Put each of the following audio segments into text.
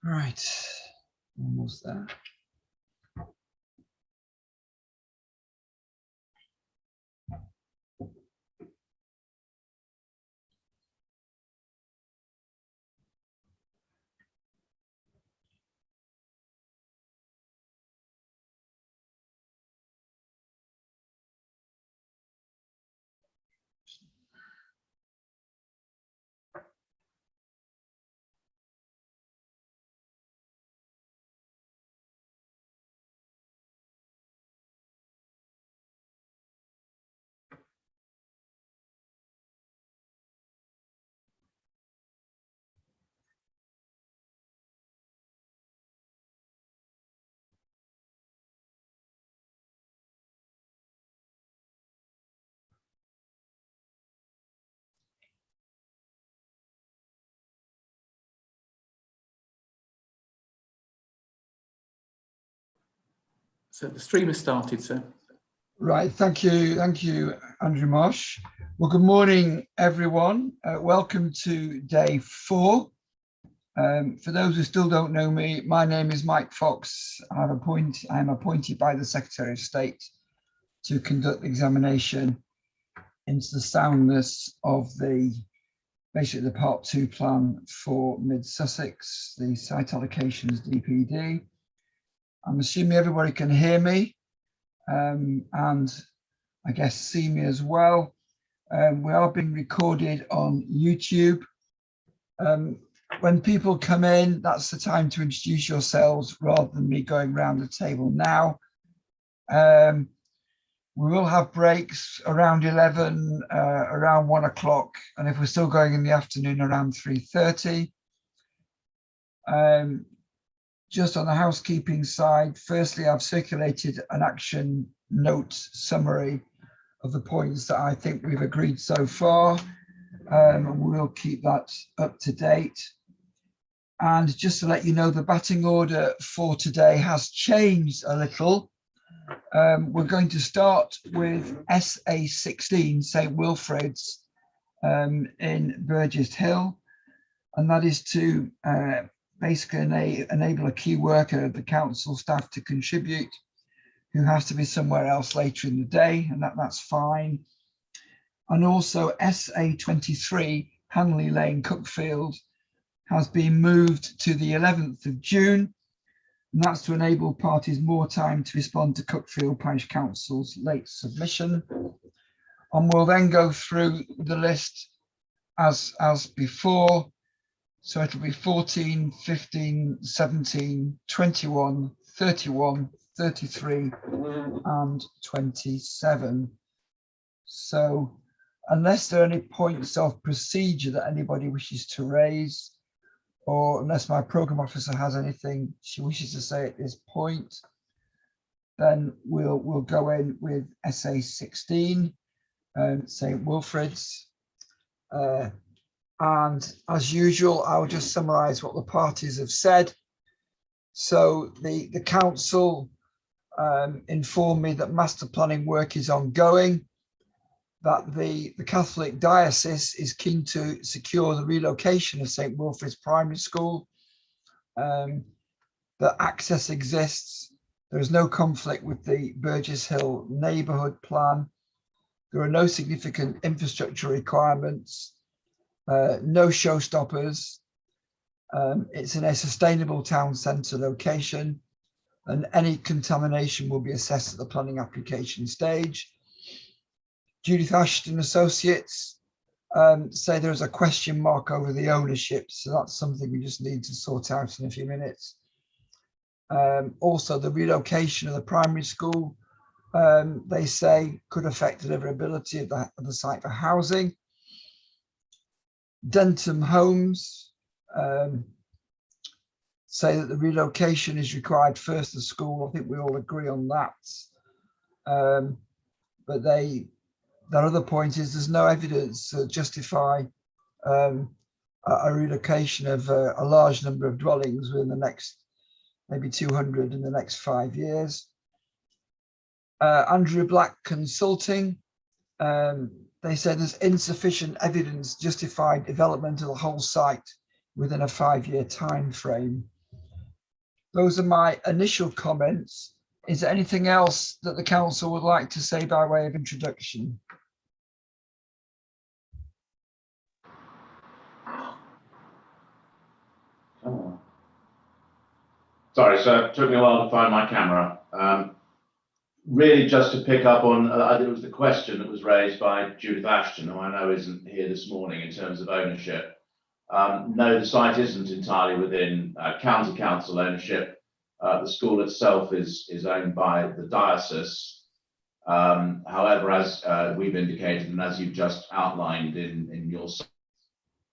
Right, almost there. So the stream has started, sir. Right, thank you, Andrew Marsh. Well, good morning, everyone. Welcome to day 4. For those who still don't know me, my name is Mike Fox. I'm appointed by the Secretary of State to conduct the examination into the soundness of basically the Part 2 plan for Mid Sussex, the site allocations DPD. I'm assuming everybody can hear me and I guess see me as well. We are being recorded on YouTube. When people come in, that's the time to introduce yourselves rather than me going around the table now. We will have breaks around 11, around 1 o'clock, and if we're still going in the afternoon, around 3:30. Just on the housekeeping side, firstly, I've circulated an action note summary of the points that I think we've agreed so far. We'll keep that up to date. And just to let you know, the batting order for today has changed a little. We're going to start with SA16, St Wilfrid's in Burgess Hill. And that is to basically enable a key worker of the council staff to contribute who has to be somewhere else later in the day, and that's fine. And also SA23, Hanley Lane, Cuckfield, has been moved to the 11th of June, and that's to enable parties more time to respond to Cuckfield Parish Council's late submission. And we'll then go through the list as before. So it'll be 14, 15, 17, 21, 31, 33, and 27. So unless there are any points of procedure that anybody wishes to raise, or unless my program officer has anything she wishes to say at this point, then we'll go in with SA16, St Wilfrid's. And as usual, I'll just summarise what the parties have said. So the council informed me that master planning work is ongoing, that the Catholic Diocese is keen to secure the relocation of St Wilfrid's Primary School, that access exists, there is no conflict with the Burgess Hill neighbourhood plan, there are no significant infrastructure requirements, no showstoppers, it's in a sustainable town centre location, and any contamination will be assessed at the planning application stage. Judith Ashton Associates say there is a question mark over the ownership, so that's something we just need to sort out in a few minutes. Also, the relocation of the primary school, they say, could affect deliverability of the site for housing. Dentham Homes say that the relocation is required first to school. I think we all agree on that. But their other point is there's no evidence to justify a relocation of a large number of dwellings within the next, maybe 200 in the next 5 years. Andrew Black Consulting, they say there's insufficient evidence justifying development of the whole site within a 5-year time frame. Those are my initial comments. Is there anything else that the council would like to say by way of introduction? Sorry, sir, it took me a while to find my camera. Really just to pick up on, it was the question that was raised by Judith Ashton, who I know isn't here this morning, in terms of ownership. No, the site isn't entirely within county council ownership. The school itself is owned by the diocese. However, as we've indicated, and as you've just outlined in your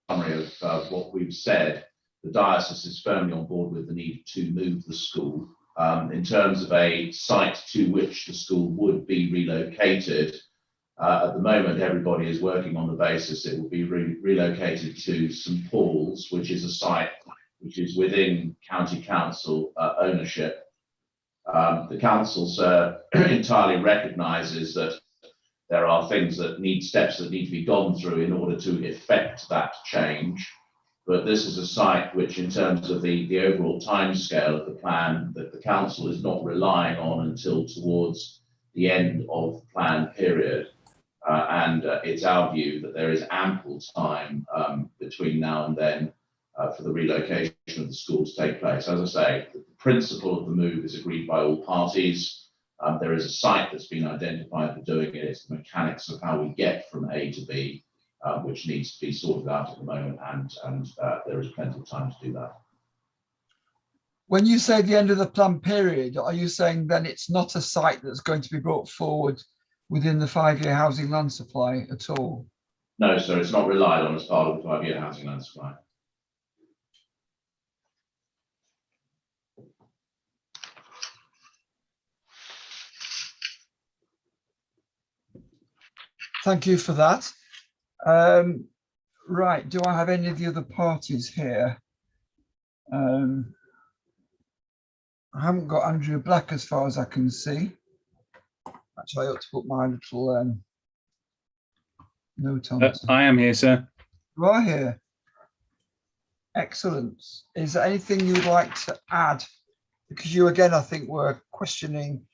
summary of what we've said, the diocese is firmly on board with the need to move the school. In terms of a site to which the school would be relocated, at the moment everybody is working on the basis it will be relocated to St Paul's, which is a site which is within county council ownership. The council entirely recognises that there are steps that need to be gone through in order to effect that change. But this is a site which, in terms of the overall timescale of the plan, that the council is not relying on until towards the end of the plan period. And it's our view that there is ample time between now and then for the relocation of the school to take place. As I say, the principle of the move is agreed by all parties. There is a site that's been identified for doing it. It's the mechanics of how we get from A to B, which needs to be sorted out at the moment, and there is plenty of time to do that. When you say the end of the plan period, are you saying then it's not a site that's going to be brought forward within the 5-year housing land supply at all? No, sir, it's not relied on as part of the 5-year housing land supply. Thank you for that. Right, do I have any of the other parties here? I haven't got Andrew Black as far as I can see. Actually, I ought to put my little note on. I am here, sir. You are here. Excellent. Is there anything you would like to add? Because you, again, I think were questioning.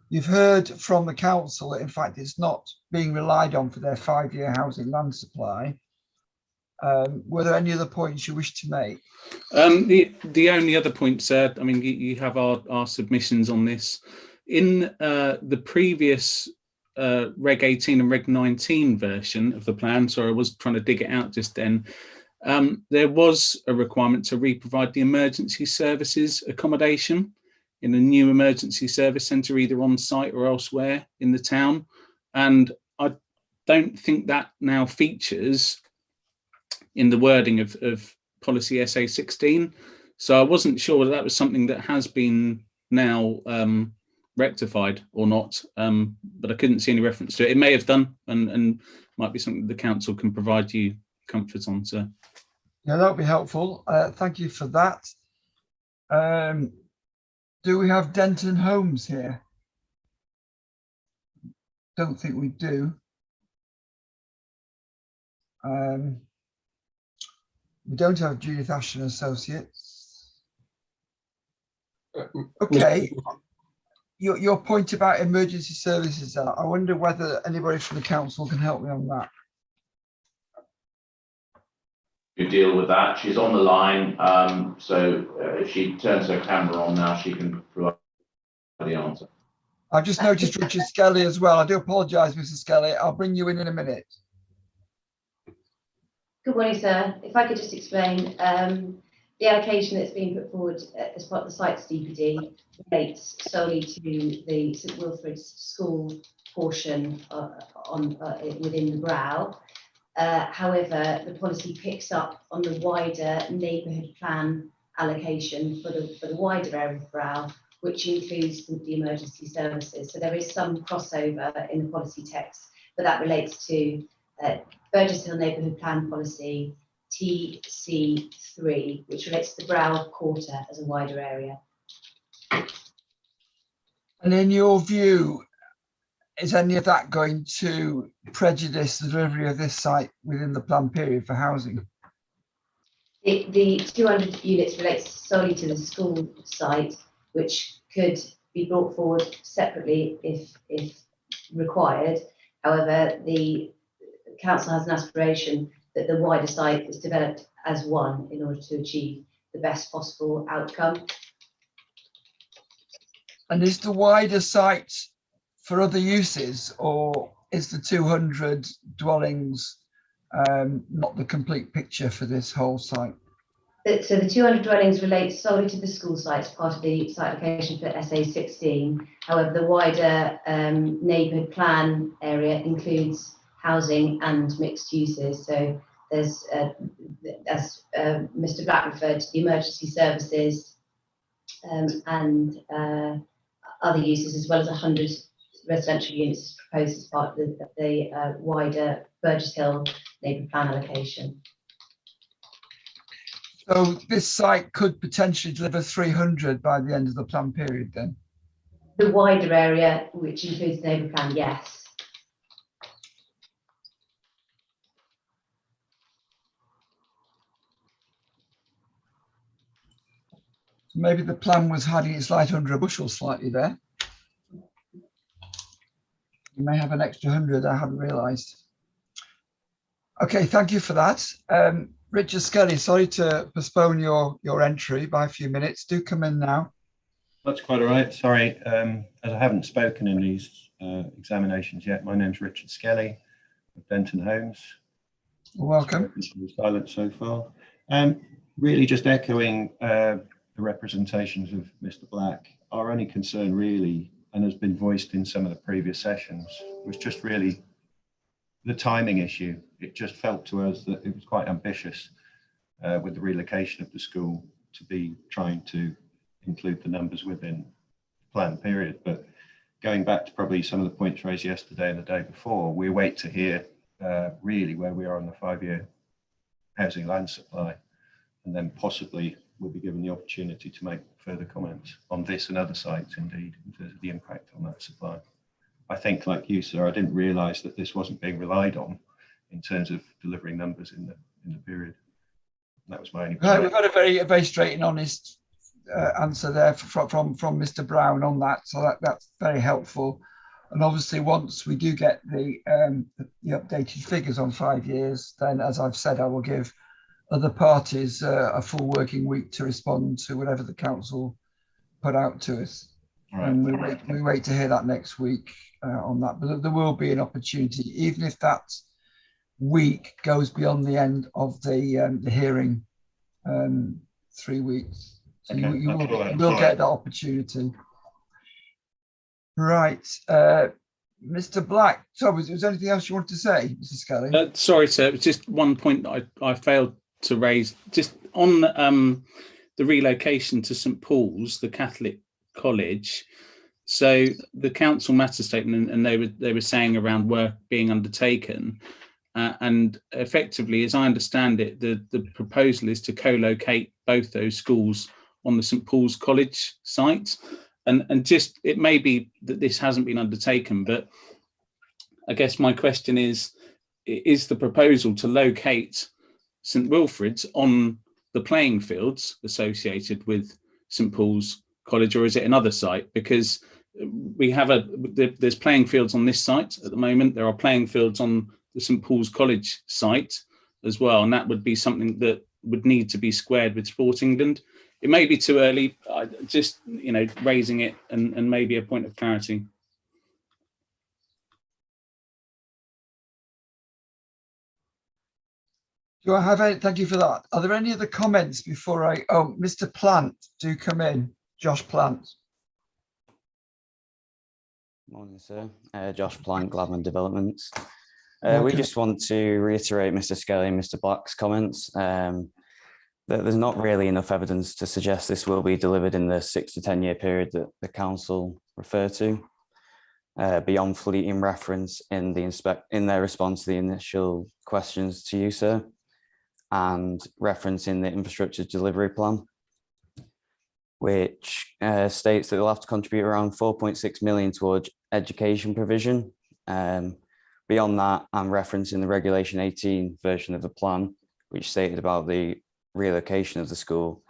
You've heard from the council that, in fact, it's not being relied on for their 5-year housing land supply. Were there any other points you wish to make? The only other point, sir, I mean, you have our submissions on this. In the previous Reg 18 and Reg 19 version of the plan, sorry, I was trying to dig it out just then, there was a requirement to re-provide the emergency services accommodation in a new emergency service centre, either on site or elsewhere in the town. And I don't think that now features in the wording of policy SA 16. So I wasn't sure whether that was something that has been now rectified or not, but I couldn't see any reference to it. It may have done, and might be something the council can provide you comfort on, sir. Yeah, that would be helpful. Thank you for that. Do we have Denton Homes here? Don't think we do. We don't have Judith Ashton Associates. Okay. Your point about emergency services, I wonder whether anybody from the council can help me on that. You deal with that. She's on the line, so if she turns her camera on now, she can provide the answer. I've just noticed Richard Skelly as well. I do apologise, Mr. Skelly. I'll bring you in a minute. Good morning, sir. If I could just explain, the allocation that's being put forward as part of the site's DPD relates solely to the St Wilfrid's school portion within the Brow. However, the policy picks up on the wider neighbourhood plan allocation for the wider area of Brow, which includes the emergency services. So there is some crossover in the policy text, but that relates to Burgess Hill Neighbourhood Plan Policy TC3, which relates to the Brow Quarter as a wider area. And in your view, is any of that going to prejudice the delivery of this site within the plan period for housing? The 200 units relates solely to the school site, which could be brought forward separately if required. However, the council has an aspiration that the wider site is developed as one in order to achieve the best possible outcome. And is the wider site for other uses, or is the 200 dwellings not the complete picture for this whole site? So the 200 dwellings relate solely to the school site as part of the site location for SA16. However, the wider neighbourhood plan area includes housing and mixed uses. So there's, as Mr. Black referred to, the emergency services and other uses, as well as 100 residential units proposed as part of the wider Burgess Hill neighbourhood plan allocation. So this site could potentially deliver 300 by the end of the plan period then? The wider area, which includes the neighbourhood plan, yes. So maybe the plan was hiding its light under a bushel slightly there. You may have an extra 100 I haven't realised. Okay, thank you for that. Richard Skelly, sorry to postpone your entry by a few minutes. Do come in now. That's quite all right. Sorry, as I haven't spoken in these examinations yet, my name's Richard Skelly of Denton Homes. Welcome. Silent so far. Really just echoing the representations of Mr. Black. Our only concern really, and has been voiced in some of the previous sessions, was just really the timing issue. It just felt to us that it was quite ambitious with the relocation of the school to be trying to include the numbers within the planned period. But going back to probably some of the points raised yesterday and the day before, we wait to hear really where we are on the 5-year housing land supply, and then possibly we'll be given the opportunity to make further comments on this and other sites indeed in terms of the impact on that supply. I think, like you, sir, I didn't realise that this wasn't being relied on in terms of delivering numbers in the period. That was my only point. We've got a very straight and honest answer there from Mr. Brown on that, so that's very helpful. And obviously, once we do get the updated figures on 5 years, then, as I've said, I will give other parties a full working week to respond to whatever the council put out to us. Right. And we wait to hear that next week on that. But there will be an opportunity, even if that week goes beyond the end of the hearing, 3 weeks. So okay, you will get that opportunity. Right. Mr. Black, so was there anything else you wanted to say, Mr. Skelly? Sorry, sir. It was just one point that I failed to raise. Just on the relocation to St. Paul's, the Catholic college. So the council matter statement, and they were saying around work being undertaken, and effectively, as I understand it, the proposal is to co-locate both those schools on the St. Paul's College site. And just, it may be that this hasn't been undertaken, but I guess my question is the proposal to locate St. Wilfrid's on the playing fields associated with St. Paul's College, or is it another site? Because we have there's playing fields on this site at the moment. There are playing fields on the St. Paul's College site as well, and that would be something that would need to be squared with Sport England. It may be too early, just raising it and maybe a point of clarity. Do I have any? Thank you for that. Are there any other comments before Mr. Plant, do come in. Josh Plant. Morning, sir. Josh Plant, Gladman Developments. We just want to reiterate Mr. Skelly and Mr. Black's comments. That there's not really enough evidence to suggest this will be delivered in the 6 to 10 year period that the council refer to, beyond fleeting reference in their response to the initial questions to you, sir, and reference in the infrastructure delivery plan, which states that they'll have to contribute around 4.6 million towards education provision. Beyond that, I'm referencing the Regulation 18 version of the plan, which stated about the relocation of the school.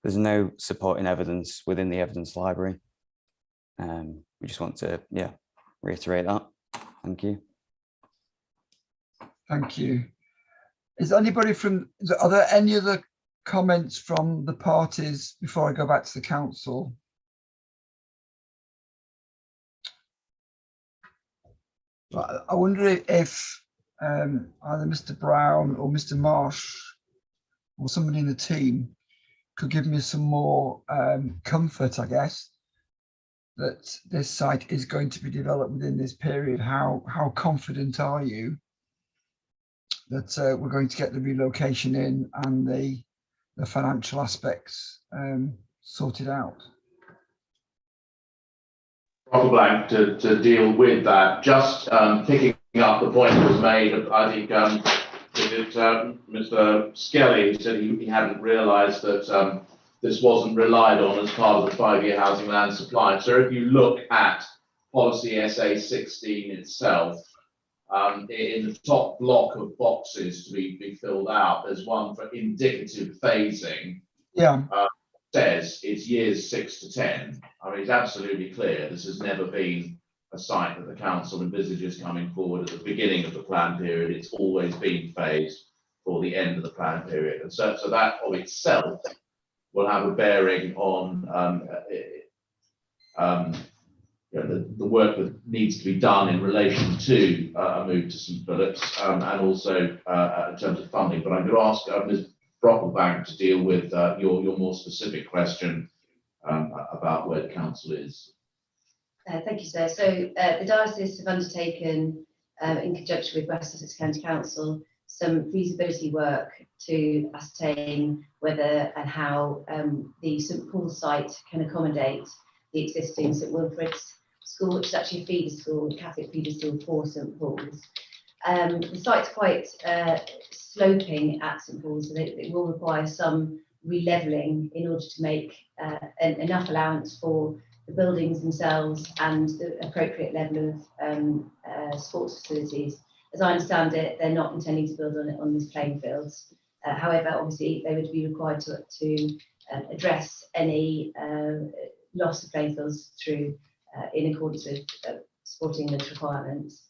There's no supporting evidence within the evidence library. We just want to, yeah, reiterate that. Thank you. Thank you. Is anybody are there any other comments from the parties before I go back to the council? I wonder if either Mr. Brown or Mr. Marsh or somebody in the team could give me some more comfort, I guess, that this site is going to be developed within this period. How confident are you that we're going to get the relocation in and the financial aspects sorted out? Proper Blank to deal with that. Just picking up the point that was made, I think Mr. Skelly said he hadn't realised that this wasn't relied on as part of the 5-year housing land supply. So if you look at policy SA16 itself, in the top block of boxes to be filled out, there's one for indicative phasing. Yeah. Says it's years 6 to 10. I mean, it's absolutely clear this has never been a site that the council envisages coming forward at the beginning of the plan period. It's always been phased for the end of the plan period, and so that of itself will have a bearing on the work that needs to be done in relation to a move to St Phillips, and also in terms of funding. But I'm going to ask Ms. Brocklebank to deal with your more specific question about where the council is. Thank you, sir. So the diocese have undertaken, in conjunction with West Sussex County Council, some feasibility work to ascertain whether and how the St Paul's site can accommodate the existing St Wilfrid's school, which is actually a feeder school, a Catholic feeder school for St Paul's. The site's quite sloping at St Paul's, so it will require some relevelling in order to make enough allowance for the buildings themselves and the appropriate level of sports facilities. As I understand it, they're not intending to build on these playing fields. However, obviously, they would be required to address any loss of playing fields through in accordance with Sporting England's requirements.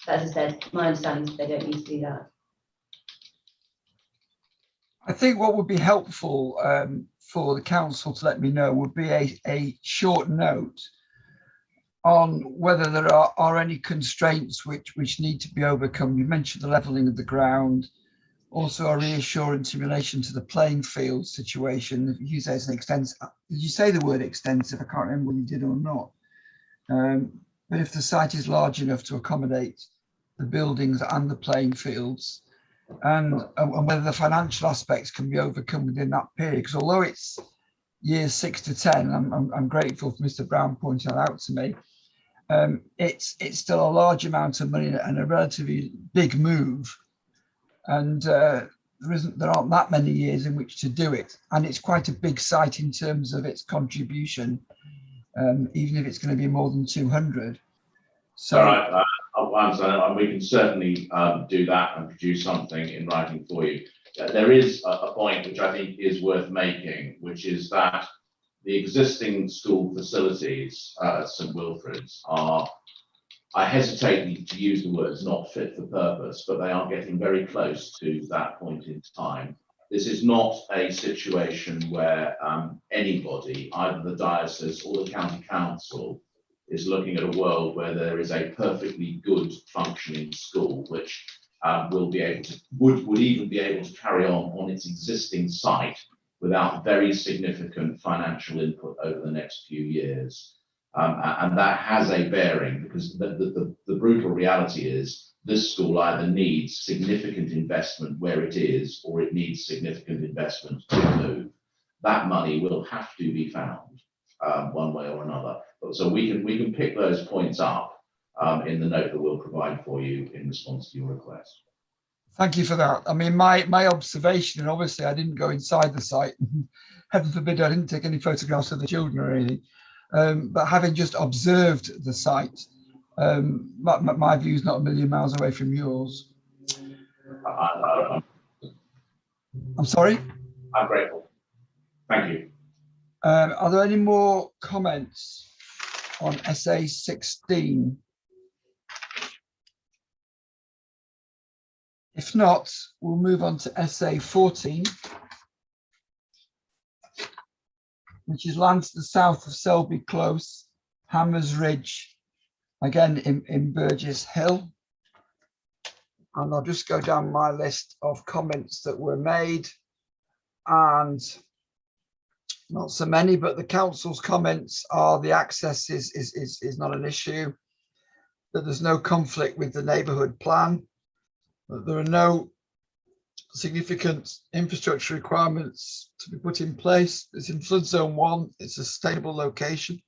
But as I said, my understanding is that they don't need to do that. I think what would be helpful for the council to let me know would be a short note on whether there are any constraints which need to be overcome. You mentioned the levelling of the ground, also a reassurance in relation to the playing field situation. You say it's an extensive, did you say the word extensive? I can't remember whether you did or not. But if the site is large enough to accommodate the buildings and the playing fields, and whether the financial aspects can be overcome within that period, because although it's years 6 to 10, I'm grateful for Mr. Brown pointing that out to me. It's still a large amount of money and a relatively big move, and there aren't that many years in which to do it, and it's quite a big site in terms of its contribution, even if it's going to be more than 200. So. All right. We can certainly do that and produce something in writing for you. There is a point which I think is worth making, which is that the existing school facilities at St Wilfrid's are, I hesitate to use the words not fit for purpose, but they are getting very close to that point in time. This is not a situation where anybody, either the diocese or the county council, is looking at a world where there is a perfectly good functioning school, which will be able to, would even be able to carry on its existing site without very significant financial input over the next few years. And that has a bearing, because the brutal reality is this school either needs significant investment where it is, or it needs significant investment to move. That money will have to be found one way or another. So we can pick those points up in the note that we'll provide for you in response to your request. Thank you for that. I mean, my observation, and obviously I didn't go inside the site, heaven forbid I didn't take any photographs of the children or anything, but having just observed the site, my view is not a million miles away from yours. I'm sorry? I'm grateful. Thank you. Are there any more comments on SA 16? If not, we'll move on to SA 14, which is land to the south of Selby Close, Hammers Ridge, again in Burgess Hill. And I'll just go down my list of comments that were made, and not so many, but the council's comments are the access is not an issue, that there's no conflict with the neighbourhood plan, that there are no significant infrastructure requirements to be put in place. It's in flood zone 1, it's a sustainable location.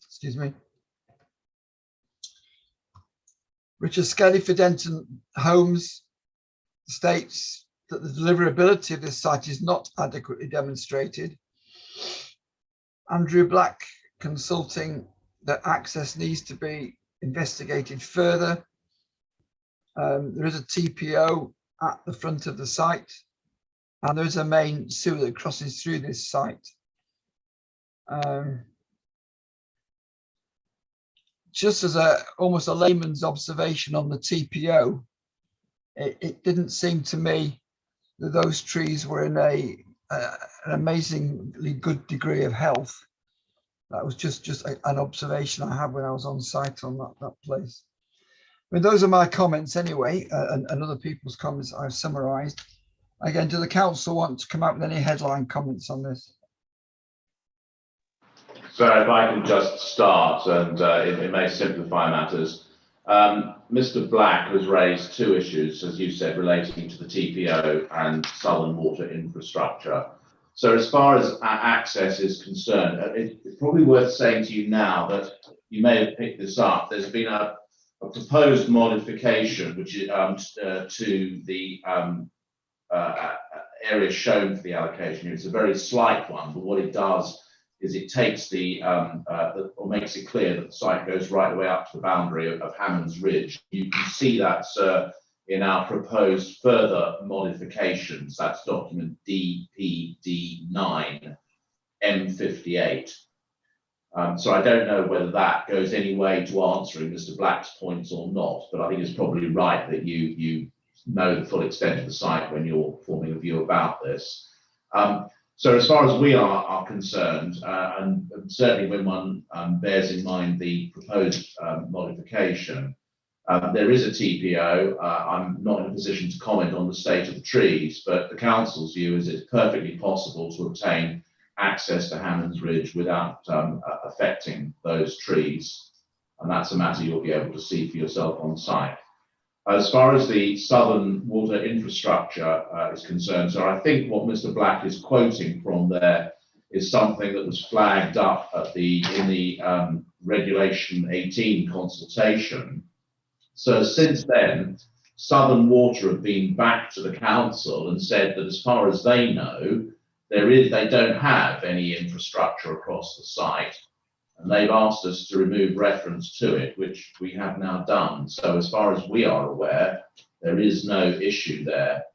Excuse me. Richard Skelly for Denton Homes states that the deliverability of this site is not adequately demonstrated. Andrew Black consulting that access needs to be investigated further. There is a TPO at the front of the site, and there is a main sewer that crosses through this site. Just as almost a layman's observation on the TPO, it didn't seem to me that those trees were in an amazingly good degree of health. That was just an observation I had when I was on site on that place. I mean, those are my comments anyway, and other people's comments I've summarised. Again, do the council want to come up with any headline comments on this? So if I can just start, and it may simplify matters. Mr. Black has raised 2 issues, as you said, relating to the TPO and southern water infrastructure. So as far as access is concerned, it's probably worth saying to you now that you may have picked this up. There's been a proposed modification which is to the area shown for the allocation. It's a very slight one, but what it does is it takes or makes it clear that the site goes right the way up to the boundary of Hammond's Ridge. You can see that in our proposed further modifications. That's document DPD9 M58. So I don't know whether that goes any way to answering Mr. Black's points or not, but I think it's probably right that you know the full extent of the site when you're forming a view about this. So as far as we are concerned, and certainly when one bears in mind the proposed modification, there is a TPO. I'm not in a position to comment on the state of the trees, but the council's view is it's perfectly possible to obtain access to Hammond's Ridge without affecting those trees. And that's a matter you'll be able to see for yourself on site. As far as the southern water infrastructure is concerned, so I think what Mr. Black is quoting from there is something that was flagged up at in the Regulation 18 consultation. So since then, Southern Water have been back to the council and said that as far as they know, they don't have any infrastructure across the site. And they've asked us to remove reference to it, which we have now done. So as far as we are aware, there is no issue there.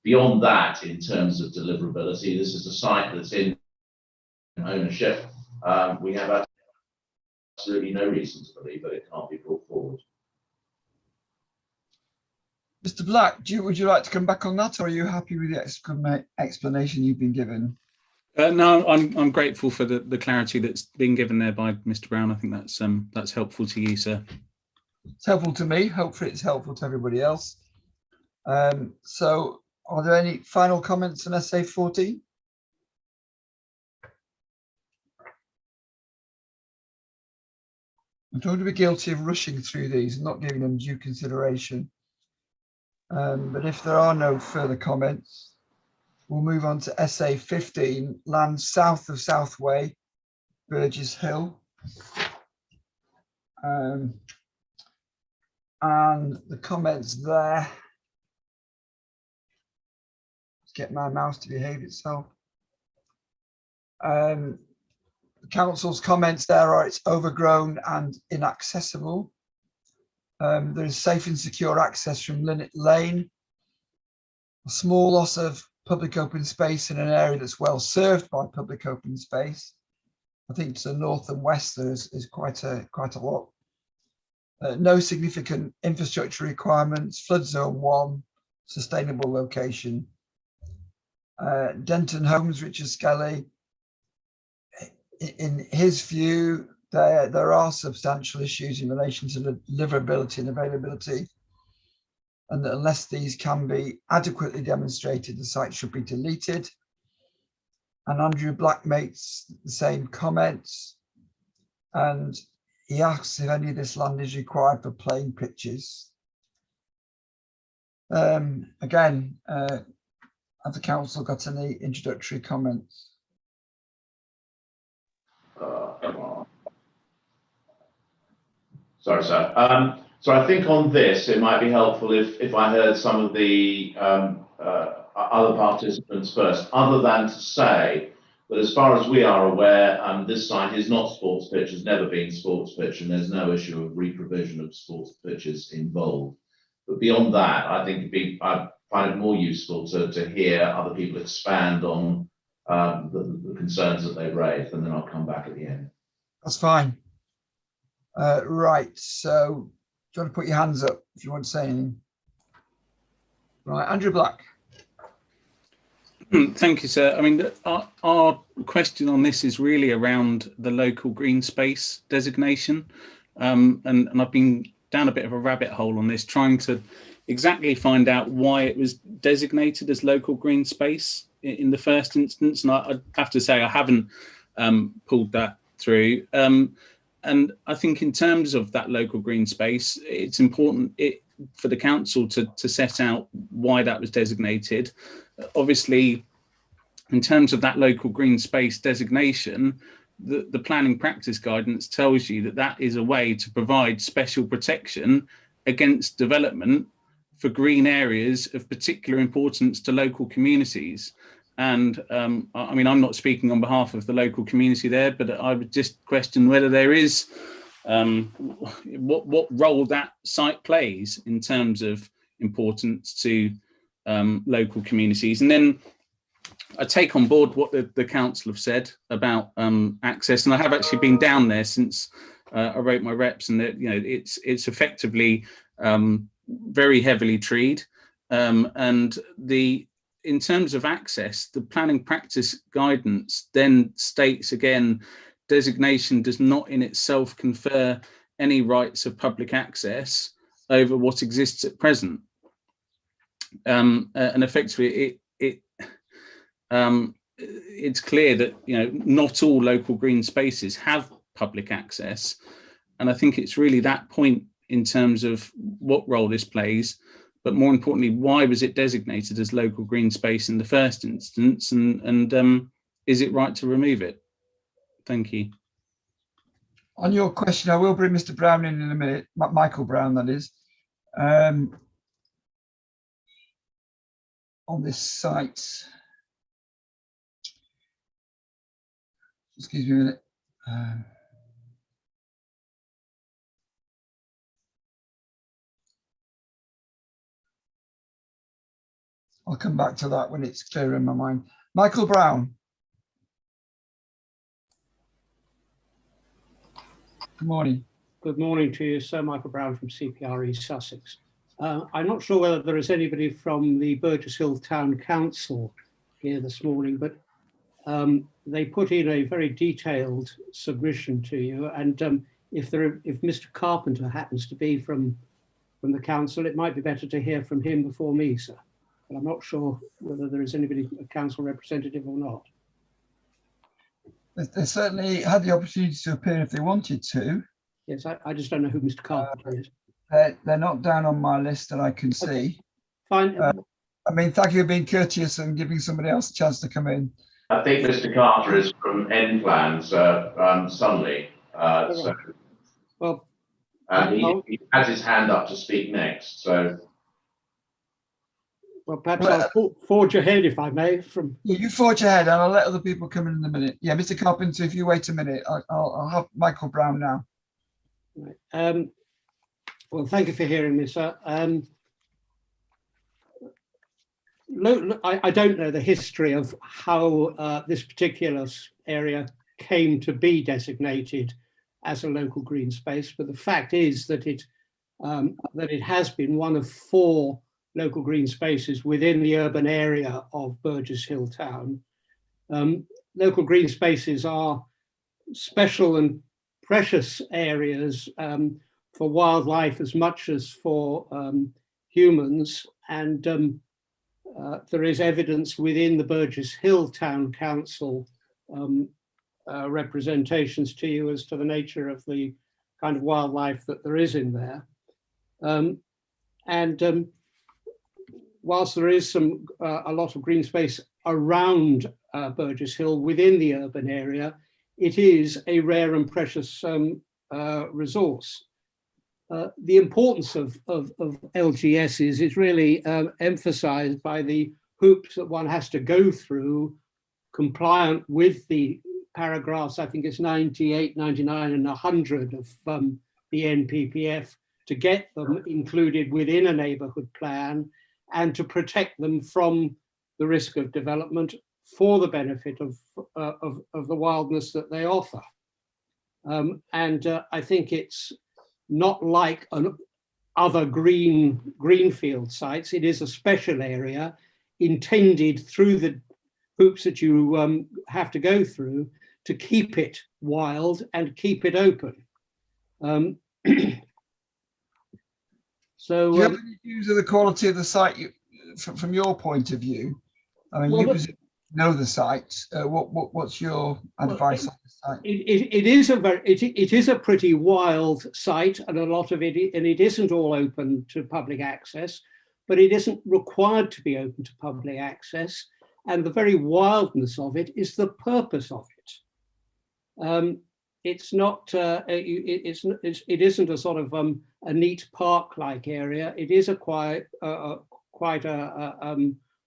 Beyond that, in terms of deliverability, this is a site that's in ownership. We have absolutely no reason to believe that it can't be brought forward. Mr. Black, would you like to come back on that, or are you happy with the explanation you've been given? No, I'm grateful for the clarity that's been given there by Mr. Brown. I think that's helpful to you, sir. It's helpful to me. Hopefully, it's helpful to everybody else. So, are there any final comments on SA 14? I don't want to be guilty of rushing through these and not giving them due consideration. But if there are no further comments, we'll move on to SA 15, land south of Southway, Burgess Hill. And the comments there, let's get my mouse to behave itself. The council's comments there are it's overgrown and inaccessible. There is safe and secure access from Linnet Lane. A small loss of public open space in an area that's well served by public open space. I think to the north and west there is quite a lot. No significant infrastructure requirements, flood zone 1, sustainable location. Denton Homes, Richard Skelly, in his view, there are substantial issues in relation to the deliverability and availability, and that unless these can be adequately demonstrated, the site should be deleted. And Andrew Black makes the same comments, and he asks if any of this land is required for playing pitches. Again, have the council got any introductory comments? Sorry, sir. So I think on this, it might be helpful if I heard some of the other participants first, other than to say that as far as we are aware, this site is not sports pitch, has never been sports pitch, and there's no issue of re-provision of sports pitches involved. But beyond that, I think I find it more useful to hear other people expand on the concerns that they've raised, and then I'll come back at the end. That's fine. Right, so do you want to put your hands up if you want to say anything? Right, Andrew Black. Thank you, sir. I mean, our question on this is really around the local green space designation. And I've been down a bit of a rabbit hole on this, trying to exactly find out why it was designated as local green space in the first instance. And I have to say, I haven't pulled that through. And I think in terms of that local green space, it's important for the council to set out why that was designated. Obviously, in terms of that local green space designation, the planning practice guidance tells you that is a way to provide special protection against development for green areas of particular importance to local communities. And I mean, I'm not speaking on behalf of the local community there, but I would just question whether there is what role that site plays in terms of importance to local communities. And then I take on board what the council have said about access, and I have actually been down there since I wrote my reps, and that, you know, it's effectively very heavily treed, and in terms of access, the planning practice guidance then states again, designation does not in itself confer any rights of public access over what exists at present. And effectively, it's clear that, you know, not all local green spaces have public access. And I think it's really that point in terms of what role this plays, but more importantly, why was it designated as local green space in the first instance, and is it right to remove it? Thank you. On your question, I will bring Mr. Brown in a minute, Michael Brown, that is, on this site. Excuse me a minute. I'll come back to that when it's clear in my mind. Michael Brown. Good morning. Good morning to you, Sir. Michael Brown from CPRE Sussex. I'm not sure whether there is anybody from the Burgess Hill Town Council here this morning, but they put in a very detailed submission to you. And if Mr. Carpenter happens to be from the council, it might be better to hear from him before me, sir. But I'm not sure whether there is anybody, a council representative or not. They certainly had the opportunity to appear if they wanted to. Yes, I just don't know who Mr. Carpenter is. They're not down on my list that I can see. Fine. I mean, thank you for being courteous and giving somebody else a chance to come in. I think Mr. Carter is from N-Plans, Sunley. So, well, he has his hand up to speak next. So, well, perhaps I'll forge ahead, if I may. Yeah, you forge ahead, and I'll let other people come in a minute. Yeah, Mr. Carpenter, if you wait a minute, I'll have Michael Brown now. Right. Well, thank you for hearing me, sir. I don't know the history of how this particular area came to be designated as a local green space, but the fact is that it has been one of 4 local green spaces within the urban area of Burgess Hill Town. Local green spaces are special and precious areas for wildlife as much as for humans, and there is evidence within the Burgess Hill Town Council representations to you as to the nature of the kind of wildlife that there is in there. Whilst there is a lot of green space around Burgess Hill within the urban area, it is a rare and precious resource. The importance of LGSs is really emphasized by the hoops that one has to go through compliant with the paragraphs, I think it's 98, 99 and 100 of the NPPF to get them included within a neighbourhood plan and to protect them from the risk of development for the benefit of the wildness that they offer. I think it's not like other greenfield sites. It is a special area intended through the hoops that you have to go through to keep it wild and keep it open. So, do you have any views of the quality of the site from your point of view? I mean, well, you know the site. What's your advice on the site? It is a pretty wild site, and a lot of it, and it isn't all open to public access, but it isn't required to be open to public access. And the very wildness of it is the purpose of it. It's not. It isn't a sort of a neat park-like area. It is quite a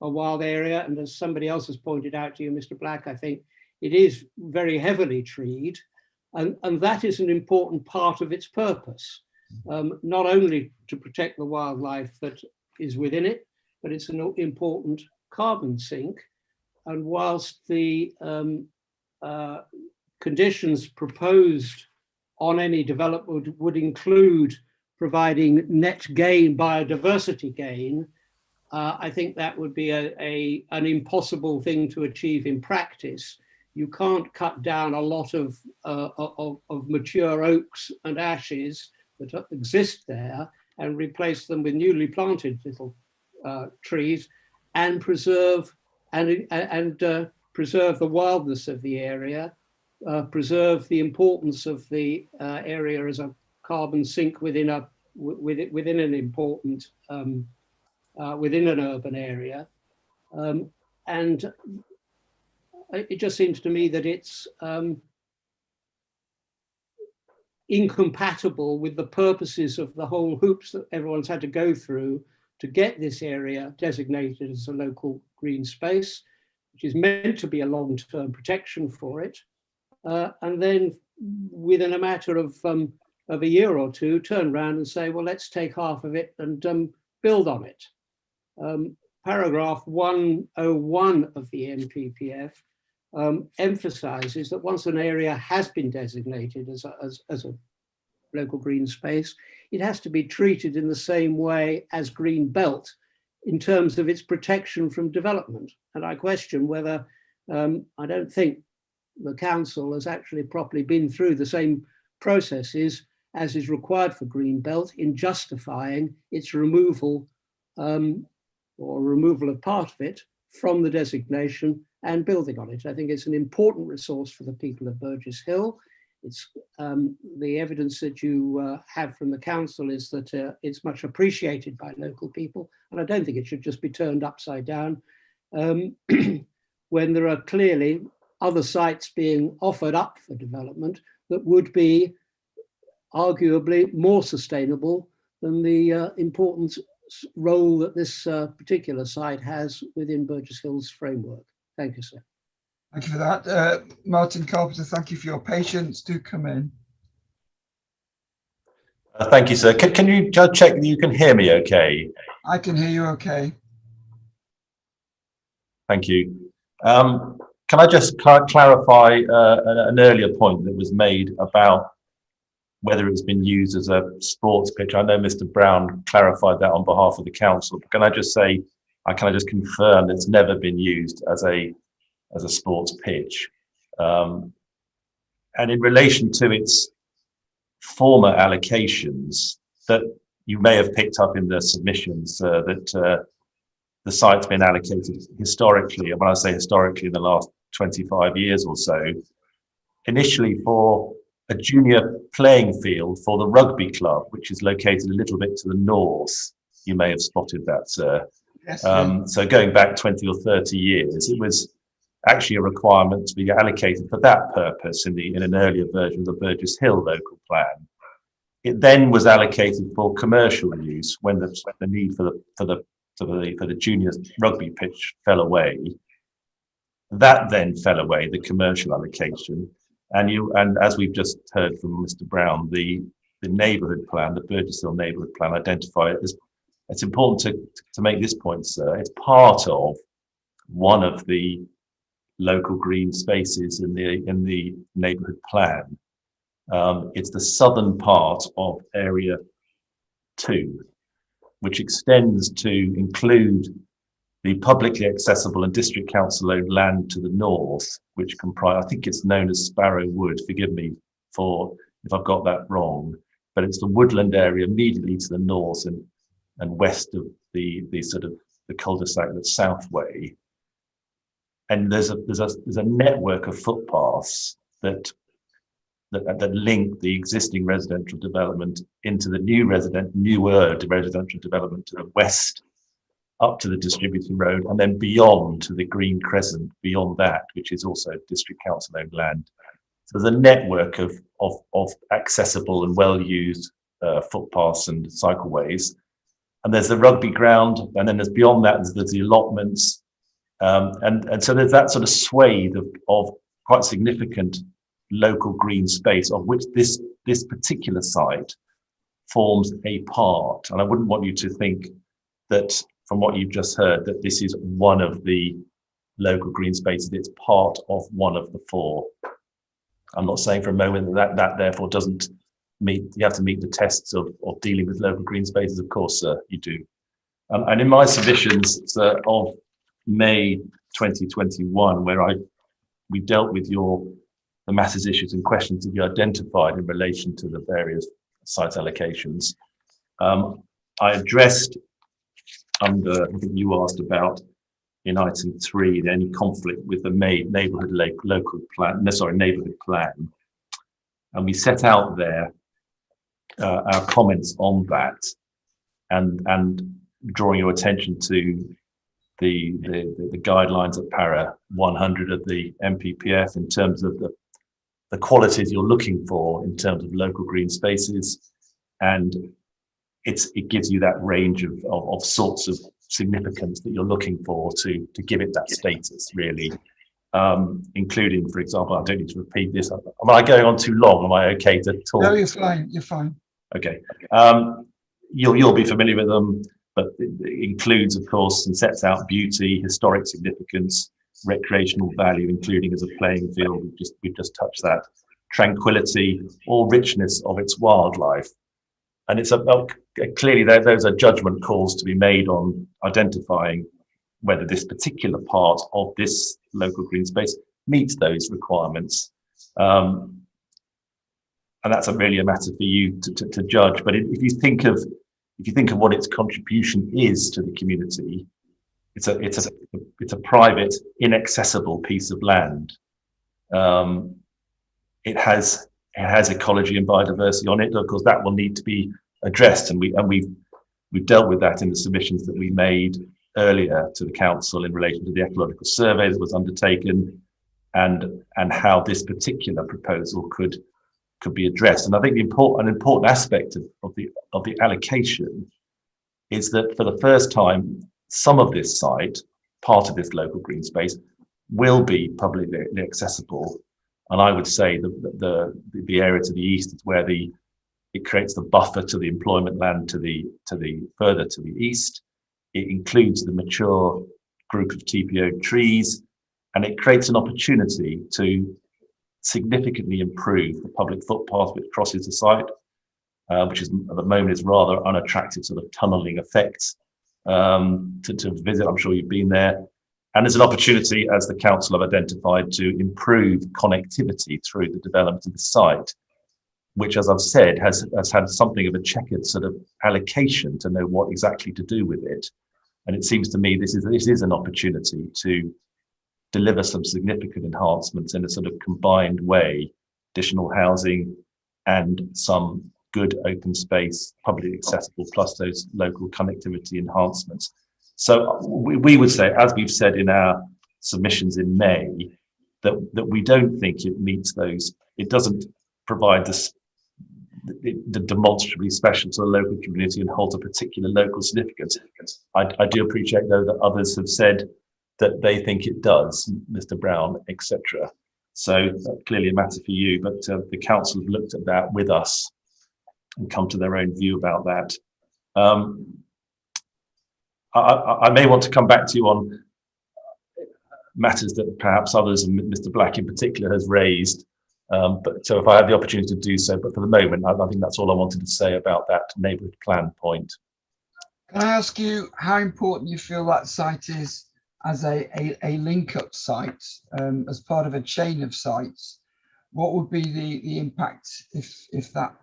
wild area, and as somebody else has pointed out to you, Mr. Black, I think it is very heavily treed, and that is an important part of its purpose. Not only to protect the wildlife that is within it, but it's an important carbon sink. And whilst the conditions proposed on any development would include providing net gain, biodiversity gain, I think that would be an impossible thing to achieve in practice. You can't cut down a lot of mature oaks and ashes that exist there and replace them with newly planted little trees and preserve preserve the wildness of the area, preserve the importance of the area as a carbon sink within an important within an urban area, and it just seems to me that it's incompatible with the purposes of the whole hoops that everyone's had to go through to get this area designated as a local green space, which is meant to be a long-term protection for it, and then within a matter of a year or two, turn around and say, well, let's take half of it and build on it. Paragraph 101 of the NPPF emphasizes that once an area has been designated as a local green space, it has to be treated in the same way as green belt in terms of its protection from development. And I question whether, I don't think the council has actually properly been through the same processes as is required for green belt in justifying its removal or removal of part of it from the designation and building on it. I think it's an important resource for the people of Burgess Hill. It's the evidence that you have from the council is that it's much appreciated by local people, and I don't think it should just be turned upside down when there are clearly other sites being offered up for development that would be arguably more sustainable than the important role that this particular site has within Burgess Hill's framework. Thank you, sir. Thank you for that. Martin Carpenter, thank you for your patience. Do come in. Thank you, sir. Can you just check that you can hear me okay? I can hear you okay. Thank you. Can I just clarify an earlier point that was made about whether it's been used as a sports pitch? I know Mr. Brown clarified that on behalf of the council. But can I just say, can I just confirm that it's never been used as a sports pitch? And in relation to its former allocations, that you may have picked up in the submissions that the site's been allocated historically, and when I say historically, in the last 25 years or so, initially for a junior playing field for the rugby club, which is located a little bit to the north. You may have spotted that, sir. Yes, So going back 20 or 30 years, it was actually a requirement to be allocated for that purpose in an earlier version of the Burgess Hill local plan. It then was allocated for commercial use when the need for the junior rugby pitch fell away. That then fell away, the commercial allocation. And as we've just heard from Mr. Brown, the neighbourhood plan, the Burgess Hill neighbourhood plan, identify it as, it's important to make this point, sir, it's part of one of the local green spaces in the neighbourhood plan. It's the southern part of area 2, which extends to include the publicly accessible and district council owned land to the north, which comprise, I think it's known as Sparrow Wood, forgive me for if I've got that wrong, but it's the woodland area immediately to the north and west of the sort of the cul-de-sac that's Southway. And there's a network of footpaths that link the existing residential development into the newer residential development to the west, up to the distributing road, and then beyond to the Green Crescent, beyond that, which is also district council owned land. So there's a network of accessible and well-used footpaths and cycleways. And there's the rugby ground, and then there's beyond that, there's the allotments. And so there's that sort of swathe of quite significant local green space, of which this particular site forms a part. And I wouldn't want you to think that, from what you've just heard, that this is one of the local green spaces. It's part of one of the 4. I'm not saying for a moment that therefore doesn't meet, you have to meet the tests of dealing with local green spaces. Of course, sir, you do. And in my submissions of May 2021, where we dealt with the masses issues and questions that you identified in relation to the various site allocations, I addressed under, I think you asked about in item 3, any conflict with the neighbourhood plan, and we set out there our comments on that, and drawing your attention to the guidelines at para 100 of the MPPF in terms of the qualities you're looking for in terms of local green spaces, and it gives you that range of sorts of significance that you're looking for to give it that status, really, including, for example, I don't need to repeat this. Am I going on too long? Am I okay to talk? No, you're fine. You're fine. Okay. You'll be familiar with them, but it includes, of course, and sets out beauty, historic significance, recreational value, including as a playing field. We've just touched that. Tranquility or richness of its wildlife. And it's clearly those are judgment calls to be made on identifying whether this particular part of this local green space meets those requirements. And that's really a matter for you to judge. But if you think of what its contribution is to the community, it's a private, inaccessible piece of land. It has ecology and biodiversity on it. Of course, that will need to be addressed, and we've dealt with that in the submissions that we made earlier to the council in relation to the ecological survey that was undertaken, and how this particular proposal could be addressed. And I think an important aspect of the allocation is that for the first time, some of this site, part of this local green space, will be publicly accessible. And I would say the area to the east is where it creates the buffer to the employment land to the further to the east. It includes the mature group of TPO trees, and it creates an opportunity to significantly improve the public footpath which crosses the site, which is at the moment is rather unattractive sort of tunneling effect to visit. I'm sure you've been there. And there's an opportunity, as the council have identified, to improve connectivity through the development of the site, which, as I've said, has had something of a checkered sort of allocation to know what exactly to do with it. And it seems to me this is an opportunity to deliver some significant enhancements in a sort of combined way, additional housing and some good open space, publicly accessible, plus those local connectivity enhancements. So we would say, as we've said in our submissions in May, that we don't think it meets those. It doesn't provide the demonstrably special to the local community and holds a particular local significance. I do appreciate, though, that others have said that they think it does, Mr. Brown, etc. So that's clearly a matter for you, but the council have looked at that with us and come to their own view about that. I may want to come back to you on matters that perhaps others, and Mr. Black in particular, has raised. But so if I have the opportunity to do so, but for the moment, I think that's all I wanted to say about that neighbourhood plan point. Can I ask you how important you feel that site is as a link-up site, as part of a chain of sites? What would be the impact if that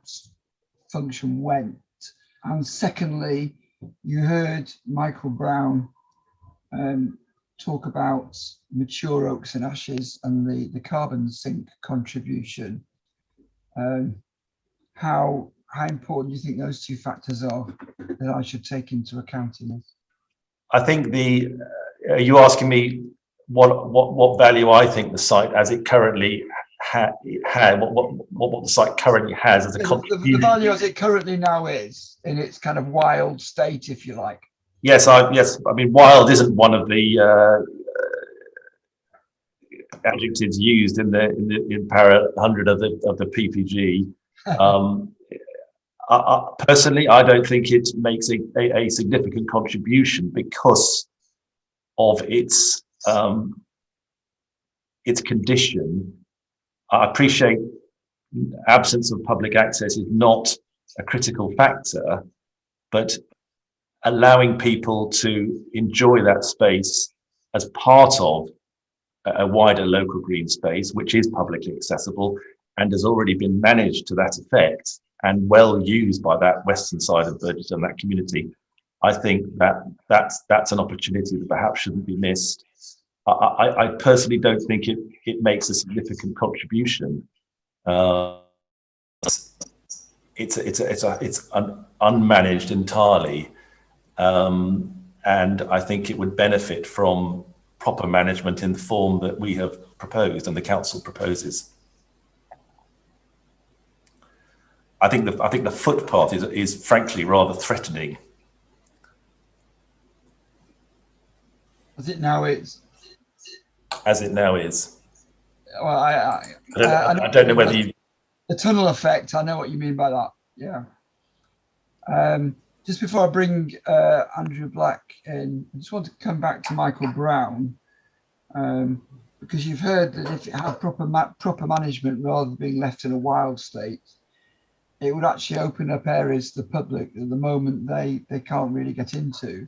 function went? And secondly, you heard Michael Brown talk about mature oaks and ashes and the carbon sink contribution. How important do you think those two factors are that I should take into account in this? I think are you asking me what value I think the site as it currently had, what the site currently has as a contribution? The value as it currently now is in its kind of wild state, if you like. Yes, I mean, wild isn't one of the adjectives used in para 100 of the PPG. Personally, I don't think it makes a significant contribution because of its condition. I appreciate absence of public access is not a critical factor, but allowing people to enjoy that space as part of a wider local green space, which is publicly accessible and has already been managed to that effect and well used by that western side of Burgess and that community. I think that's an opportunity that perhaps shouldn't be missed. I personally don't think it makes a significant contribution. It's unmanaged entirely, and I think it would benefit from proper management in the form that we have proposed and the council proposes. I think the footpath is frankly rather threatening. As it now is. As it now is. Well, I don't know whether you. The tunnel effect. I know what you mean by that. Yeah. Just before I bring Andrew Black in, I just want to come back to Michael Brown, because you've heard that if it had proper management rather than being left in a wild state, it would actually open up areas to the public at the moment they can't really get into.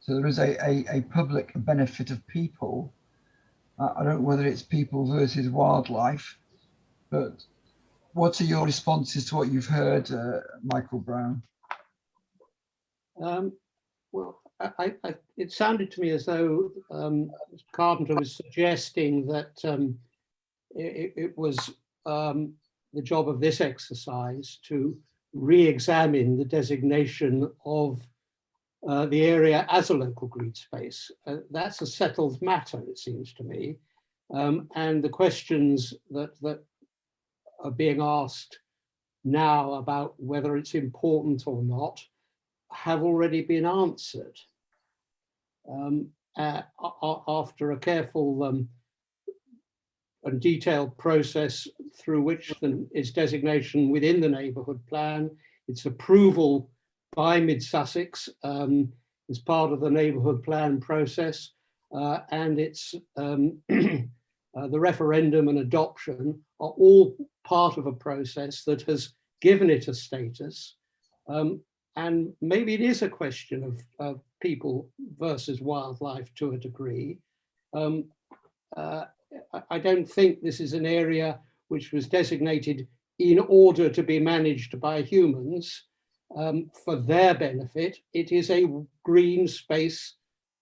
So there is a public benefit of people. I don't know whether it's people versus wildlife, but what are your responses to what you've heard, Michael Brown? Well, it sounded to me as though Mr. Carpenter was suggesting that it was the job of this exercise to re-examine the designation of the area as a local green space. That's a settled matter, it seems to me. And the questions that are being asked now about whether it's important or not have already been answered. After a careful and detailed process through which its designation within the neighbourhood plan, its approval by Mid Sussex as part of the neighbourhood plan process, and its the referendum and adoption are all part of a process that has given it a status. And maybe it is a question of people versus wildlife to a degree. I don't think this is an area which was designated in order to be managed by humans for their benefit. It is a green space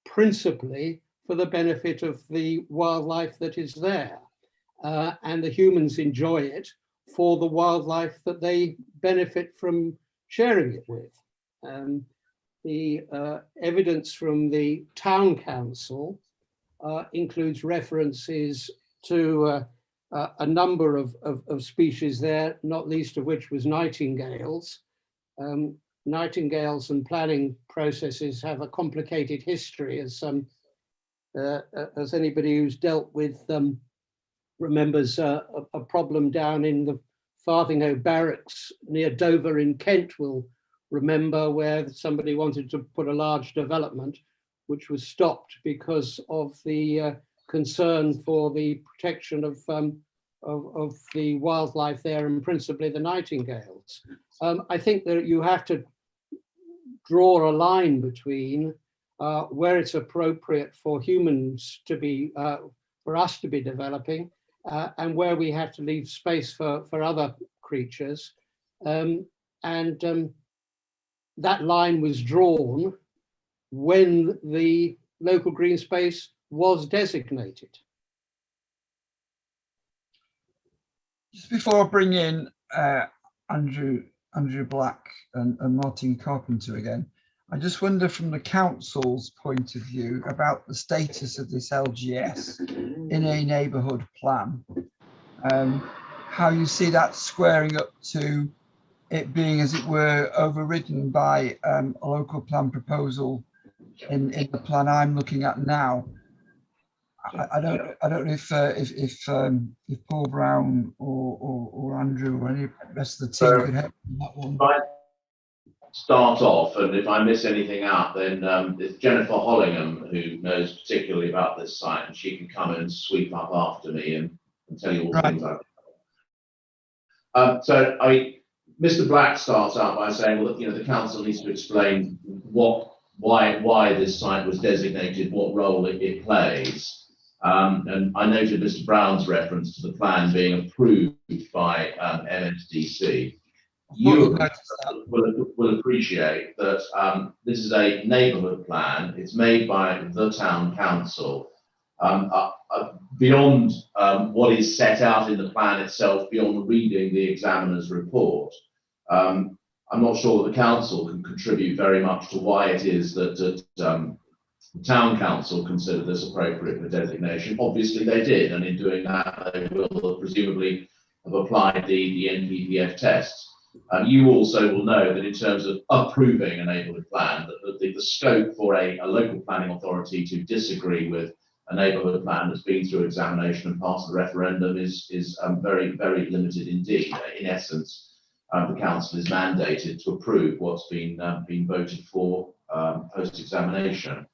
principally for the benefit of the wildlife that is there. And the humans enjoy it for the wildlife that they benefit from sharing it with. The evidence from the town council includes references to a number of species there, not least of which was nightingales. Nightingales and planning processes have a complicated history, as anybody who's dealt with remembers a problem down in the Farthinghoe Barracks near Dover in Kent will remember, where somebody wanted to put a large development which was stopped because of the concern for the protection of the wildlife there, and principally the nightingales. I think that you have to draw a line between where it's appropriate for humans to be, for us to be developing, and where we have to leave space for other creatures. That line was drawn when the local green space was designated. Just before I bring in Andrew Black and Martin Carpenter again, I just wonder from the council's point of view about the status of this LGS in a neighbourhood plan, how you see that squaring up to it being, as it were, overridden by a local plan proposal in the plan I'm looking at now. I don't know if Paul Brown or Andrew or any rest of the team could help on that one. Right. Start off, and if I miss anything out, then it's Jennifer Hollingham who knows particularly about this site, and she can come and sweep up after me and tell you all the things I've so I mean, Mr. Black starts out by saying, well, the council needs to explain why this site was designated, what role it plays. And I noted Mr. Brown's reference to the plan being approved by MSDC. You will appreciate that this is a neighbourhood plan. It's made by the town council. Beyond what is set out in the plan itself, beyond reading the examiner's report, I'm not sure that the council can contribute very much to why it is that the town council considered this appropriate for designation. Obviously they did, and in doing that they will presumably have applied the NPPF tests. You also will know that in terms of approving a neighbourhood plan, that the scope for a local planning authority to disagree with a neighbourhood plan that's been through examination and passed the referendum is very, very limited indeed. In essence, the council is mandated to approve what's been voted for post-examination.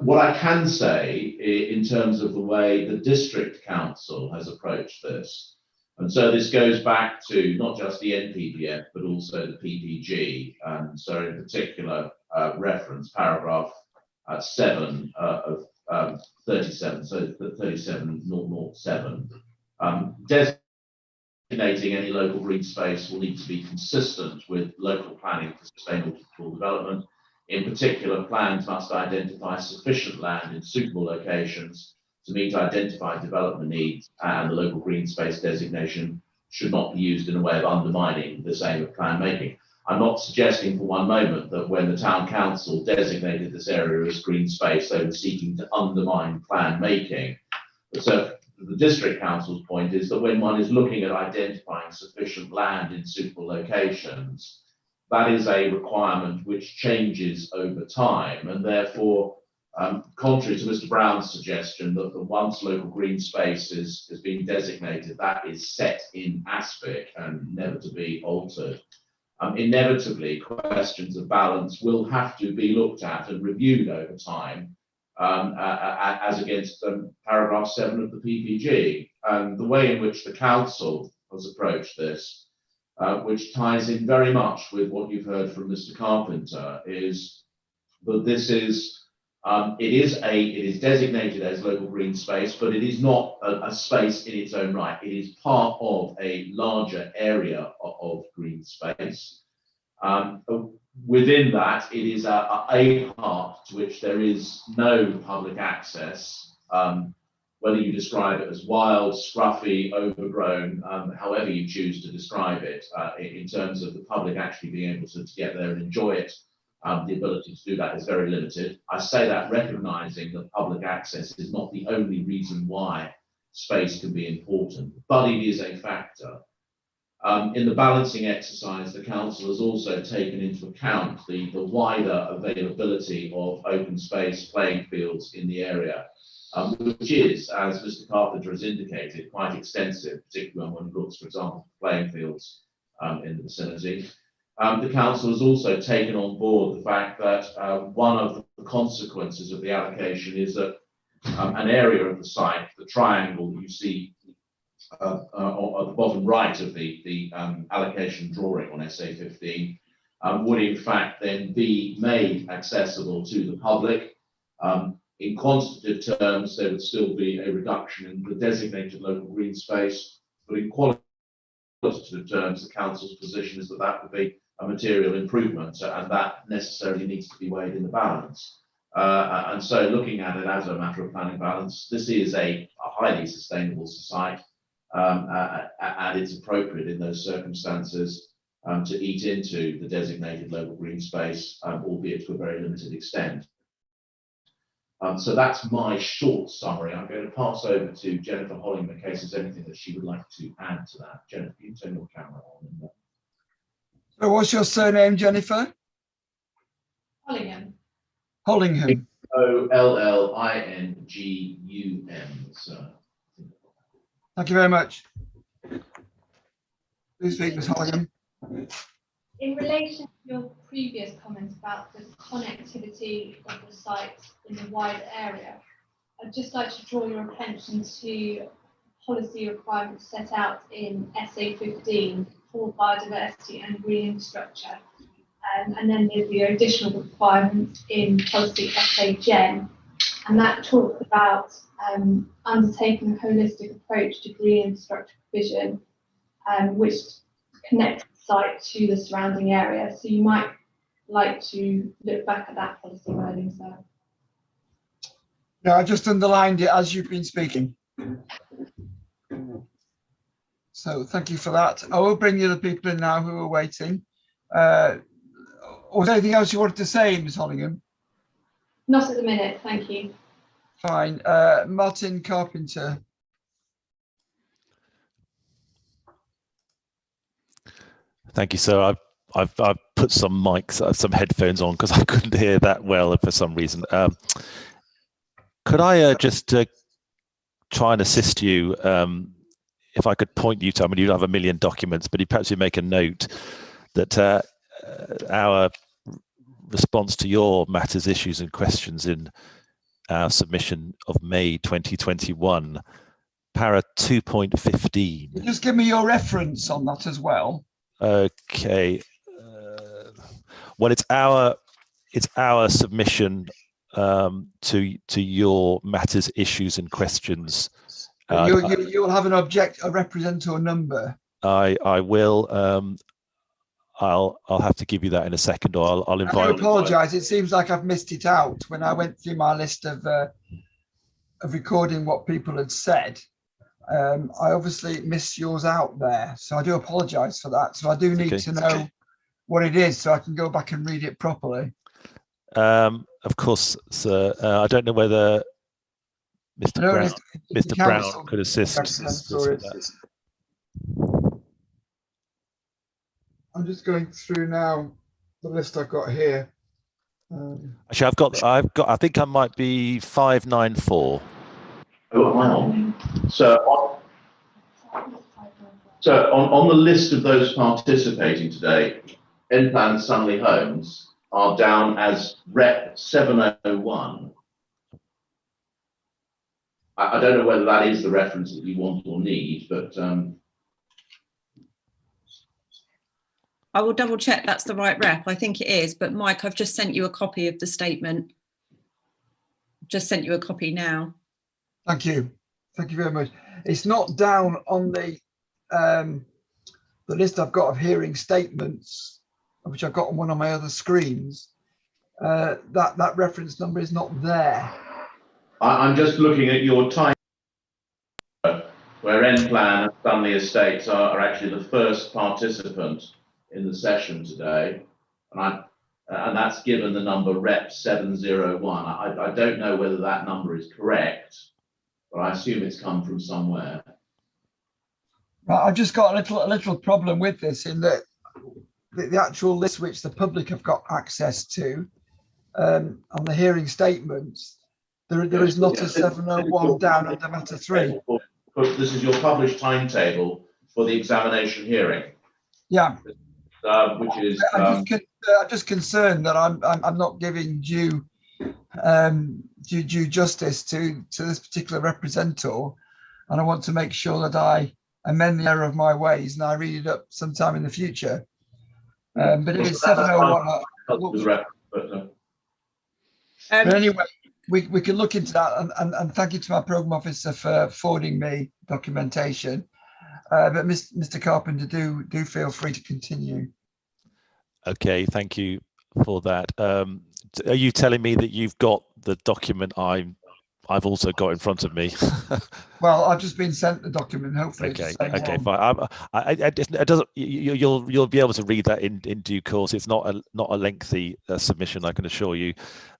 What I can say in terms of the way the district council has approached this, and so this goes back to not just the NPPF, but also the PPG. And so in particular, reference paragraph 7 of 37, so 37.007. Designating any local green space will need to be consistent with local planning for sustainable development. In particular, plans must identify sufficient land in suitable locations to meet identified development needs, and the local green space designation should not be used in a way of undermining this aim of plan making. I'm not suggesting for one moment that when the town council designated this area as green space, they were seeking to undermine plan making. So the district council's point is that when one is looking at identifying sufficient land in suitable locations, that is a requirement which changes over time, and therefore, contrary to Mr. Brown's suggestion that the once local green space has been designated, that is set in aspic and never to be altered. Inevitably, questions of balance will have to be looked at and reviewed over time as against paragraph 7 of the PPG. And the way in which the council has approached this, which ties in very much with what you've heard from Mr. Carpenter, is that this is it is designated as local green space, but it is not a space in its own right. It is part of a larger area of green space. Within that, it is a part to which there is no public access, whether you describe it as wild, scruffy, overgrown, however you choose to describe it, in terms of the public actually being able to get there and enjoy it. The ability to do that is very limited. I say that recognizing that public access is not the only reason why space can be important, but it is a factor. In the balancing exercise, the council has also taken into account the wider availability of open space playing fields in the area, which is, as Mr. Carpenter has indicated, quite extensive, particularly when one looks, for example, playing fields in the vicinity. The council has also taken on board the fact that one of the consequences of the allocation is that an area of the site, the triangle you see at the bottom right of the allocation drawing on SA 15, would in fact then be made accessible to the public. In quantitative terms, there would still be a reduction in the designated local green space, but in qualitative terms, the council's position is that that would be a material improvement, and that necessarily needs to be weighed in the balance. And so looking at it as a matter of planning balance, this is a highly sustainable site, and it's appropriate in those circumstances to eat into the designated local green space, albeit to a very limited extent. So that's my short summary. I'm going to pass over to Jennifer Hollingham in case there's anything that she would like to add to that. Jennifer, you can turn your camera on. So what's your surname, Jennifer? Hollingham. Hollingham. Ollingum, sir. Thank you very much. Please speak, Ms. Hollingham. In relation to your previous comments about the connectivity of the site in the wider area, I'd just like to draw your attention to policy requirements set out in SA 15 for biodiversity and green infrastructure. And then there's the additional requirements in policy SA Gen, and that talks about undertaking a holistic approach to green infrastructure provision, which connects the site to the surrounding area. So you might like to look back at that policy wording, sir. No, I just underlined it as you've been speaking. So thank you for that. I will bring the other people in now who are waiting. Was there anything else you wanted to say, Ms. Hollingham? Not at the minute, thank you. Fine. Martin Carpenter. Thank you, sir. I've put some mics, some headphones on because I couldn't hear that well for some reason. Could I just try and assist you? If I could point you to, I mean, you don't have a million documents, but perhaps you make a note that our response to your matters, issues and questions in our submission of May 2021, para 2.15. Just give me your reference on that as well. Okay. Well, it's our submission to your matters, issues and questions. You'll have a representative number. I will. I'll have to give you that in a second, or I'll invite. I apologise. It seems like I've missed it out when I went through my list of recording what people had said. I obviously missed yours out there, so I do apologise for that. So I do need to know what it is so I can go back and read it properly. Of course, sir. I don't know whether Mr. Brown could assist. I'm just going through now the list I've got here. Actually, I think I might be 594. Oh, wow. So on the list of those participating today, N-Plan Sunley Homes are down as Rep 701. I don't know whether that is the reference that you want or need, but I will double check that's the right rep. I think it is, but Mike, I've just sent you a copy of the statement. Just sent you a copy now. Thank you. Thank you very much. It's not down on the list I've got of hearing statements, which I've got on one of my other screens. That reference number is not there. I'm just looking at your time where N-Plan and Dunley Estates are actually the first participant in the session today, and that's given the number Rep 701. I don't know whether that number is correct, but I assume it's come from somewhere. Right, I've just got a little problem with this in that the actual list which the public have got access to on the hearing statements, there is not a 701 down under matter 3. This is your published timetable for the examination hearing. Yeah. Which is I'm just concerned that I'm not giving due justice to this particular representative, and I want to make sure that I amend the error of my ways and I read it up sometime in the future. But if it's 701, but anyway, we can look into that, and thank you to my program officer for forwarding me documentation. But Mr. Carpenter, do feel free to continue. Okay, thank you for that. Are you telling me that you've got the document I've also got in front of me? Well, I've just been sent the document. Hopefully, okay, fine. It doesn't. You'll be able to read that in due course. It's not a lengthy submission, I can assure you.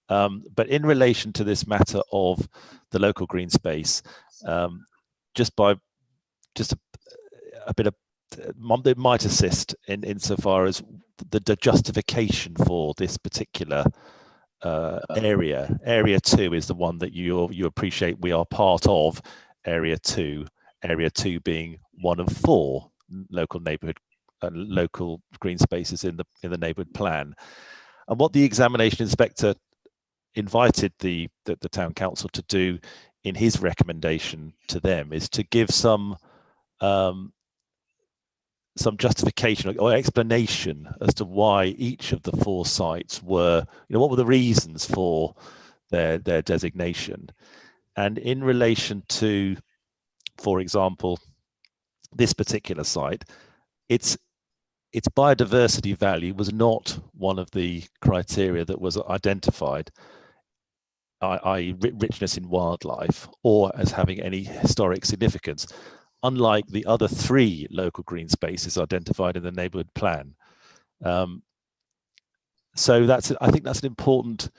But in relation to this matter of the local green space, just a bit of it might assist insofar as the justification for this particular area. Area 2 is the one that you appreciate we are part of. Area 2 being one of 4 local neighbourhood local green spaces in the neighbourhood plan. And what the examination inspector invited the town council to do in his recommendation to them is to give some justification or explanation as to why each of the 4 sites were, what were the reasons for their designation. And in relation to, for example, this particular site, its biodiversity value was not one of the criteria that was identified, i.e. richness in wildlife, or as having any historic significance, unlike the other 3 local green spaces identified in the neighbourhood plan. So I think that's an important,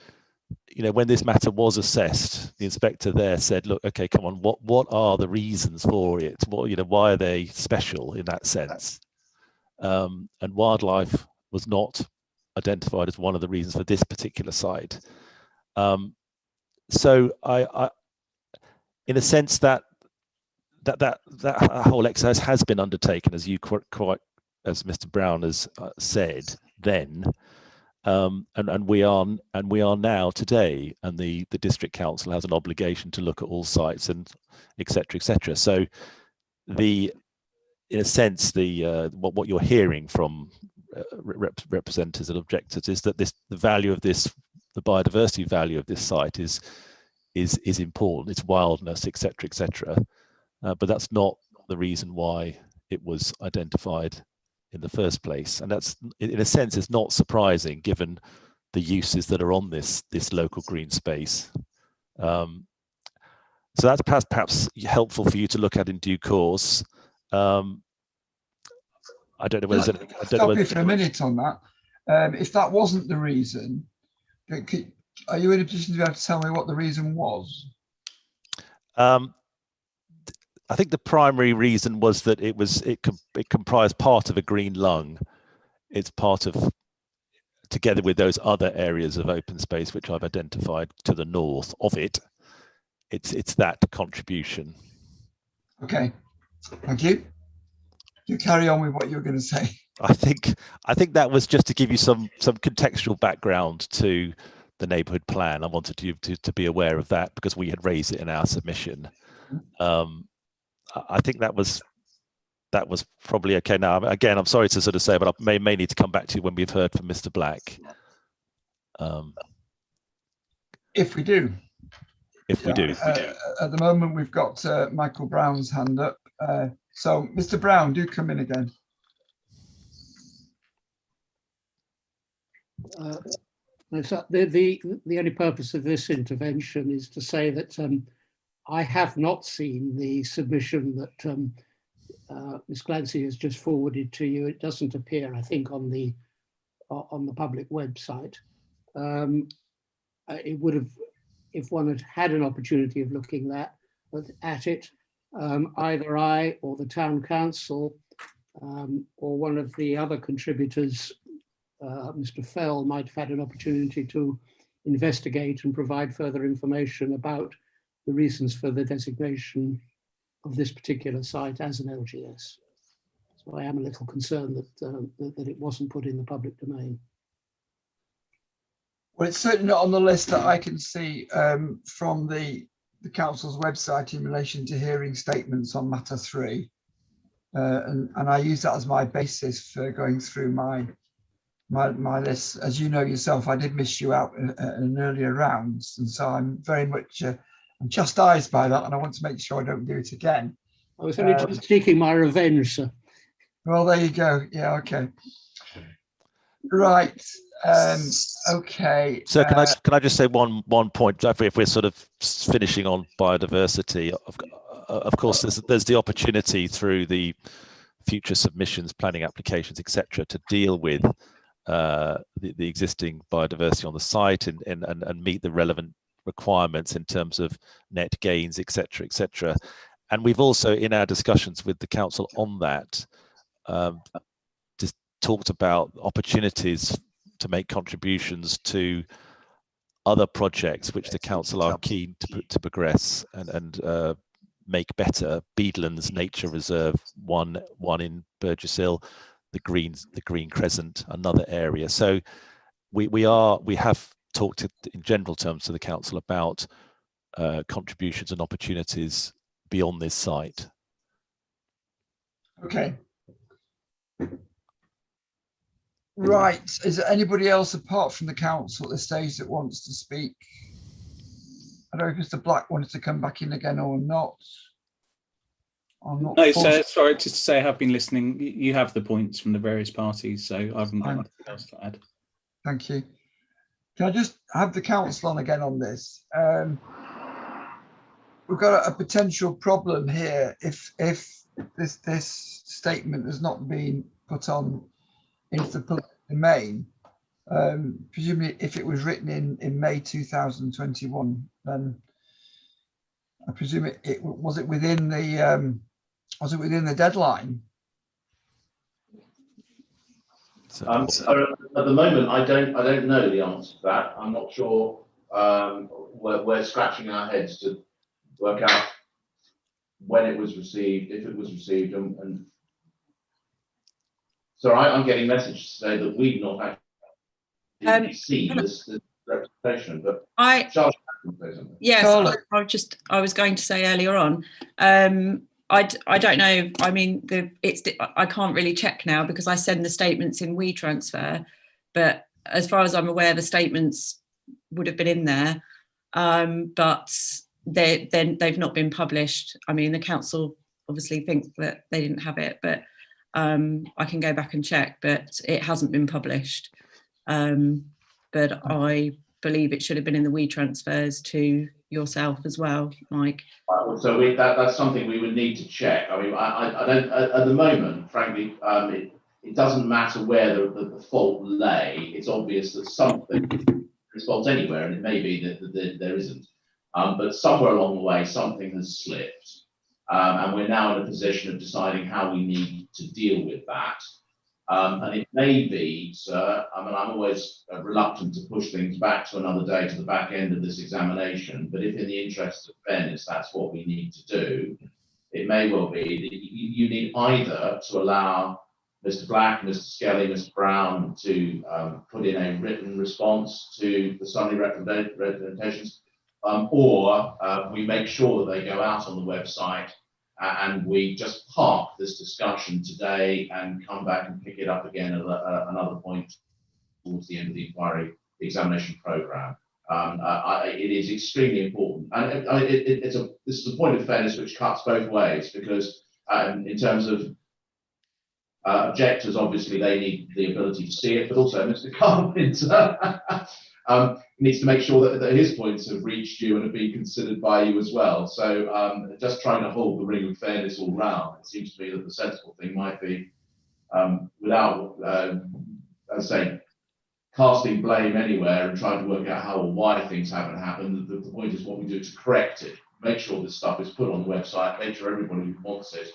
when this matter was assessed, the inspector there said, look, okay, come on, what are the reasons for it? Why are they special in that sense? And wildlife was not identified as one of the reasons for this particular site. So I in a sense that whole exercise has been undertaken, as as Mr. Brown has said then, and we are now today, and the district council has an obligation to look at all sites and etc. etc. So in a sense what you're hearing from representatives and objectors is that the value of this, the biodiversity value of this site is important, its wildness, etc. etc. But that's not the reason why it was identified in the first place. And that's, in a sense, it's not surprising given the uses that are on this local green space. So that's perhaps helpful for you to look at in due course. I don't know whether... Stop you for a minute on that. If that wasn't the reason, are you in a position to be able to tell me what the reason was? I think the primary reason was that it comprised part of a green lung. It's part of, together with those other areas of open space which I've identified to the north of it, it's that contribution. Okay, thank you. You carry on with what you were going to say. I think that was just to give you some contextual background to the neighbourhood plan. I wanted you to be aware of that because we had raised it in our submission. I think that was probably okay. Now, again, I'm sorry to sort of say, but I may need to come back to you when we've heard from Mr. Black. If we do. If we do. At the moment, we've got Michael Brown's hand up. So, Mr. Brown, do come in again. The only purpose of this intervention is to say that I have not seen the submission that Ms. Clancy has just forwarded to you. It doesn't appear, I think, on the public website. It would have, if one had had an opportunity of looking at it, either I or the town council or one of the other contributors, Mr. Fell, might have had an opportunity to investigate and provide further information about the reasons for the designation of this particular site as an LGS. So I am a little concerned that it wasn't put in the public domain. Well, it's certainly not on the list that I can see from the council's website in relation to hearing statements on matter 3. And I use that as my basis for going through my list. As you know yourself, I did miss you out at an earlier rounds, and so I'm very much I'm chastised by that, and I want to make sure I don't do it again. I was only just seeking my revenge, sir. Well, there you go. Yeah, okay. Right. Okay. So can I just say one point? If we're sort of finishing on biodiversity, of course, there's the opportunity through the future submissions, planning applications, etc., to deal with the existing biodiversity on the site and meet the relevant requirements in terms of net gains, etc., etc. And we've also, in our discussions with the council on that, just talked about opportunities to make contributions to other projects which the council are keen to progress and make better. Beadlands Nature Reserve, one in Burgess Hill, the Green Crescent, another area. So we have talked in general terms to the council about contributions and opportunities beyond this site. Okay. Right. Is there anybody else apart from the council at this stage that wants to speak? I don't know if Mr. Black wanted to come back in again or not. No, sir, sorry, just to say I have been listening. You have the points from the various parties, so I haven't got anything else to add. Thank you. Can I just have the council on again on this? We've got a potential problem here if this statement has not been put on into the public domain. Presumably, if it was written in May 2021, then I presume was it within the deadline? At the moment, I don't know the answer to that. I'm not sure. We're scratching our heads to work out when it was received, if it was received, and so I'm getting messages to say that we've not actually seen this representation. But Charlotte, yes, I was going to say earlier on. I don't know. I mean, I can't really check now because I send the statements in WeTransfer, but as far as I'm aware, the statements would have been in there, but they've not been published. I mean, the council obviously think that they didn't have it, but I can go back and check, but it hasn't been published. But I believe it should have been in the WeTransfers to yourself as well, Mike. So that's something we would need to check. I mean, I don't at the moment, frankly, it doesn't matter where the fault lay. It's obvious that something there's fault anywhere, and it may be that there isn't. But somewhere along the way, something has slipped, and we're now in a position of deciding how we need to deal with that. And it may be, sir, I mean, I'm always reluctant to push things back to another day, to the back end of this examination, but if in the interest of fairness, that's what we need to do, it may well be that you need either to allow Mr. Black, Mr. Skelly, Mr. Brown to put in a written response to the summary representations, or we make sure that they go out on the website and we just park this discussion today and come back and pick it up again at another point towards the end of the inquiry, the examination programme. It is extremely important, and this is a point of fairness which cuts both ways, because in terms of objectors, obviously they need the ability to see it, but also Mr. Carpenter needs to make sure that his points have reached you and have been considered by you as well. So just trying to hold the ring of fairness all round, it seems to me that the sensible thing might be, without, as I say, casting blame anywhere and trying to work out how or why things haven't happened. The point is what we do to correct it, make sure this stuff is put on the website, make sure everybody who wants it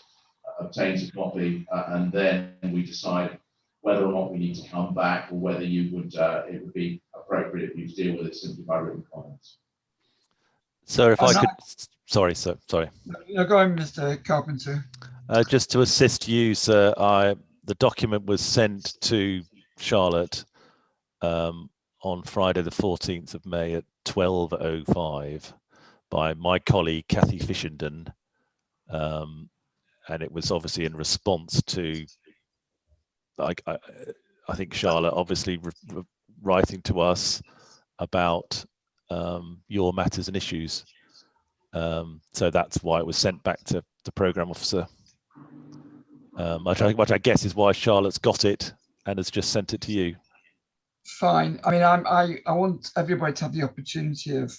obtains a copy, and then we decide whether or not we need to come back, or whether you would it would be appropriate for you to deal with it simply by written comments. So if I could, sorry, sir, sorry. No, go on, Mr. Carpenter. Just to assist you, sir, the document was sent to Charlotte on Friday the 14th of May at 12:05 by my colleague Kathy Fishenden, and it was obviously in response to, I think, Charlotte obviously writing to us about your matters and issues. So that's why it was sent back to the programme officer, which I guess is why Charlotte's got it and has just sent it to you. Fine. I mean, I want everybody to have the opportunity of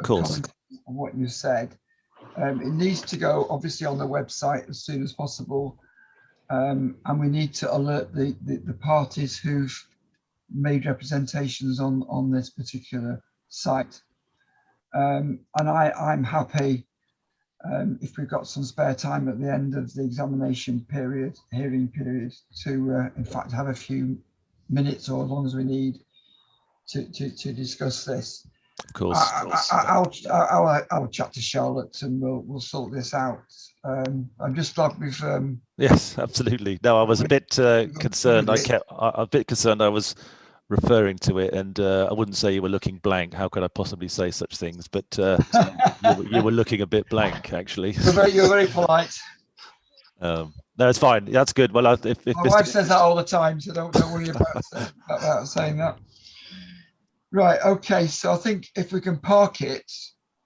course, commenting on what you said. It needs to go obviously on the website as soon as possible, and we need to alert the parties who've made representations on this particular site. And I'm happy if we've got some spare time at the end of the examination period, hearing period, to in fact have a few minutes, or as long as we need, to discuss this. Of course. I'll chat to Charlotte and we'll sort this out. I'm just glad we've. Yes, absolutely. No, I was a bit concerned. I'm a bit concerned. I was referring to it, and I wouldn't say you were looking blank. How could I possibly say such things? But you were looking a bit blank, actually. You're very polite. No, it's fine. That's good. Well, if my wife says that all the time, so don't worry about saying that. Right. Okay. So I think if we can park it,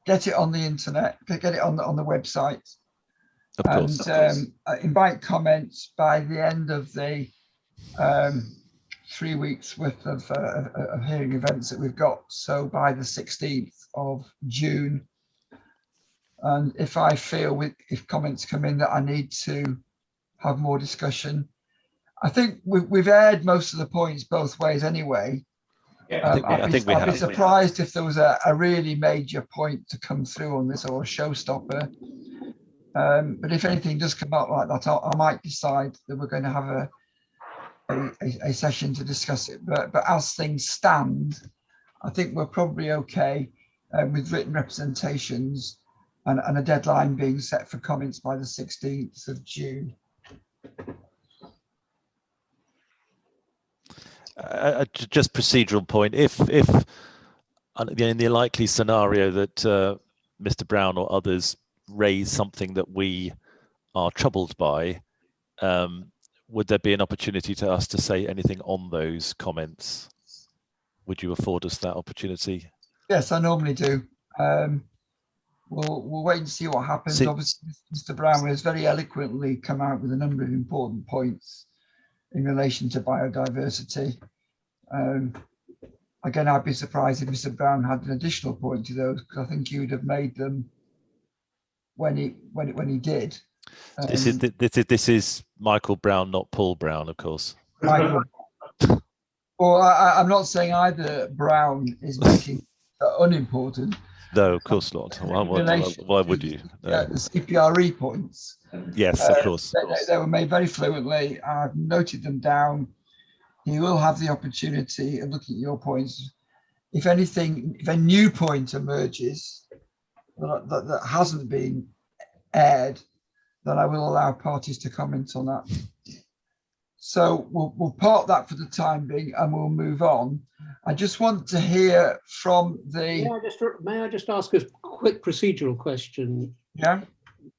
get it on the internet, get it on the website, and invite comments by the end of the 3 weeks worth of hearing events that we've got. So by the 16th of June. And if I feel if comments come in that I need to have more discussion, I think we've aired most of the points both ways anyway. Yeah, I think we have. I'd be surprised if there was a really major point to come through on this, or a showstopper. But if anything does come up like that, I might decide that we're going to have a session to discuss it. But as things stand, I think we're probably okay with written representations and a deadline being set for comments by the 16th of June. Just procedural point. If in the likely scenario that Mr. Brown or others raise something that we are troubled by, would there be an opportunity to us to say anything on those comments? Would you afford us that opportunity? Yes, I normally do. We'll wait and see what happens. Obviously, Mr. Brown has very eloquently come out with a number of important points in relation to biodiversity. Again, I'd be surprised if Mr. Brown had an additional point to those, because I think he would have made them when he did. This is Michael Brown, not Paul Brown, of course. Michael. Well, I'm not saying either Brown is making it unimportant. No, of course not. Why would you? No. Yeah, the CPRE points. Yes, of course. They were made very fluently. I've noted them down. You will have the opportunity of looking at your points. If anything, if a new point emerges that hasn't been aired, then I will allow parties to comment on that. So we'll park that for the time being and we'll move on. I just want to hear from the. May I just ask a quick procedural question? Yeah.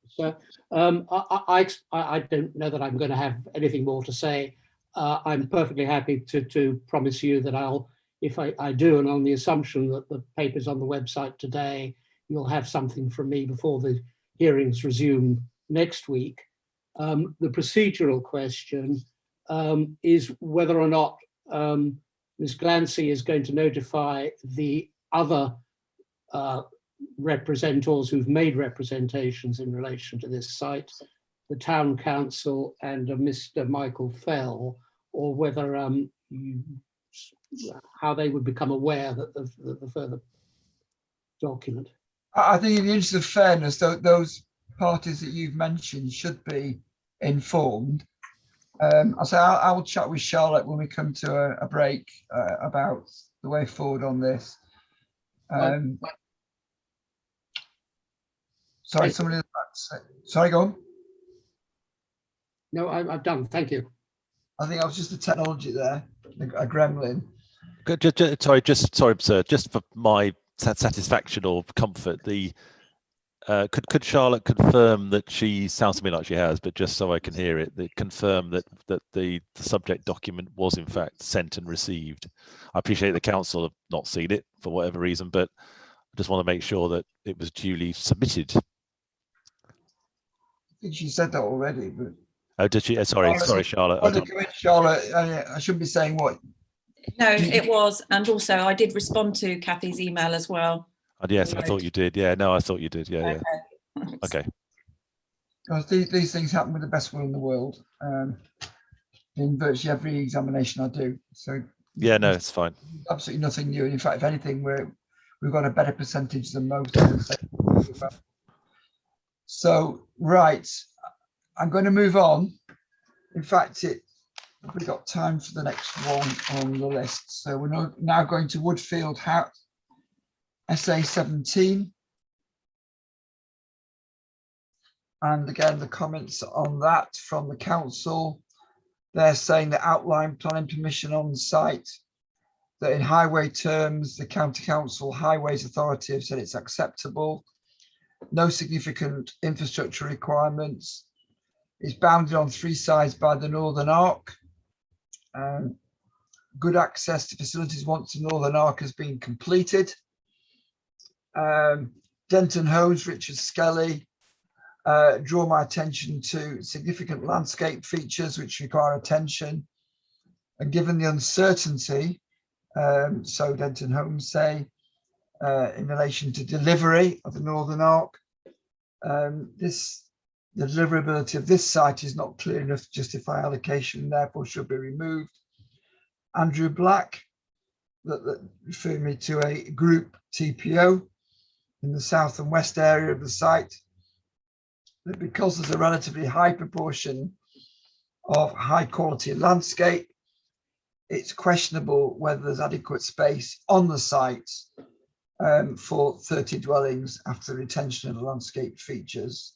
So I don't know that I'm going to have anything more to say. I'm perfectly happy to promise you that if I do, and on the assumption that the paper's on the website today, you'll have something from me before the hearings resume next week. The procedural question is whether or not Ms. Glancy is going to notify the other representatives who've made representations in relation to this site, the town council and Mr. Michael Fell, or whether how they would become aware that the further document. I think in the interest of fairness, those parties that you've mentioned should be informed. I will chat with Charlotte when we come to a break about the way forward on this. Sorry, somebody. Sorry, go on. No, I'm done. Thank you. I think I was just a technology there, a gremlin. Sorry, sir. Just for my satisfaction or comfort, could Charlotte confirm that she sounds to me like she has, but just so I can hear it, confirm that the subject document was in fact sent and received. I appreciate the council have not seen it for whatever reason, but I just want to make sure that it was duly submitted. I think she said that already, but. Oh, did she? Sorry, Charlotte. Charlotte, I shouldn't be saying what. No, it was, and also I did respond to Kathy's email as well. Yes, I thought you did. Yeah, no, I thought you did. Yeah, yeah. Okay. Because these things happen with the best will in the world, in virtually every examination I do. So yeah, no, it's fine. Absolutely nothing new. In fact, if anything, we've got a better percentage than most, I would say. So right, I'm going to move on. In fact, we've got time for the next one on the list. So we're now going to Woodfield House, SA 17. And again, the comments on that from the council, they're saying that outline planning permission on site, that in highway terms, the County Council Highways Authority have said it's acceptable. No significant infrastructure requirements. It's bounded on 3 sides by the Northern Arc. Good access to facilities once the Northern Arc has been completed. Denton Homes, Richard Skelly, draw my attention to significant landscape features which require attention. And given the uncertainty, so Denton Homes say, in relation to delivery of the Northern Arc, the deliverability of this site is not clear enough to justify allocation and therefore should be removed. Andrew Black, that referred me to a group TPO in the south and west area of the site, that because there's a relatively high proportion of high quality landscape, it's questionable whether there's adequate space on the site for 30 dwellings after retention of the landscape features.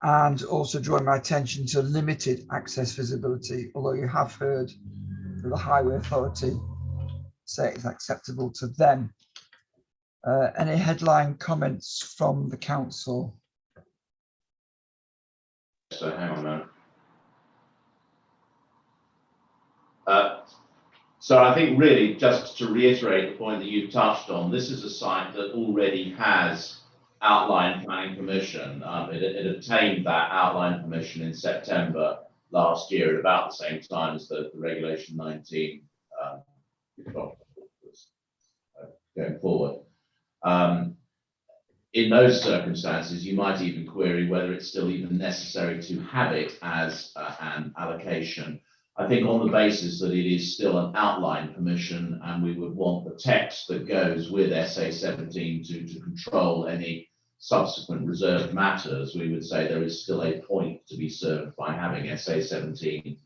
And also drawing my attention to limited access visibility, although you have heard the Highway Authority say it's acceptable to them. Any headline comments from the council? So hang on a minute. So I think really just to reiterate the point that you've touched on, this is a site that already has outline planning permission. It obtained that outline permission in September last year at about the same time as the Regulation 19 was going forward. In those circumstances, you might even query whether it's still even necessary to have it as an allocation. I think on the basis that it is still an outline permission and we would want the text that goes with SA 17 to control any subsequent reserved matters, we would say there is still a point to be served by having SA 17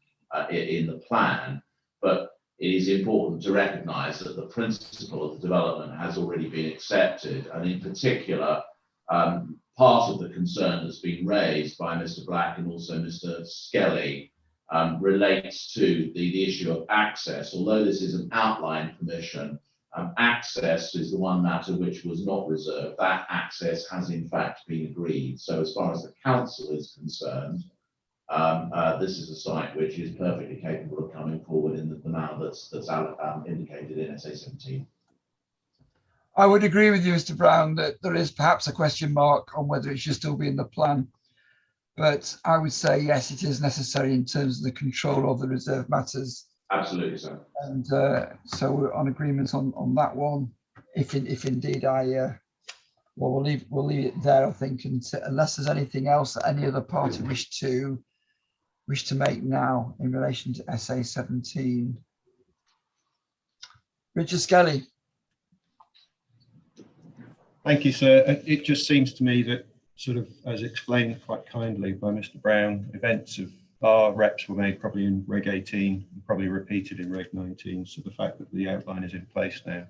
in the plan. But it is important to recognise that the principle of the development has already been accepted, and in particular, part of the concern that's been raised by Mr. Black and also Mr. Skelly relates to the issue of access. Although this is an outline permission, access is the one matter which was not reserved. That access has in fact been agreed. So as far as the council is concerned, this is a site which is perfectly capable of coming forward in the manner that's indicated in SA 17. I would agree with you, Mr. Brown, that there is perhaps a question mark on whether it should still be in the plan. But I would say, yes, it is necessary in terms of the control of the reserved matters. Absolutely, sir. And so we're on agreement on that one. If indeed well, we'll leave it there, I think, unless there's anything else that any other party wish to make now in relation to SA 17. Richard Skelly. Thank you, sir. It just seems to me that, sort of as explained quite kindly by Mr. Brown, events of our reps were made probably in Reg 18 and probably repeated in Reg 19. So the fact that the outline is in place now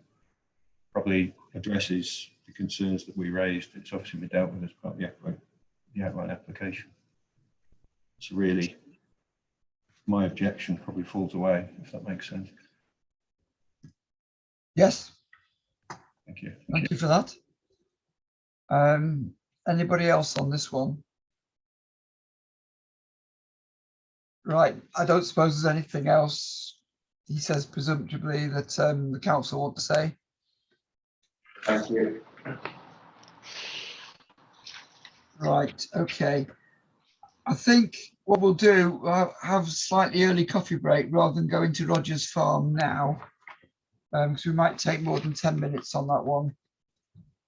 probably addresses the concerns that we raised. It's obviously been dealt with as part of the outline application. So really, my objection probably falls away, if that makes sense. Yes. Thank you. Thank you for that. Anybody else on this one? Right, I don't suppose there's anything else, he says presumptively, that the council want to say. Thank you. Right, okay. I think what we'll do, we'll have a slightly early coffee break rather than go into Rogers Farm now, because we might take more than 10 minutes on that one.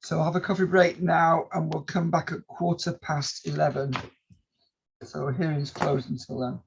So I'll have a coffee break now and we'll come back at 11:15. So hearing's closed until then.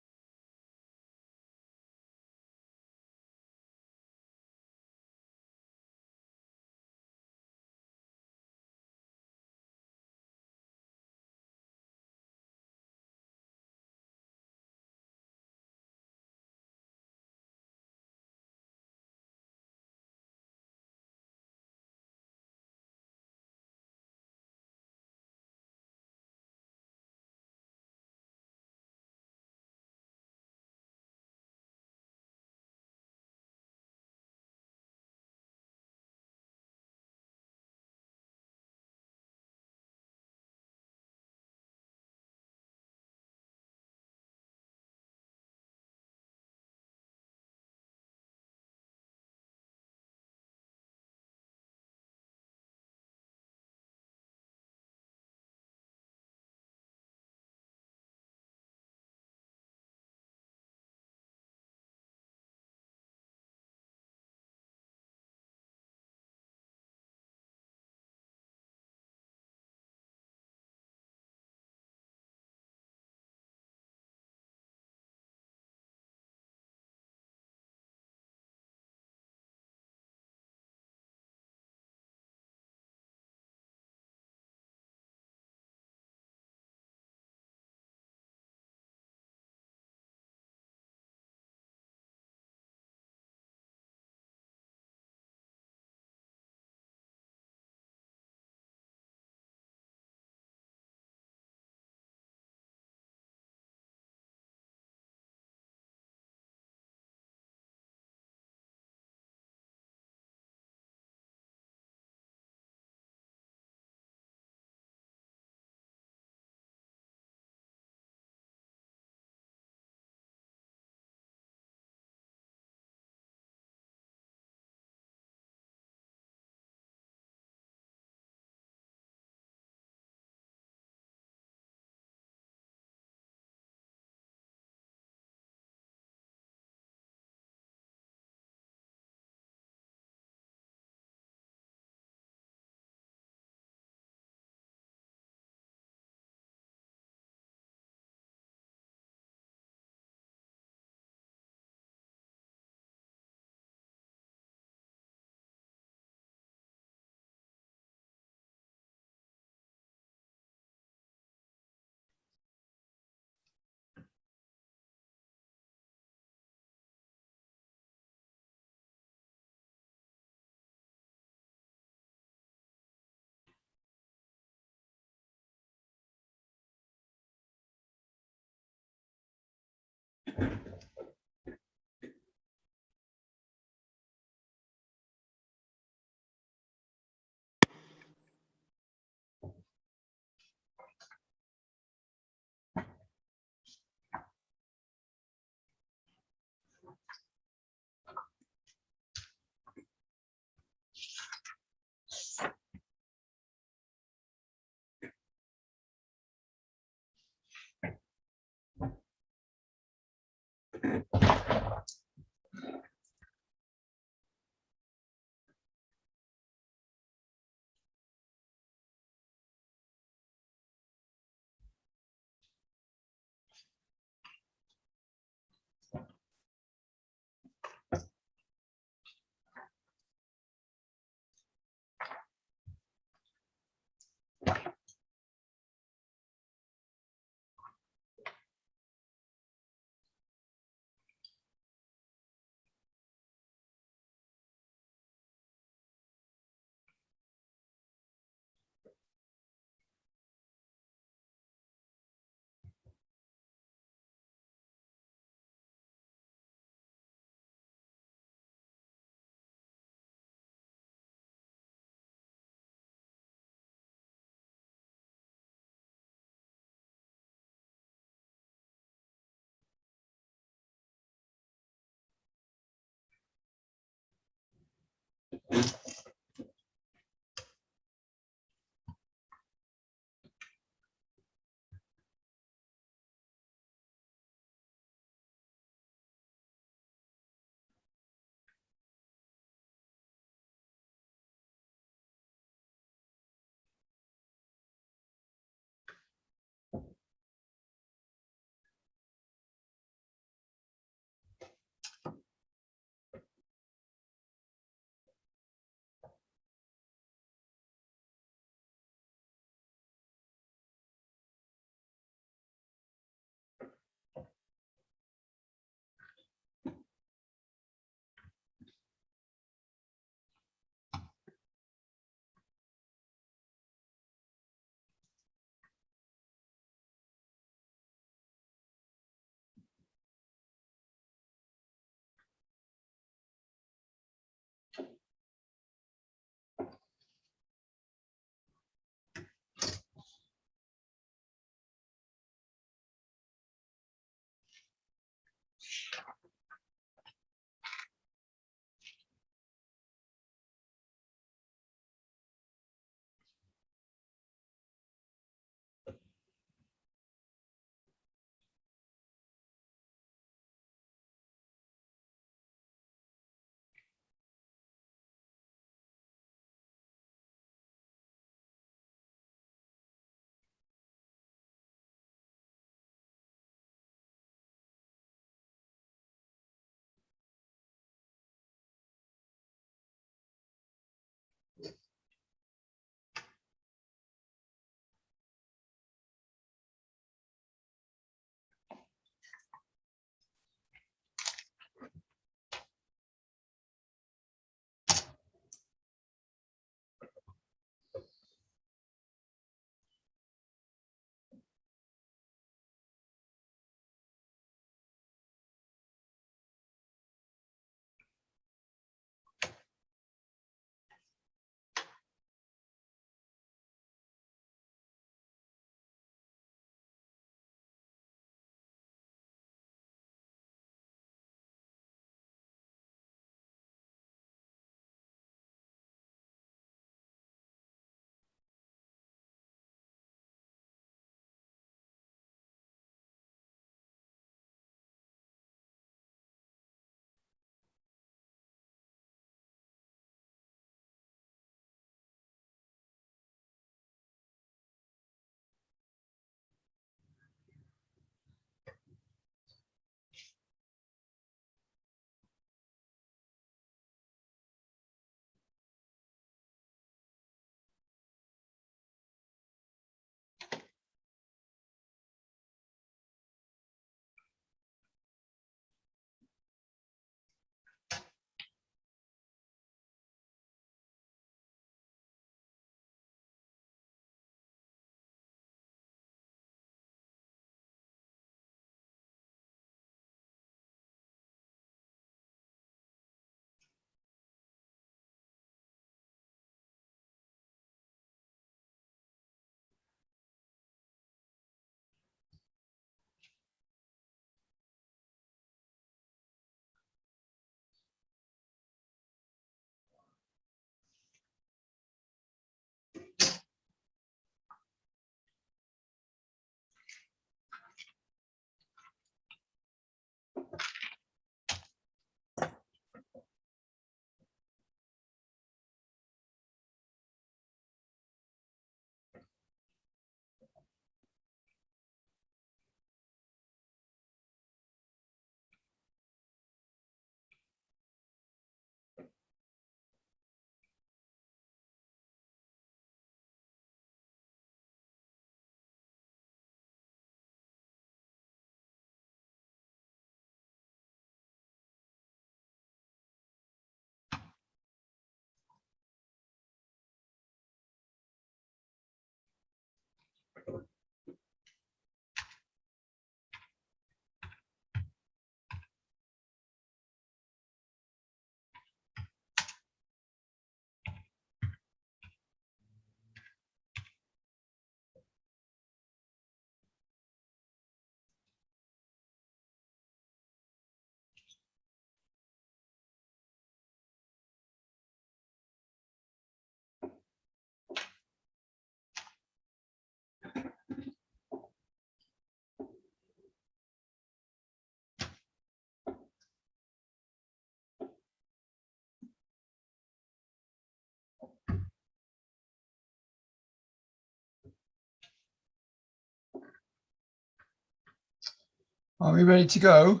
Are we ready to go?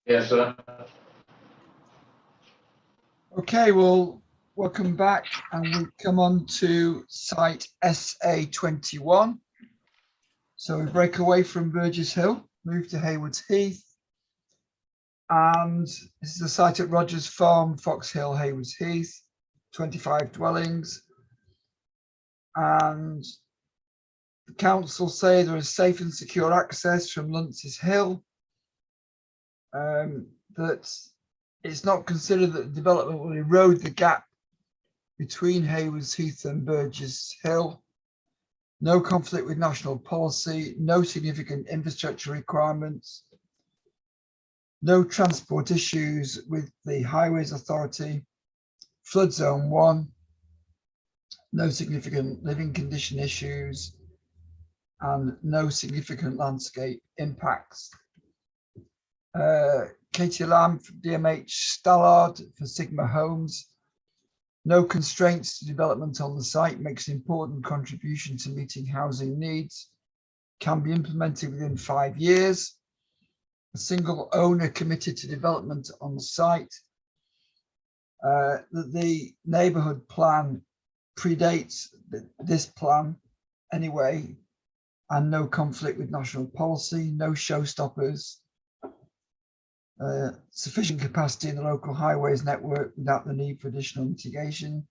Yes, sir. Okay, well, welcome back, and we come on to site SA21. So we break away from Burgess Hill, move to Haywards Heath, and this is a site at Rogers Farm, Fox Hill, Haywards Heath, 25 dwellings. And the council say there is safe and secure access from Lunces Hill, that it's not considered that the development will erode the gap between Haywards Heath and Burgess Hill. No conflict with national policy, no significant infrastructure requirements, no transport issues with the Highways Authority, flood zone 1, no significant living condition issues, and no significant landscape impacts. Katie Lamb from DMH Stallard for Sigma Homes. No constraints to development on the site, makes an important contribution to meeting housing needs. Can be implemented within 5 years. A single owner committed to development on the site. The neighbourhood plan predates this plan anyway, and no conflict with national policy, no showstoppers. Sufficient capacity in the local highways network without the need for additional mitigation.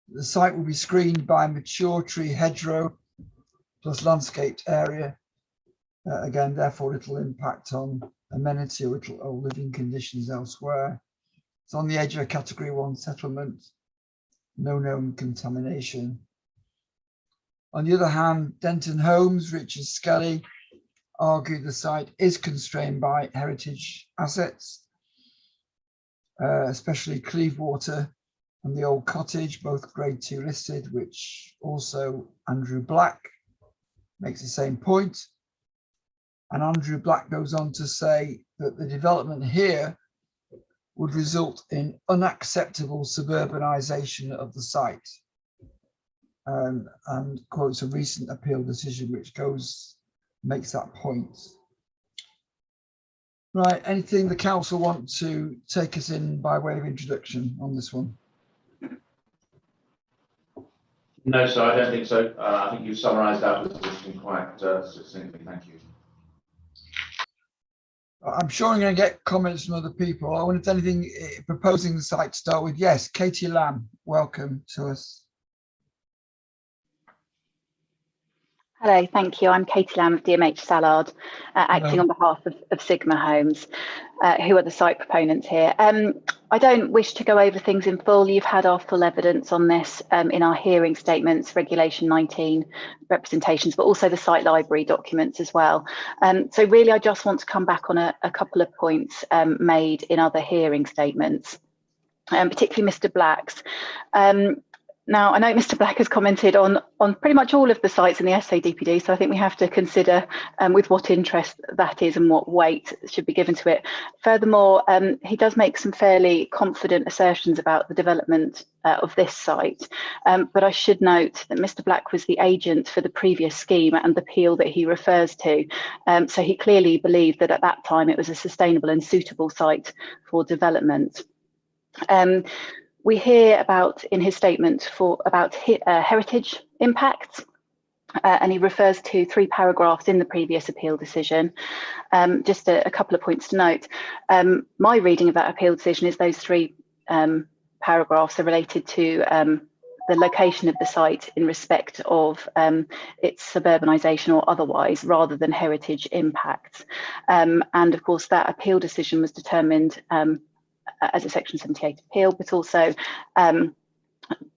The site will be screened by mature tree hedgerow plus landscaped area. Again, therefore little impact on amenity or living conditions elsewhere. It's on the edge of a category 1 settlement, no known contamination. On the other hand, Denton Homes, Richard Skelly, argue the site is constrained by heritage assets, especially Clevewater and the Old Cottage, both grade 2 listed, which also Andrew Black makes the same point. And Andrew Black goes on to say that the development here would result in unacceptable suburbanization of the site, and quotes a recent appeal decision which makes that point. Right, anything the council want to take us in by way of introduction on this one? No, sir, I don't think so. I think you've summarised our position quite succinctly. Thank you. I'm sure I'm going to get comments from other people. I wonder if anything proposing the site to start with. Yes, Katie Lamb, welcome to us. Hello, thank you. I'm Katie Lamb of DMH Stallard, acting on behalf of Sigma Homes, who are the site proponents here. I don't wish to go over things in full. You've had our full evidence on this in our hearing statements, Regulation 19 representations, but also the site library documents as well. So really, I just want to come back on a couple of points made in other hearing statements, particularly Mr. Black's. Now, I know Mr. Black has commented on pretty much all of the sites in the SADPD, so I think we have to consider with what interest that is and what weight should be given to it. Furthermore, he does make some fairly confident assertions about the development of this site, but I should note that Mr. Black was the agent for the previous scheme and the appeal that he refers to, so he clearly believed that at that time it was a sustainable and suitable site for development. We hear about in his statement about heritage impacts, and he refers to 3 paragraphs in the previous appeal decision. Just a couple of points to note. My reading of that appeal decision is those 3 paragraphs are related to the location of the site in respect of its suburbanisation or otherwise, rather than heritage impacts. And of course, that appeal decision was determined as a Section 78 appeal, but also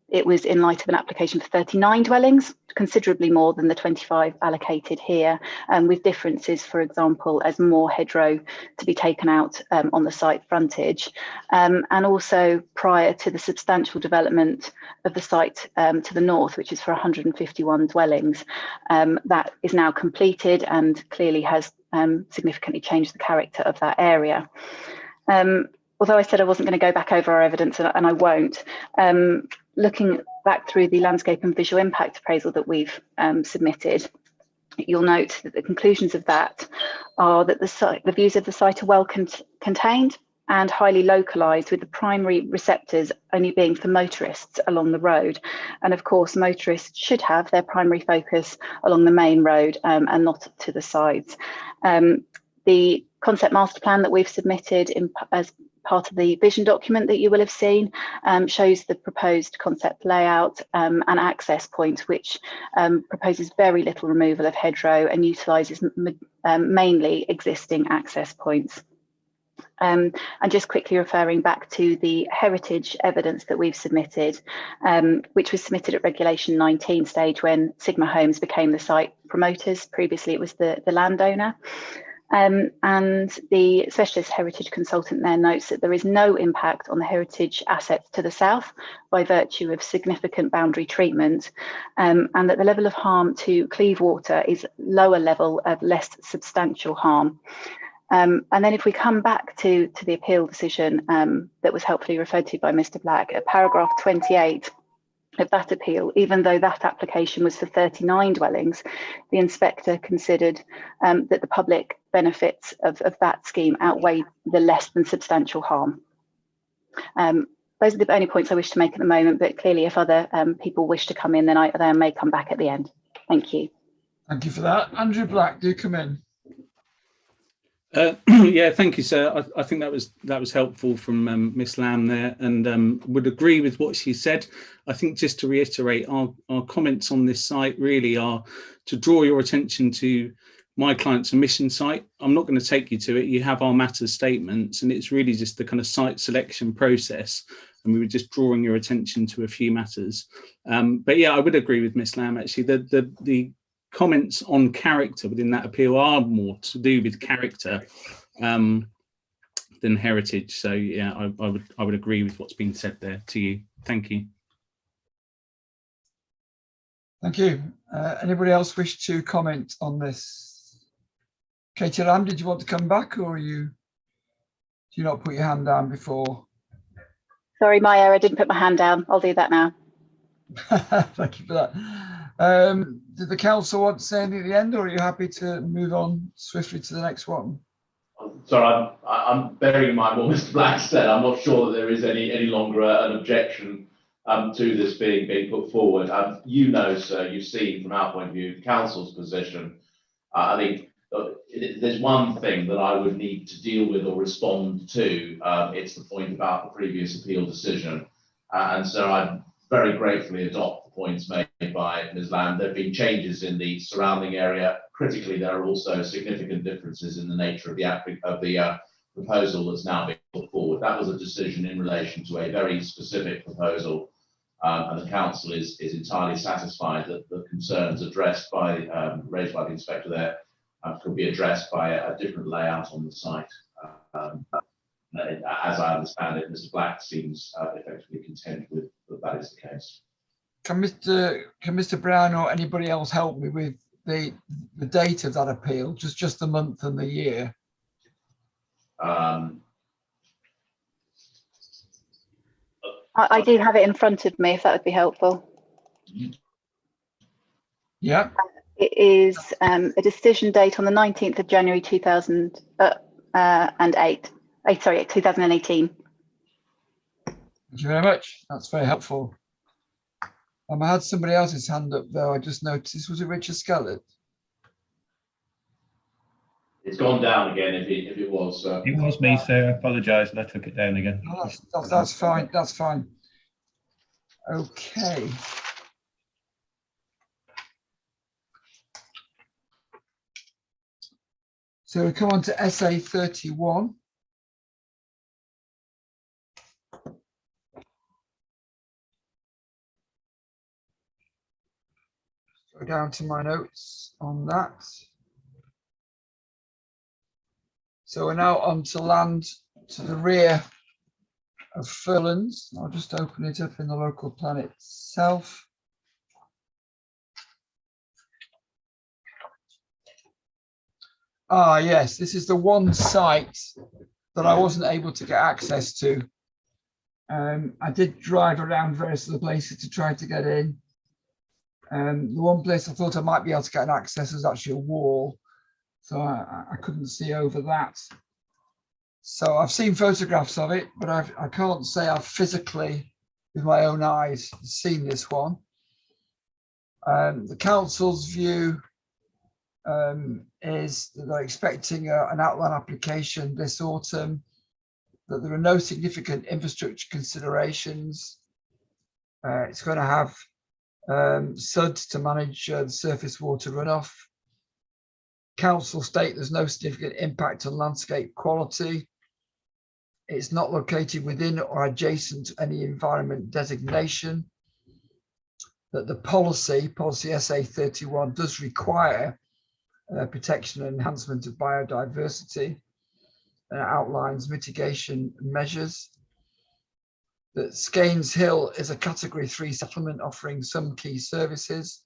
it was in light of an application for 39 dwellings, considerably more than the 25 allocated here, with differences, for example, as more hedgerow to be taken out on the site frontage, and also prior to the substantial development of the site to the north, which is for 151 dwellings. That is now completed and clearly has significantly changed the character of that area. although I said I wasn't going to go back over our evidence, and I won't, looking back through the landscape and visual impact appraisal that we've submitted, you'll note that the conclusions of that are that the views of the site are well contained and highly localised, with the primary receptors only being for motorists along the road. And of course, motorists should have their primary focus along the main road and not to the sides. The concept master plan that we've submitted as part of the vision document that you will have seen shows the proposed concept layout and access points, which proposes very little removal of hedgerow and utilises mainly existing access points. And just quickly referring back to the heritage evidence that we've submitted, which was submitted at Regulation 19 stage when Sigma Homes became the site promoters. Previously, it was the landowner. And the specialist heritage consultant there notes that there is no impact on the heritage assets to the south by virtue of significant boundary treatment, and that the level of harm to Cleve Water is lower level of less substantial harm. And then if we come back to the appeal decision that was helpfully referred to by Mr. Black, at paragraph 28 of that appeal, even though that application was for 39 dwellings, the inspector considered that the public benefits of that scheme outweigh the less than substantial harm. Those are the only points I wish to make at the moment, but clearly if other people wish to come in, then I may come back at the end. Thank you. Thank you for that. Andrew Black, do come in. Yeah, thank you, sir. I think that was helpful from Miss Lamb there, and would agree with what she said. I think just to reiterate, our comments on this site really are to draw your attention to my client's emission site. I'm not going to take you to it. You have our matters statements, and it's really just the kind of site selection process. And we were just drawing your attention to a few matters. But yeah, I would agree with Miss Lamb. Actually, the comments on character within that appeal are more to do with character than heritage. So yeah, I would agree with what's been said there to you. Thank you. Thank you. Anybody else wish to comment on this? Katie Lamb, did you want to come back, or do you not put your hand down before? Sorry, my error, I didn't put my hand down. I'll do that now. Thank you for that. Did the council want to say anything at the end, or are you happy to move on swiftly to the next one? Sorry, I'm bearing in mind what Mr. Black said. I'm not sure that there is any longer an objection to this being put forward. You know, sir, you've seen from our point of view the council's position. I think there's one thing that I would need to deal with or respond to. It's the point about the previous appeal decision, and so I very gratefully adopt the points made by Ms. Lamb. There have been changes in the surrounding area. Critically, there are also significant differences in the nature of the proposal that's now being put forward. That was a decision in relation to a very specific proposal, and the council is entirely satisfied that the concerns addressed by raised by the inspector there could be addressed by a different layout on the site. As I understand it, Mr. Black seems effectively content with that is the case. Can Mr. Brown or anybody else help me with the date of that appeal, just the month and the year? I do have it in front of me, if that would be helpful. Yeah. It is a decision date on the 19th of January 2018. Thank you very much. That's very helpful. I had somebody else's hand up though. I just noticed. Was it Richard Scarlett? It's gone down again if it was. It was me, sir. I apologise, and I took it down again. No, that's fine. That's fine. Okay. So we come on to SA 31. Go down to my notes on that. So we're now on to land to the rear of Furlands. I'll just open it up in the local plan itself. Ah, yes, this is the one site that I wasn't able to get access to. I did drive around various other places to try to get in. The one place I thought I might be able to get an access was actually a wall, so I couldn't see over that. So I've seen photographs of it, but I can't say I've physically, with my own eyes, seen this one. The council's view is that they're expecting an outline application this autumn, that there are no significant infrastructure considerations. It's going to have SUDs to manage the surface water runoff. Council state there's no significant impact on landscape quality. It's not located within or adjacent to any environment designation. That the policy SA31 does require protection and enhancement of biodiversity and outlines mitigation measures. That Skeins Hill is a category 3 settlement offering some key services.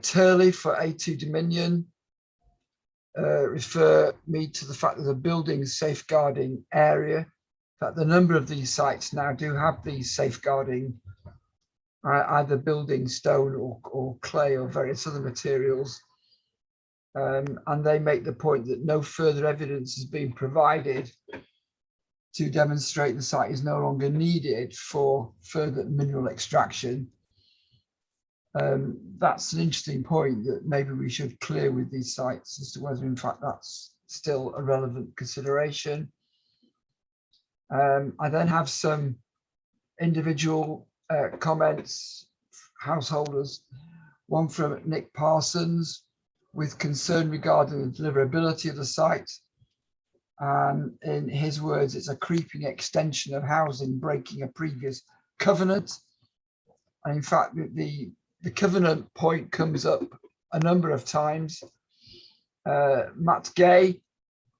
Turley for A2 Dominion refer me to the fact that the building safeguarding area, that the number of these sites now do have these safeguarding either building stone or clay or various other materials. And they make the point that no further evidence has been provided to demonstrate the site is no longer needed for further mineral extraction. That's an interesting point that maybe we should clear with these sites as to whether in fact that's still a relevant consideration. I then have some individual comments, householders, one from Nick Parsons with concern regarding the deliverability of the site. In his words, it's a creeping extension of housing breaking a previous covenant. And in fact, the covenant point comes up a number of times. Matt Gay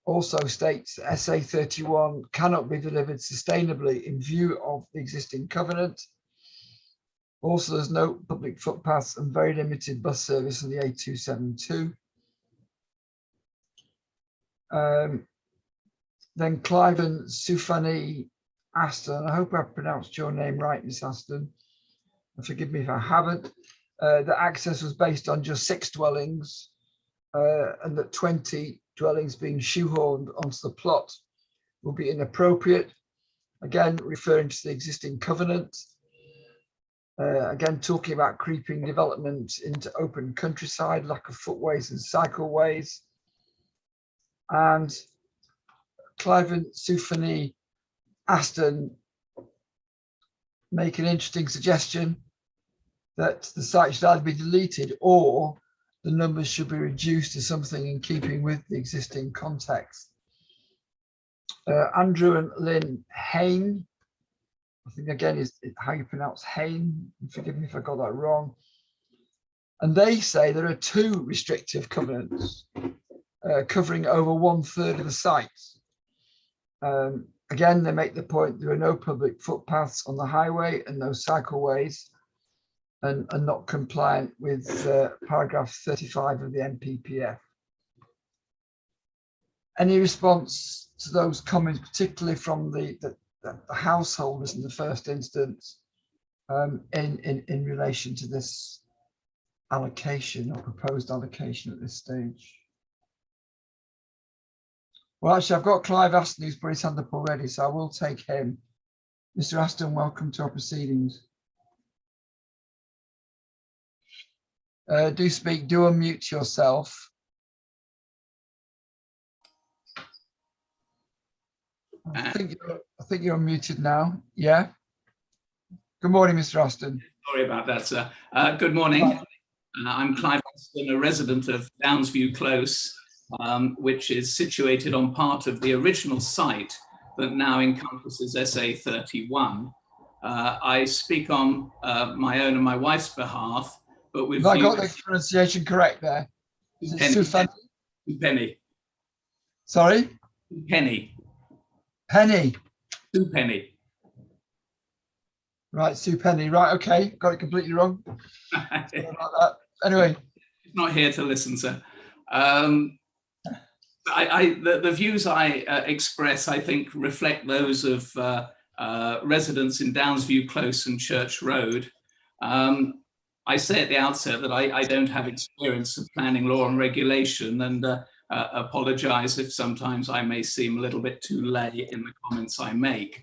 also states SA31 cannot be delivered sustainably in view of the existing covenant. Also, there's no public footpaths and very limited bus service on the A272. Then Cliven Sufani Aston, I hope I've pronounced your name right, Miss Aston. Forgive me if I haven't. The access was based on just 6 dwellings and that 20 dwellings being shoehorned onto the plot will be inappropriate. Again, referring to the existing covenant. Again, talking about creeping development into open countryside, lack of footways and cycleways. And Cliven Sufani Aston make an interesting suggestion that the site should either be deleted or the numbers should be reduced to something in keeping with the existing context. Andrew and Lynn Hain, I think again is how you pronounce Hain, forgive me if I got that wrong. And they say there are 2 restrictive covenants covering over 1/3 of the site. Again, they make the point there are no public footpaths on the highway and no cycleways, and are not compliant with paragraph 35 of the NPPF. Any response to those comments, particularly from the householders in the first instance, in relation to this allocation or proposed allocation at this stage? Well, actually, I've got Clive Aston who's put his hand up already, so I will take him. Mr. Aston, welcome to our proceedings. Do speak, do unmute yourself. I think you're unmuted now. Yeah. Good morning, Mr. Aston. Sorry about that, sir. Good morning. I'm Clive Aston, a resident of Downsview Close, which is situated on part of the original site that now encompasses SA31. I speak on my own and my wife's behalf, but with Have I got the pronunciation correct there? Is it Penny. Sorry? Penny. Penny. Sue Penny. Right, Sue Penny. Right, okay. Got it completely wrong. Sorry about that. Anyway. She's not here to listen, sir. The views I express, I think, reflect those of residents in Downsview Close and Church Road. I say at the outset that I don't have experience of planning law and regulation, and apologise if sometimes I may seem a little bit too lay in the comments I make.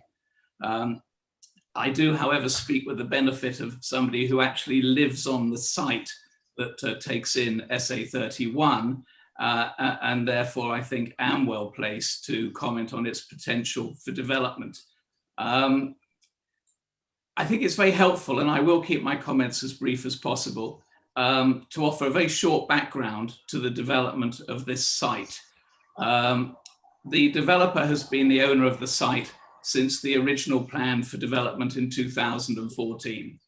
I do, however, speak with the benefit of somebody who actually lives on the site that takes in SA 31, and therefore I think am well placed to comment on its potential for development. I think it's very helpful, and I will keep my comments as brief as possible, to offer a very short background to the development of this site. The developer has been the owner of the site since the original plan for development in 2014.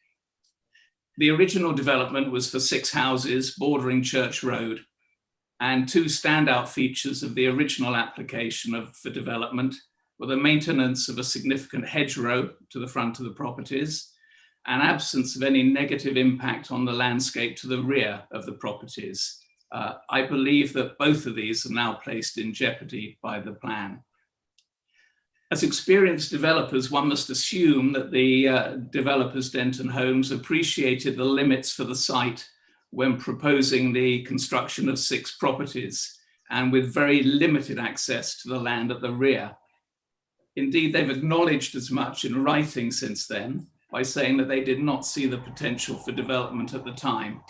The original development was for 6 houses bordering Church Road, and 2 standout features of the original application for development were the maintenance of a significant hedgerow to the front of the properties and absence of any negative impact on the landscape to the rear of the properties. I believe that both of these are now placed in jeopardy by the plan. As experienced developers, one must assume that the developers, Denton Homes, appreciated the limits for the site when proposing the construction of 6 properties and with very limited access to the land at the rear. Indeed, they've acknowledged as much in writing since then by saying that they did not see the potential for development at the time.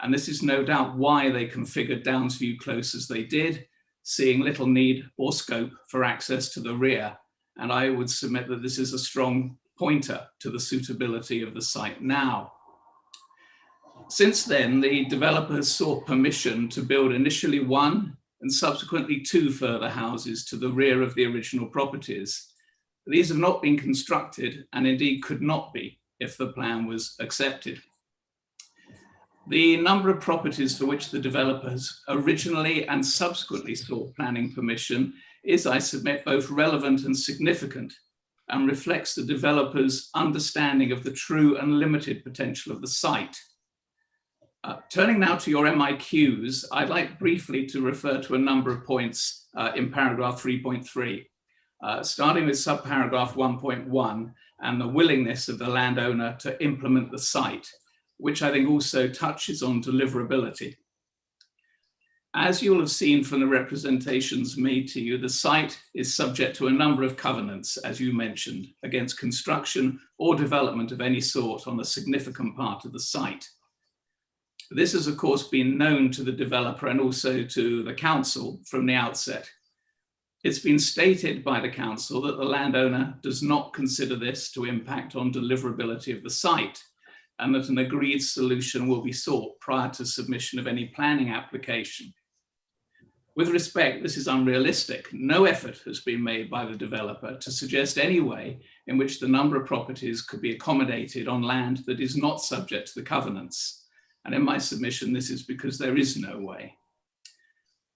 And this is no doubt why they configured Downsview Close as they did, seeing little need or scope for access to the rear. And I would submit that this is a strong pointer to the suitability of the site now. Since then, the developer has sought permission to build initially 1 and subsequently 2 further houses to the rear of the original properties. These have not been constructed and indeed could not be if the plan was accepted. The number of properties for which the developers originally and subsequently sought planning permission is, I submit, both relevant and significant, and reflects the developer's understanding of the true and limited potential of the site. Turning now to your MIQs, I'd like briefly to refer to a number of points in paragraph 3.3, starting with subparagraph 1.1 and the willingness of the landowner to implement the site, which I think also touches on deliverability. As you'll have seen from the representations made to you, the site is subject to a number of covenants, as you mentioned, against construction or development of any sort on a significant part of the site. This has, of course, been known to the developer and also to the council from the outset. It's been stated by the council that the landowner does not consider this to impact on deliverability of the site, and that an agreed solution will be sought prior to submission of any planning application. With respect, this is unrealistic. No effort has been made by the developer to suggest any way in which the number of properties could be accommodated on land that is not subject to the covenants. And in my submission, this is because there is no way.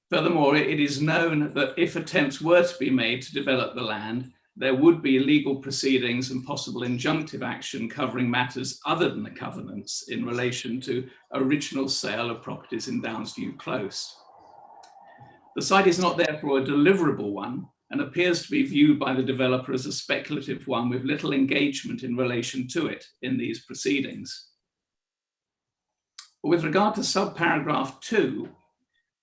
Furthermore, it is known that if attempts were to be made to develop the land, there would be legal proceedings and possible injunctive action covering matters other than the covenants in relation to original sale of properties in Downsview Close. The site is not therefore a deliverable one and appears to be viewed by the developer as a speculative one with little engagement in relation to it in these proceedings. With regard to subparagraph 2,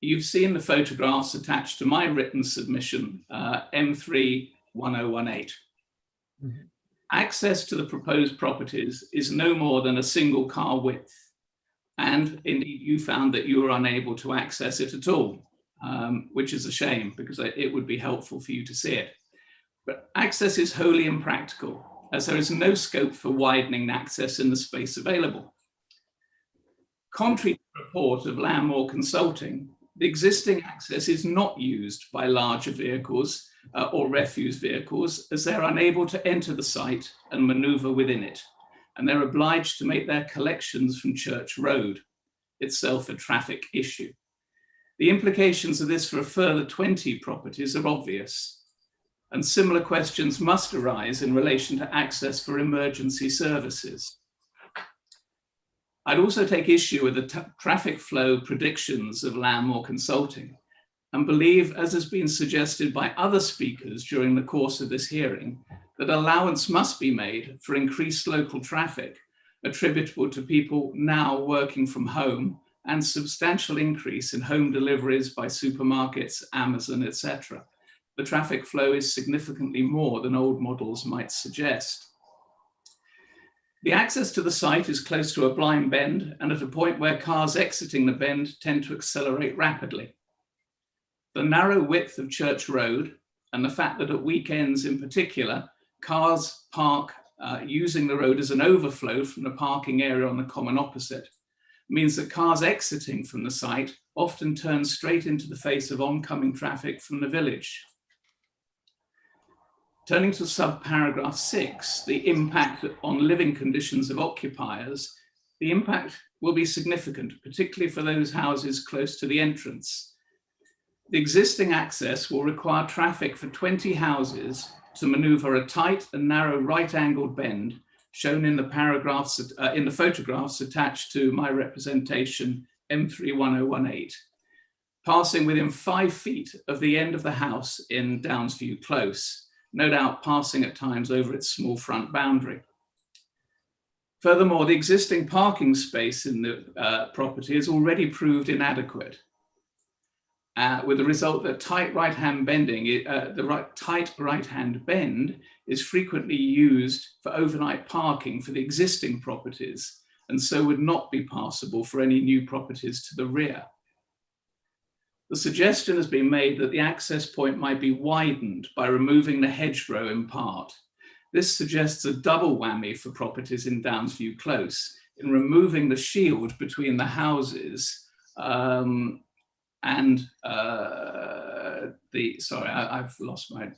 you've seen the photographs attached to my written submission, M31018. Mm-hmm. Access to the proposed properties is no more than a single car width. And indeed, you found that you were unable to access it at all, which is a shame because it would be helpful for you to see it. But access is wholly impractical, as there is no scope for widening access in the space available. Contrary to the report of Landmore Consulting, the existing access is not used by larger vehicles or refuse vehicles, as they're unable to enter the site and maneuver within it, and they're obliged to make their collections from Church Road, itself a traffic issue. The implications of this for a further 20 properties are obvious, and similar questions must arise in relation to access for emergency services. I'd also take issue with the traffic flow predictions of Landmore Consulting, and believe, as has been suggested by other speakers during the course of this hearing, that allowance must be made for increased local traffic attributable to people now working from home and substantial increase in home deliveries by supermarkets, Amazon, etc. The traffic flow is significantly more than old models might suggest. The access to the site is close to a blind bend and at a point where cars exiting the bend tend to accelerate rapidly. The narrow width of Church Road and the fact that at weekends in particular, cars park using the road as an overflow from the parking area on the common opposite means that cars exiting from the site often turn straight into the face of oncoming traffic from the village. Turning to subparagraph 6, the impact on living conditions of occupiers, the impact will be significant, particularly for those houses close to the entrance. The existing access will require traffic for 20 houses to maneuver a tight and narrow right-angled bend shown in the paragraphs, in the photographs attached to my representation M31018, passing within 5 feet of the end of the house in Downsview Close, no doubt passing at times over its small front boundary. Furthermore, the existing parking space in the property is already proved inadequate, with the result that tight right-hand bending, tight right-hand bend is frequently used for overnight parking for the existing properties, and so would not be passable for any new properties to the rear. The suggestion has been made that the access point might be widened by removing the hedgerow in part. This suggests a double whammy for properties in Downsview Close in removing the shield between the houses and sorry, I've lost my,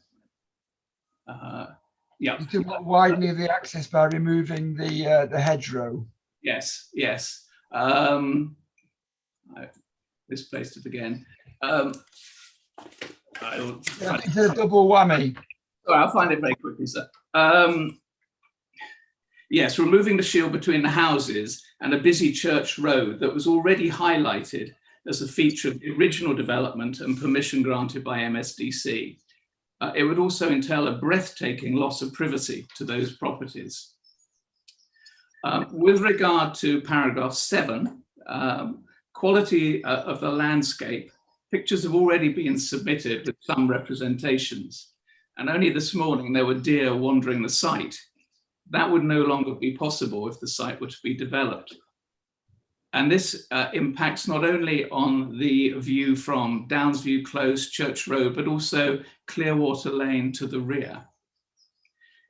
yeah. Widening the access by removing the hedgerow. Yes, yes. I misplaced it again. It's a double whammy. Sorry, I'll find it very quickly, sir. Yes, removing the shield between the houses and a busy church road that was already highlighted as a feature of the original development and permission granted by MSDC. It would also entail a breathtaking loss of privacy to those properties. With regard to paragraph 7, quality of the landscape, pictures have already been submitted with some representations, and only this morning there were deer wandering the site. That would no longer be possible if the site were to be developed. And this impacts not only on the view from Downsview Close, Church Road, but also Clearwater Lane to the rear.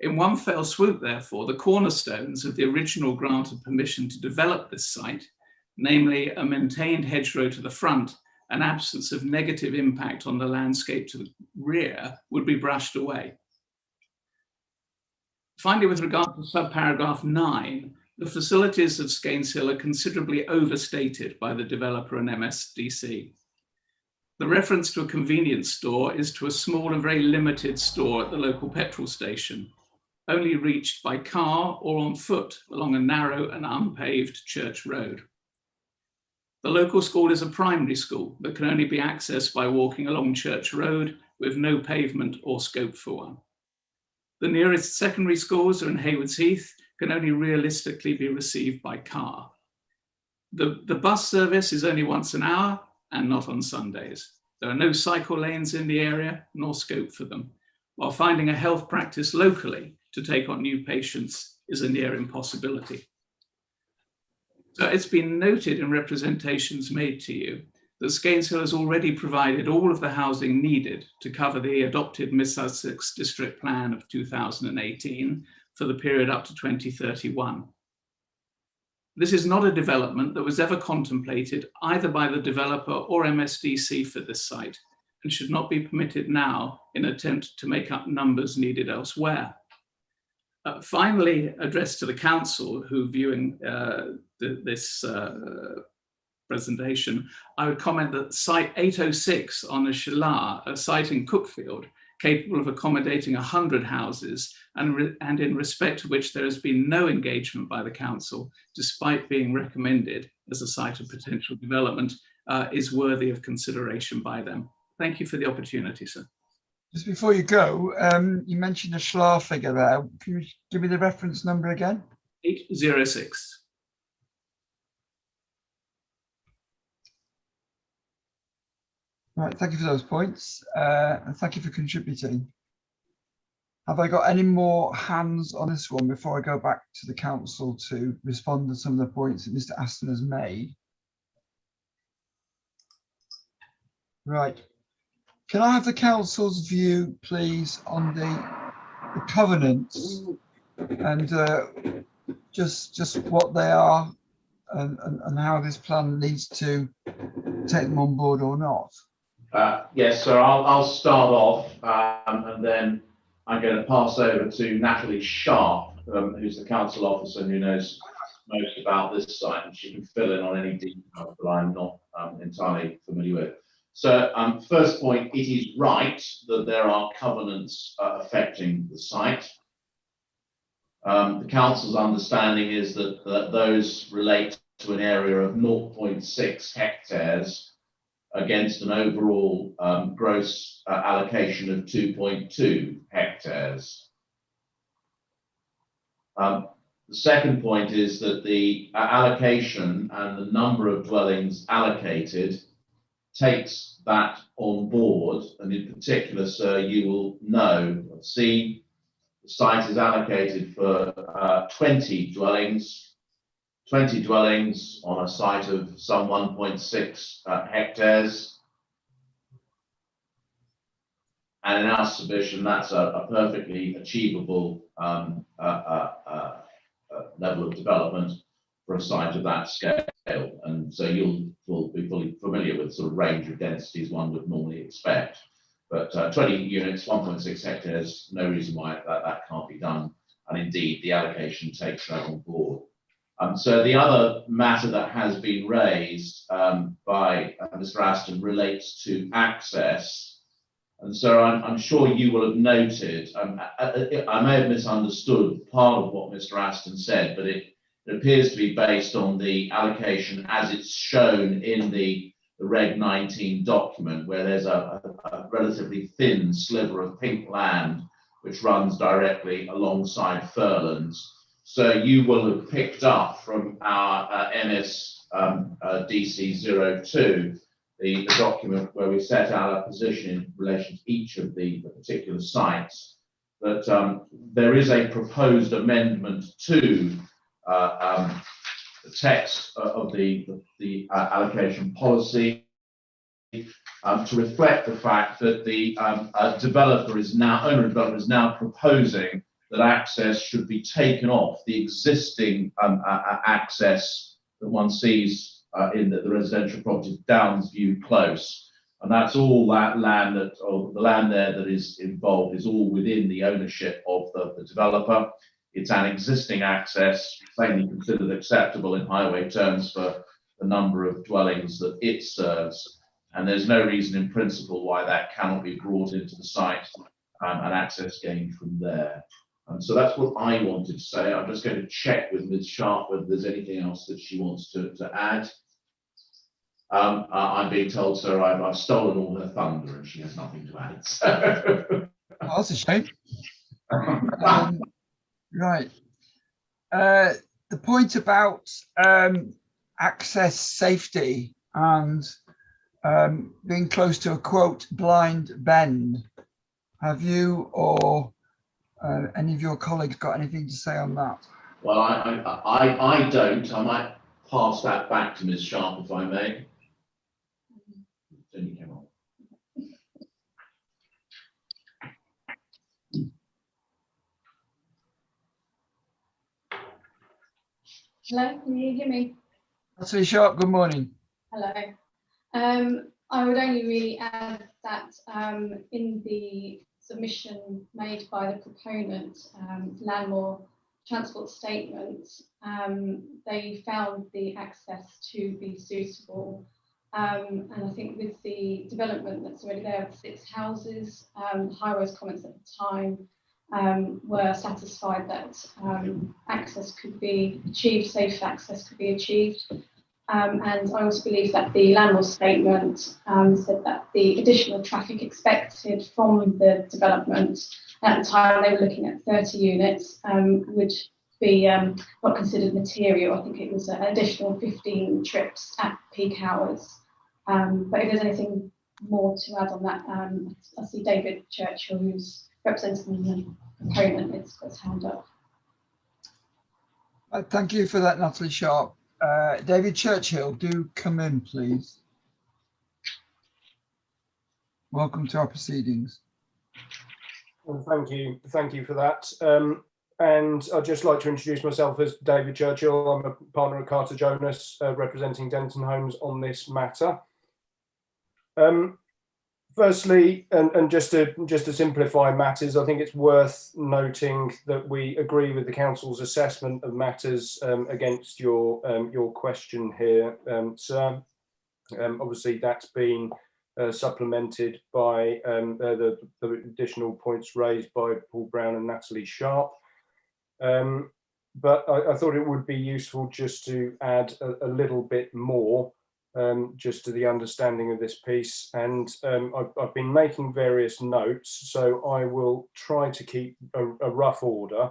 In one fell swoop, therefore, the cornerstones of the original grant of permission to develop this site, namely a maintained hedgerow to the front and absence of negative impact on the landscape to the rear, would be brushed away. Finally, with regard to subparagraph 9, the facilities of Scainshill are considerably overstated by the developer and MSDC. The reference to a convenience store is to a small and very limited store at the local petrol station, only reached by car or on foot along a narrow and unpaved church road. The local school is a primary school that can only be accessed by walking along Church Road with no pavement or scope for one. The nearest secondary schools are in Haywards Heath, can only realistically be received by car. The bus service is only once an hour and not on Sundays. There are no cycle lanes in the area, nor scope for them, while finding a health practice locally to take on new patients is a near impossibility. So it's been noted in representations made to you that Scainshill has already provided all of the housing needed to cover the adopted Miss Sussex District Plan of 2018 for the period up to 2031. This is not a development that was ever contemplated either by the developer or MSDC for this site, and should not be permitted now in an attempt to make up numbers needed elsewhere. Finally, addressed to the council who viewing this presentation, I would comment that site 806 on the Shilar, a site in Cookfield, capable of accommodating 100 houses and in respect to which there has been no engagement by the council, despite being recommended as a site of potential development, is worthy of consideration by them. Thank you for the opportunity, sir. Just before you go, you mentioned a SHLA figure there. Can you give me the reference number again? 806. Right, thank you for those points, and thank you for contributing. Have I got any more hands on this one before I go back to the council to respond to some of the points that Mr. Aston has made? Right. Can I have the council's view, please, on the covenants and just what they are and how this plan needs to take them on board or not? Yes, sir. I'll start off, and then I'm going to pass over to Natalie Sharp, who's the council officer who knows most about this site, and she can fill in on any details that I'm not entirely familiar with. So, first point, it is right that there are covenants affecting the site. The council's understanding is that those relate to an area of 0.6 hectares against an overall gross allocation of 2.2 hectares. The second point is that the allocation and the number of dwellings allocated takes that on board, and in particular, sir, you will know, see, the site is allocated for 20 dwellings on a site of some 1.6 hectares. And in our submission, that's a perfectly achievable level of development for a site of that scale. And so you'll be fully familiar with the sort of range of densities one would normally expect. But 20 units, 1.6 hectares, no reason why that can't be done. And indeed, the allocation takes that on board. So the other matter that has been raised by Mr. Aston relates to access. And so I'm sure you will have noted, I may have misunderstood part of what Mr. Aston said, but it appears to be based on the allocation as it's shown in the Reg 19 document, where there's a relatively thin sliver of pink land which runs directly alongside Furlands. So you will have picked up from our MS DC 02 the document where we set out our position in relation to each of the particular sites, that there is a proposed amendment to the text of the allocation policy to reflect the fact that the owner developer is now proposing that access should be taken off the existing access that one sees in the residential properties Downs View Close, and that's all that land or the land there that is involved is all within the ownership of the developer. It's an existing access, plainly considered acceptable in highway terms for the number of dwellings that it serves, and there's no reason in principle why that cannot be brought into the site and access gained from there. So that's what I wanted to say. I'm just going to check with Ms. Sharp whether there's anything else that she wants to add. I'm being told, sir, I've stolen all her thunder and she has nothing to add. So. Oh, that's a shame. Right. The point about access safety and being close to a quote blind bend. Have you or any of your colleagues got anything to say on that? Well, I don't. I might pass that back to Ms. Sharp if I may. Then you came on. Hello, can you hear me? Natalie Sharp, good morning. Hello. I would only really add that in the submission made by the proponent, Landmore Transport Statement, they found the access to be suitable. And I think with the development that's already there of 6 houses, Highways comments at the time were satisfied that access could be achieved, safe access could be achieved. And I also believe that the landlord statement said that the additional traffic expected from the development, at the time they were looking at 30 units, would be not considered material. I think it was an additional 15 trips at peak hours. But if there's anything more to add on that, I see David Churchill, who's representing the proponent, has got his hand up. Thank you for that, Natalie Sharp. David Churchill, do come in, please. Welcome to our proceedings. Well, thank you for that. And I'd just like to introduce myself as David Churchill. I'm a partner at Carter Jonas, representing Denton Homes on this matter. Firstly, and just to simplify matters, I think it's worth noting that we agree with the council's assessment of matters against your question here, sir. Obviously, that's been supplemented by the additional points raised by Paul Brown and Natalie Sharp. But I thought it would be useful just to add a little bit more just to the understanding of this piece. And I've been making various notes, so I will try to keep a rough order.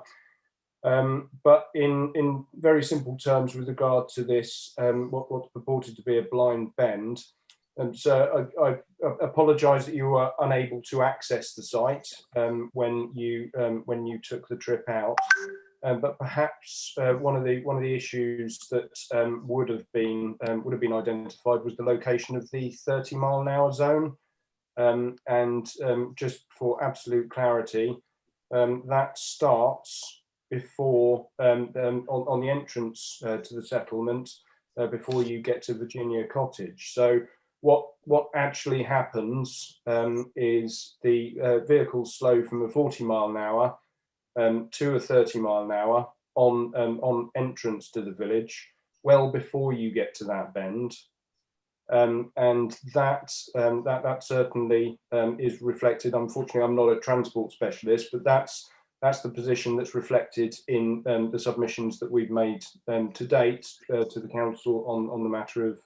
But in very simple terms with regard to this, what's purported to be a blind bend. And so I apologise that you were unable to access the site when you took the trip out. But perhaps one of the issues that would have been identified was the location of the 30-mile-an-hour zone. And just for absolute clarity, that starts before on the entrance to the settlement before you get to Virginia Cottage. So what actually happens is the vehicles slow from a 40-mile-an-hour to a 30-mile-an-hour on entrance to the village, well before you get to that bend, and that certainly is reflected. Unfortunately, I'm not a transport specialist, but that's the position that's reflected in the submissions that we've made to date to the council on the matter of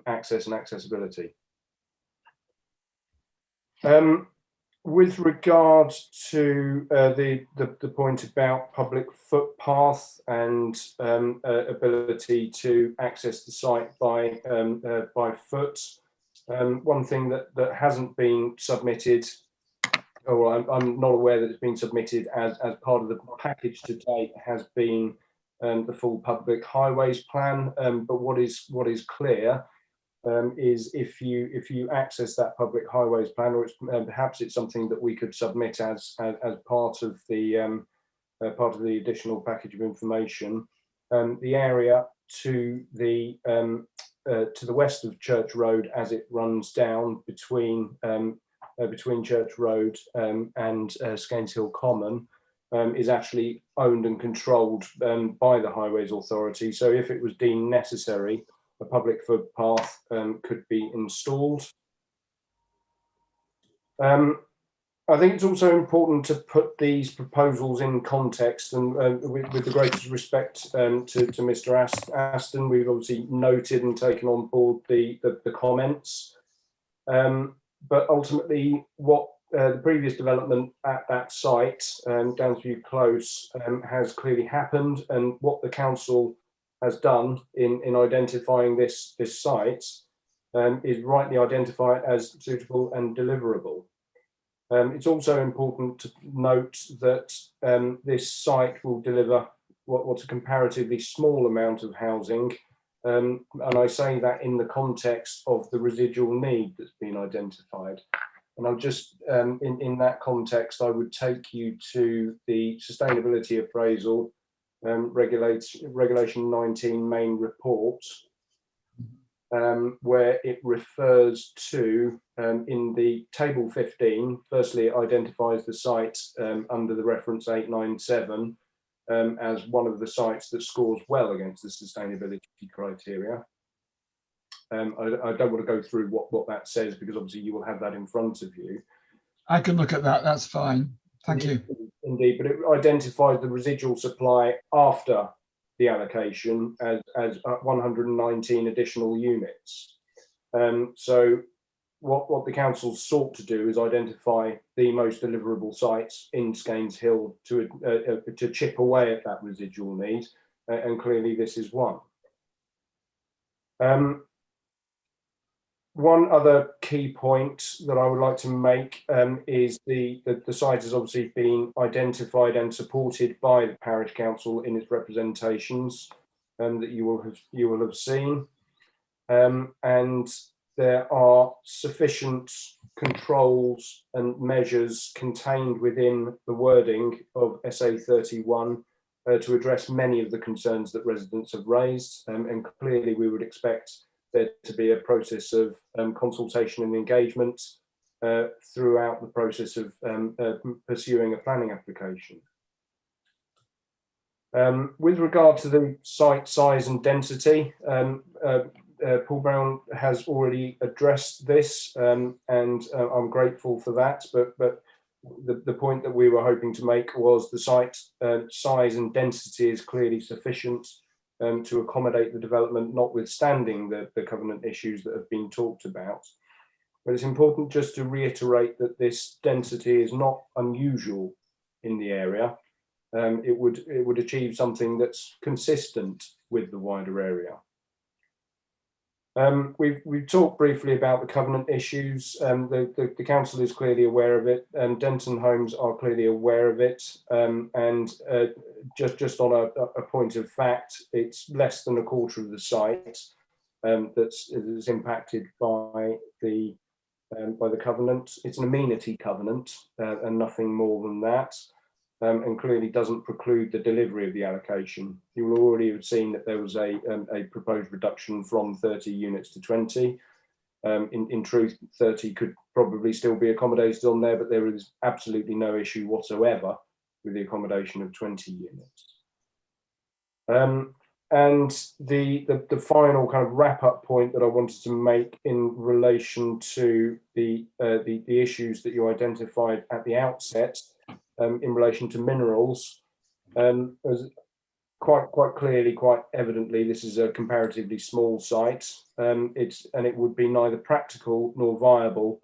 access and accessibility. With regard to the point about public footpath and ability to access the site by foot, one thing that hasn't been submitted, or I'm not aware that it's been submitted as part of the package to date, has been the full public highways plan. But what is clear is if you access that public highways plan, or perhaps it's something that we could submit as part of the additional package of information, the area to the west of Church Road as it runs down between Church Road and Skeins Hill Common is actually owned and controlled by the Highways Authority. So if it was deemed necessary, a public footpath could be installed. I think it's also important to put these proposals in context, and with the greatest respect to Mr. Aston, we've obviously noted and taken on board the comments. But ultimately, what the previous development at that site, Downsview Close, has clearly happened, and what the council has done in identifying this site is rightly identify it as suitable and deliverable. It's also important to note that this site will deliver what's a comparatively small amount of housing, and I say that in the context of the residual need that's been identified. And I'll just, in that context, I would take you to the sustainability appraisal Regulation 19 main report, where it refers to, in the table 15, firstly, it identifies the site under the reference 897 as one of the sites that scores well against the sustainability criteria. I don't want to go through what that says, because obviously you will have that in front of you. I can look at that, that's fine. Thank you. Indeed, but it identified the residual supply after the allocation as 119 additional units. So what the council sought to do is identify the most deliverable sites in Skeins Hill to chip away at that residual need, and clearly this is one. One other key point that I would like to make is the site has obviously been identified and supported by the parish council in its representations that you will have seen, and there are sufficient controls and measures contained within the wording of SA 31 to address many of the concerns that residents have raised, and clearly we would expect there to be a process of consultation and engagement throughout the process of pursuing a planning application. With regard to the site size and density, Paul Brown has already addressed this, and I'm grateful for that, but the point that we were hoping to make was the site size and density is clearly sufficient to accommodate the development, notwithstanding the covenant issues that have been talked about. But it's important just to reiterate that this density is not unusual in the area. It would achieve something that's consistent with the wider area. We've talked briefly about the covenant issues. The council is clearly aware of it, and Denton Homes are clearly aware of it. And just on a point of fact, it's less than a quarter of the site that's impacted by the covenant. It's an amenity covenant and nothing more than that. And clearly doesn't preclude the delivery of the allocation. You will already have seen that there was a proposed reduction from 30 units to 20. In truth, 30 could probably still be accommodated on there, but there is absolutely no issue whatsoever with the accommodation of 20 units. And the final kind of wrap-up point that I wanted to make in relation to the issues that you identified at the outset, in relation to minerals, as quite clearly, quite evidently, this is a comparatively small site. It would be neither practical nor viable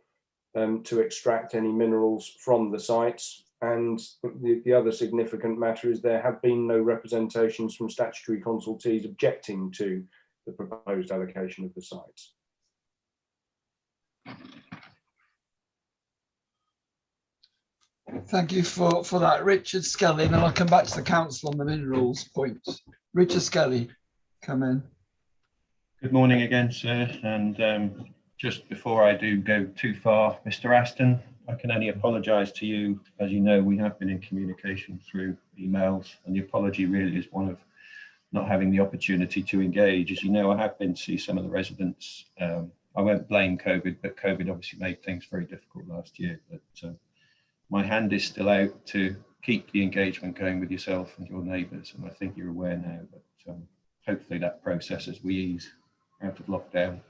to extract any minerals from the site. And the other significant matter is there have been no representations from statutory consultees objecting to the proposed allocation of the site. Thank you for that, Richard Skelly, and then I'll come back to the council on the minerals point. Richard Skelly, come in. Good morning again, sir. And just before I do go too far, Mr. Aston, I can only apologise to you. As you know, we have been in communication through emails, and the apology really is one of not having the opportunity to engage. As you know, I have been to see some of the residents. I won't blame COVID, but COVID obviously made things very difficult last year. But my hand is still out to keep the engagement going with yourself and your neighbours, and I think you're aware now that hopefully that process, as we ease out of lockdown,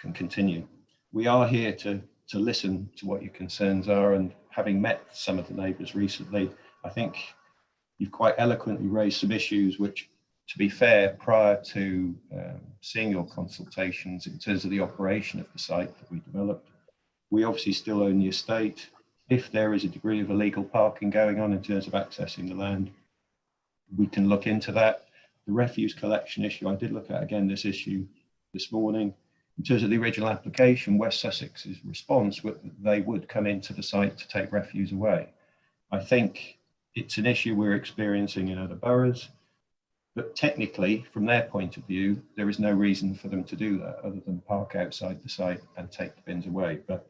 can continue. We are here to listen to what your concerns are, and having met some of the neighbours recently, I think you've quite eloquently raised some issues which, to be fair, prior to seeing your consultations in terms of the operation of the site that we developed, we obviously still own the estate. If there is a degree of illegal parking going on in terms of accessing the land, we can look into that. The refuse collection issue, I did look at again this issue this morning. In terms of the original application, West Sussex's response, they would come into the site to take refuse away. I think it's an issue we're experiencing in other boroughs, but technically, from their point of view, there is no reason for them to do that other than park outside the site and take the bins away. But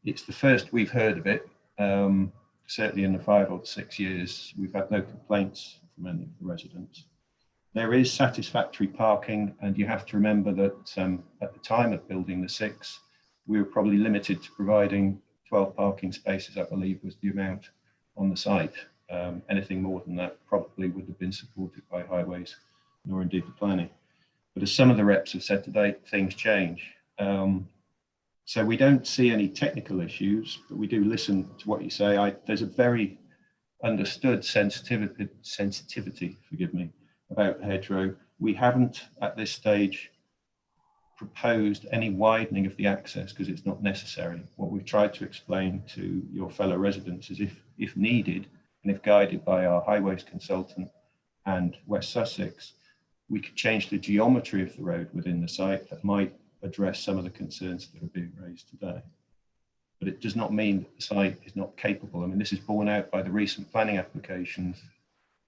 it's the first we've heard of it. Certainly in the 5 or 6 years, we've had no complaints from any of the residents. There is satisfactory parking, and you have to remember that at the time of building the 6, we were probably limited to providing 12 parking spaces, I believe was the amount on the site. Anything more than that probably would have been supported by highways, nor indeed the planning. But as some of the reps have said today, things change. So we don't see any technical issues, but we do listen to what you say. There's a very understood sensitivity, forgive me, about hedgerow. We haven't at this stage proposed any widening of the access because it's not necessary. What we've tried to explain to your fellow residents is if needed and if guided by our highways consultant and West Sussex, we could change the geometry of the road within the site that might address some of the concerns that are being raised today. But it does not mean that the site is not capable. I mean, this is borne out by the recent planning applications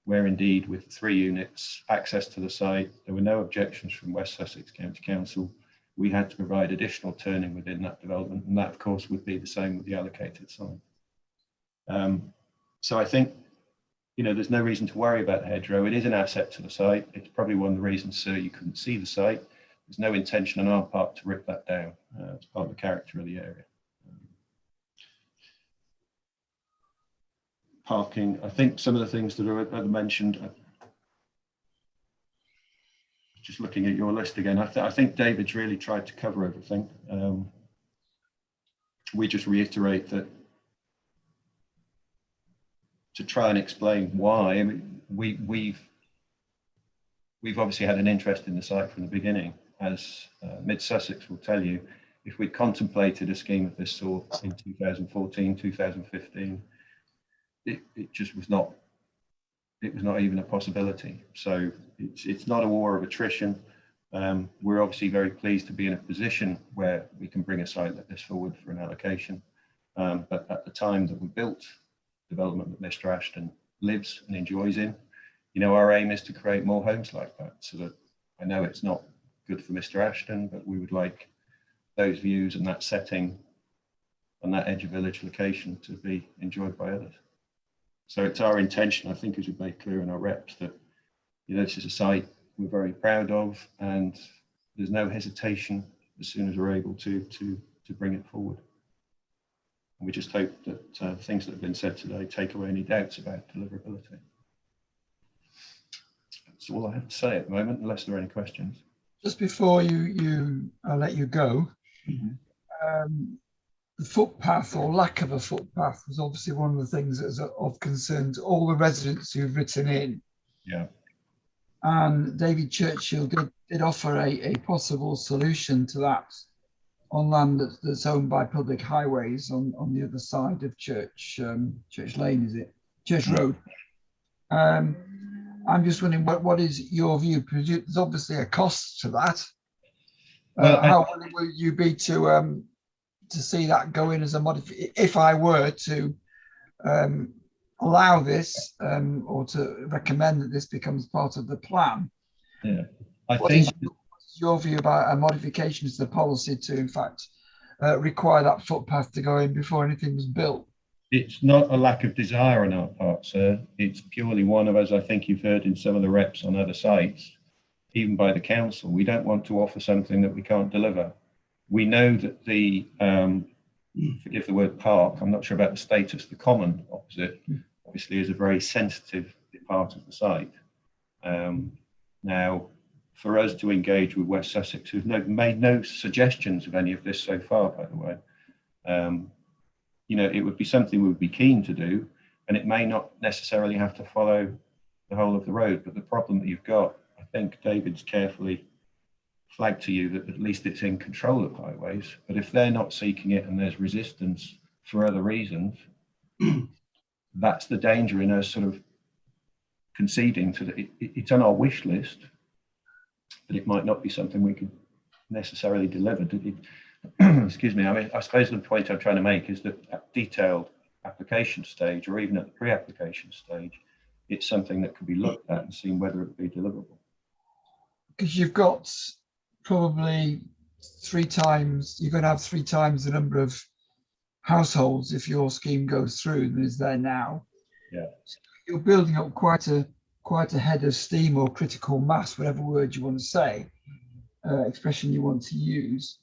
where indeed with 3 units access to the site, there were no objections from West Sussex County Council. We had to provide additional turning within that development, and that of course would be the same with the allocated site. So I think, you know, there's no reason to worry about the hedgerow. It is an asset to the site. It's probably one of the reasons, sir, you couldn't see the site. There's no intention on our part to rip that down. It's part of the character of the area. Parking, I think some of the things that are mentioned, just looking at your list again, I think David's really tried to cover everything. We just reiterate that to try and explain why. I mean, we've obviously had an interest in the site from the beginning. As Mid Sussex will tell you, if we'd contemplated a scheme of this sort in 2014, 2015, it just was not. It was not even a possibility. So it's not a war of attrition. We're obviously very pleased to be in a position where we can bring a site like this forward for an allocation. But at the time that we built development that Mr. Ashton lives and enjoys in, you know, our aim is to create more homes like that. So that I know it's not good for Mr. Ashton, but we would like those views and that setting and that edge of village location to be enjoyed by others. So it's our intention, I think, as we've made clear in our reps, that, you know, this is a site we're very proud of, and there's no hesitation as soon as we're able to bring it forward. And we just hope that things that have been said today take away any doubts about deliverability. That's all I have to say at the moment, unless there are any questions. Just before I'll let you go, the footpath or lack of a footpath was obviously one of the things that is of concern to all the residents who've written in. Yeah. And David Churchill did offer a possible solution to that on land that's owned by public highways on the other side of Church Lane, is it? Church Road. I'm just wondering, what is your view? There's obviously a cost to that. How willing will you be to see that go in as a modification? If I were to allow this or to recommend that this becomes part of the plan, yeah, I think what's your view about a modification to the policy to, in fact, require that footpath to go in before anything was built? It's not a lack of desire on our part, sir. It's purely one of, as I think you've heard in some of the reps on other sites, even by the council, we don't want to offer something that we can't deliver. We know that the, forgive the word park, I'm not sure about the status, the common opposite, obviously is a very sensitive part of the site. Now, for us to engage with West Sussex, who've made no suggestions of any of this so far, by the way, you know, it would be something we would be keen to do, and it may not necessarily have to follow the whole of the road. But the problem that you've got, I think David's carefully flagged to you that at least it's in control of highways. But if they're not seeking it and there's resistance for other reasons, that's the danger in us sort of conceding to that. It's on our wish list, but it might not be something we could necessarily deliver. Excuse me, I mean, I suppose the point I'm trying to make is that at detailed application stage, or even at the pre-application stage, it's something that could be looked at and seen whether it would be deliverable. Because you've got probably 3 times, you're going to have 3 times the number of households if your scheme goes through than is there now. Yeah. So you're building up quite a head of steam or critical mass, whatever word you want to say, expression you want to use.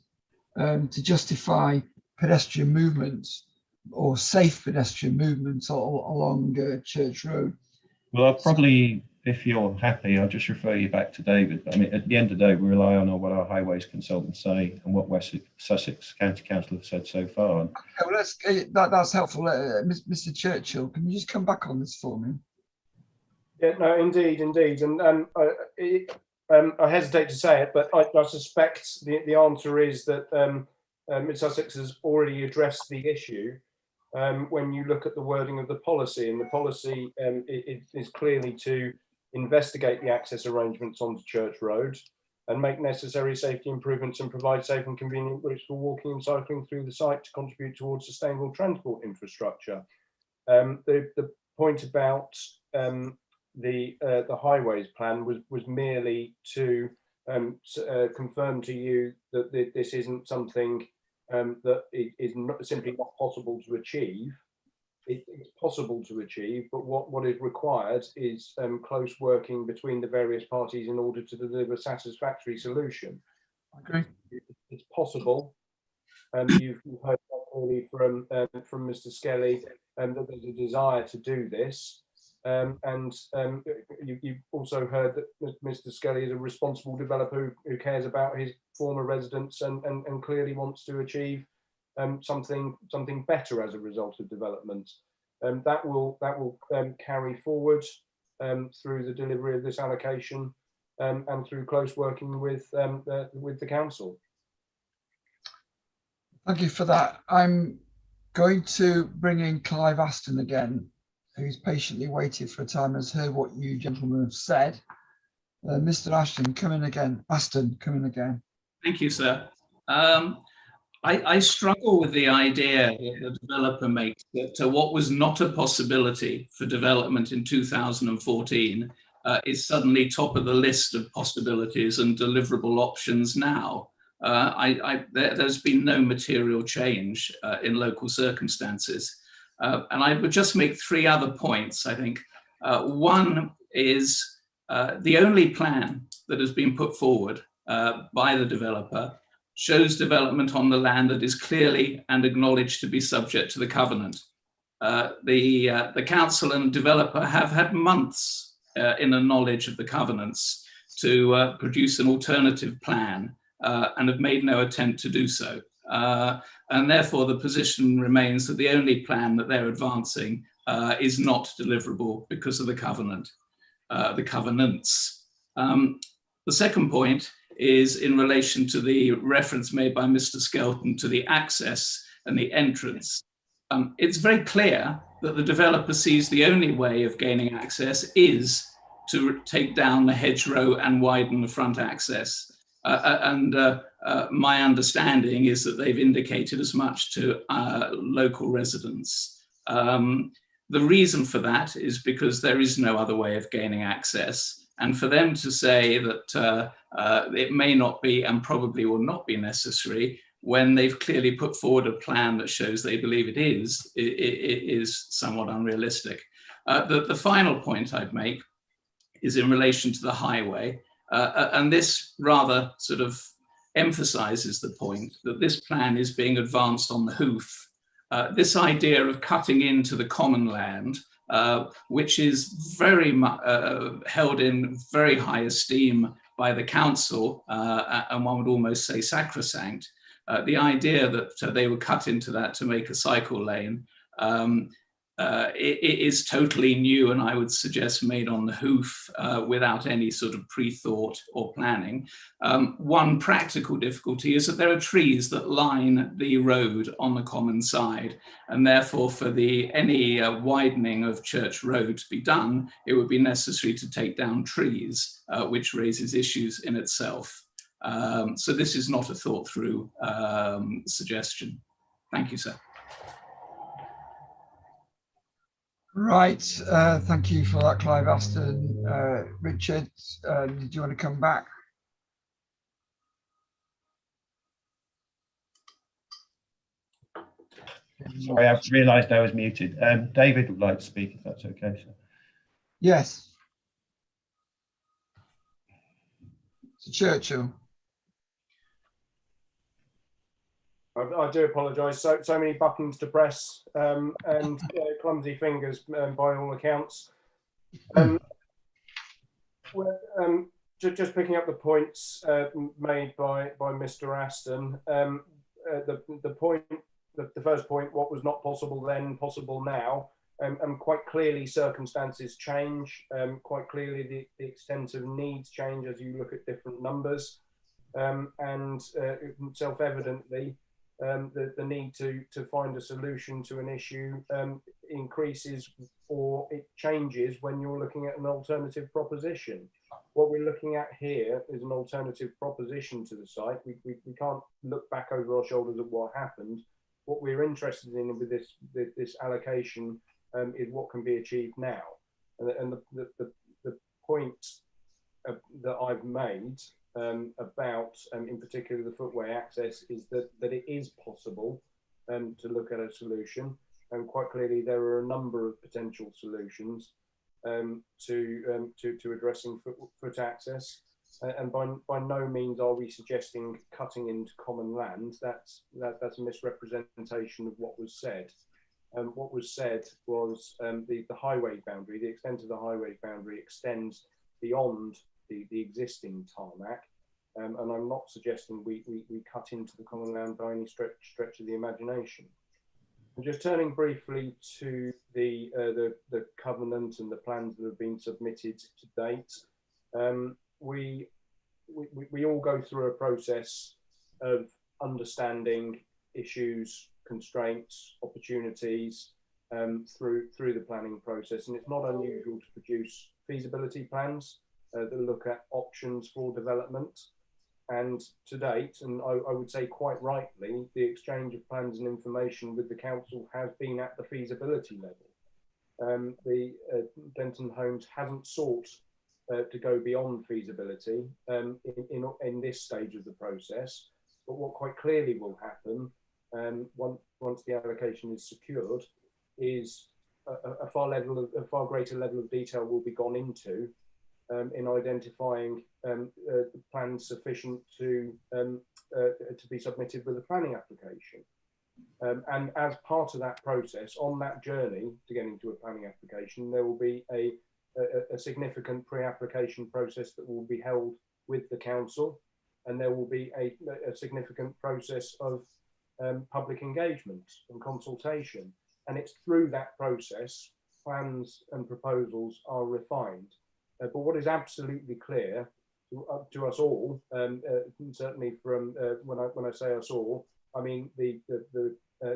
To justify pedestrian movements or safe pedestrian movements along Church Road. Well, I'll probably, if you're happy, I'll just refer you back to David. I mean, at the end of the day, we rely on what our highways consultants say and what West Sussex County Council have said so far. Okay, well, that's helpful. Mr. Churchill, can you just come back on this for me? Yeah, no, indeed, and I hesitate to say it, but I suspect the answer is that Mid Sussex has already addressed the issue. When you look at the wording of the policy, and the policy it is clearly to investigate the access arrangements onto Church Road and make necessary safety improvements and provide safe and convenient routes for walking and cycling through the site to contribute towards sustainable transport infrastructure. The point about the highways plan was merely to confirm to you that this isn't something that is simply not possible to achieve. It's possible to achieve, but what is required is close working between the various parties in order to deliver a satisfactory solution. I agree. It's possible. You've heard clearly from Mr. Skelly that there's a desire to do this. You've also heard that Mr. Skelly is a responsible developer who cares about his former residents and clearly wants to achieve something better as a result of development. That will carry forward through the delivery of this allocation and through close working with the council. Thank you for that. I'm going to bring in Clive Aston again, who's patiently waited for a time, has heard what you gentlemen have said. Mr. Ashton, come in again. Aston, come in again. Thank you, sir. I struggle with the idea that the developer makes that what was not a possibility for development in 2014 is suddenly top of the list of possibilities and deliverable options now. There's been no material change in local circumstances. And I would just make three other points, I think. One is the only plan that has been put forward by the developer shows development on the land that is clearly and acknowledged to be subject to the covenant. The council and developer have had months in a knowledge of the covenants to produce an alternative plan and have made no attempt to do so. And therefore the position remains that the only plan that they're advancing is not deliverable because of the covenant, the covenants. The second point is in relation to the reference made by Mr. Skelton to the access and the entrance. It's very clear that the developer sees the only way of gaining access is to take down the hedgerow and widen the front access. My understanding is that they've indicated as much to local residents. The reason for that is because there is no other way of gaining access. And for them to say that it may not be and probably will not be necessary when they've clearly put forward a plan that shows they believe it is somewhat unrealistic. The final point I'd make is in relation to the highway. And this rather sort of emphasizes the point that this plan is being advanced on the hoof. This idea of cutting into the common land, which is very much held in very high esteem by the council, and one would almost say sacrosanct. The idea that they would cut into that to make a cycle lane it is totally new, and I would suggest made on the hoof without any sort of pre-thought or planning. One practical difficulty is that there are trees that line the road on the common side, and therefore for any widening of Church Road to be done, it would be necessary to take down trees, which raises issues in itself. So this is not a thought through suggestion. Thank you, sir. Right, thank you for that, Clive Aston. Richard, did you want to come back? Sorry, I've realised I was muted. David would like to speak, if that's okay, sir. Yes. So Churchill. I do apologise. So many buttons to press and clumsy fingers by all accounts. Just picking up the points made by Mr. Aston. The first point, what was not possible then, possible now. And quite clearly circumstances change, quite clearly the extent of needs change as you look at different numbers, and self-evidently the need to find a solution to an issue increases or it changes when you're looking at an alternative proposition. What we're looking at here is an alternative proposition to the site. We can't look back over our shoulders at what happened. What we're interested in with this allocation is what can be achieved now. And the point that I've made about, in particular, the footway access is that it is possible to look at a solution. And quite clearly, there are a number of potential solutions to addressing foot access. And by no means are we suggesting cutting into common land. That's a misrepresentation of what was said. What was said was the highway boundary, the extent of the highway boundary extends beyond the existing tarmac. And I'm not suggesting we cut into the common land by any stretch of the imagination. And just turning briefly to the covenant and the plans that have been submitted to date, we all go through a process of understanding issues, constraints, opportunities through the planning process, and it's not unusual to produce feasibility plans that look at options for development. And to date, and I would say quite rightly, the exchange of plans and information with the council has been at the feasibility level. Denton Homes hasn't sought to go beyond feasibility in this stage of the process, but what quite clearly will happen once the allocation is secured is a far greater level of detail will be gone into in identifying plans sufficient to be submitted with a planning application. And as part of that process, on that journey to getting to a planning application, there will be a significant pre-application process that will be held with the council, and there will be a significant process of public engagement and consultation. And it's through that process plans and proposals are refined. But what is absolutely clear to us all, certainly from when I say us all, I mean the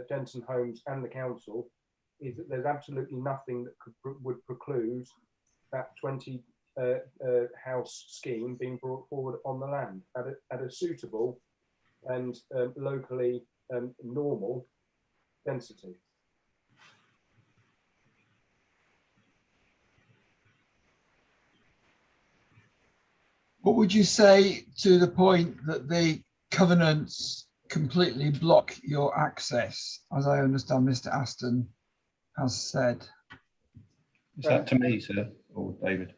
Denton Homes and the council, is that there's absolutely nothing that would preclude that 20 house scheme being brought forward on the land at a suitable and locally normal density. What would you say to the point that the covenants completely block your access, as I understand Mr. Aston has said? Is that to me, sir, or David?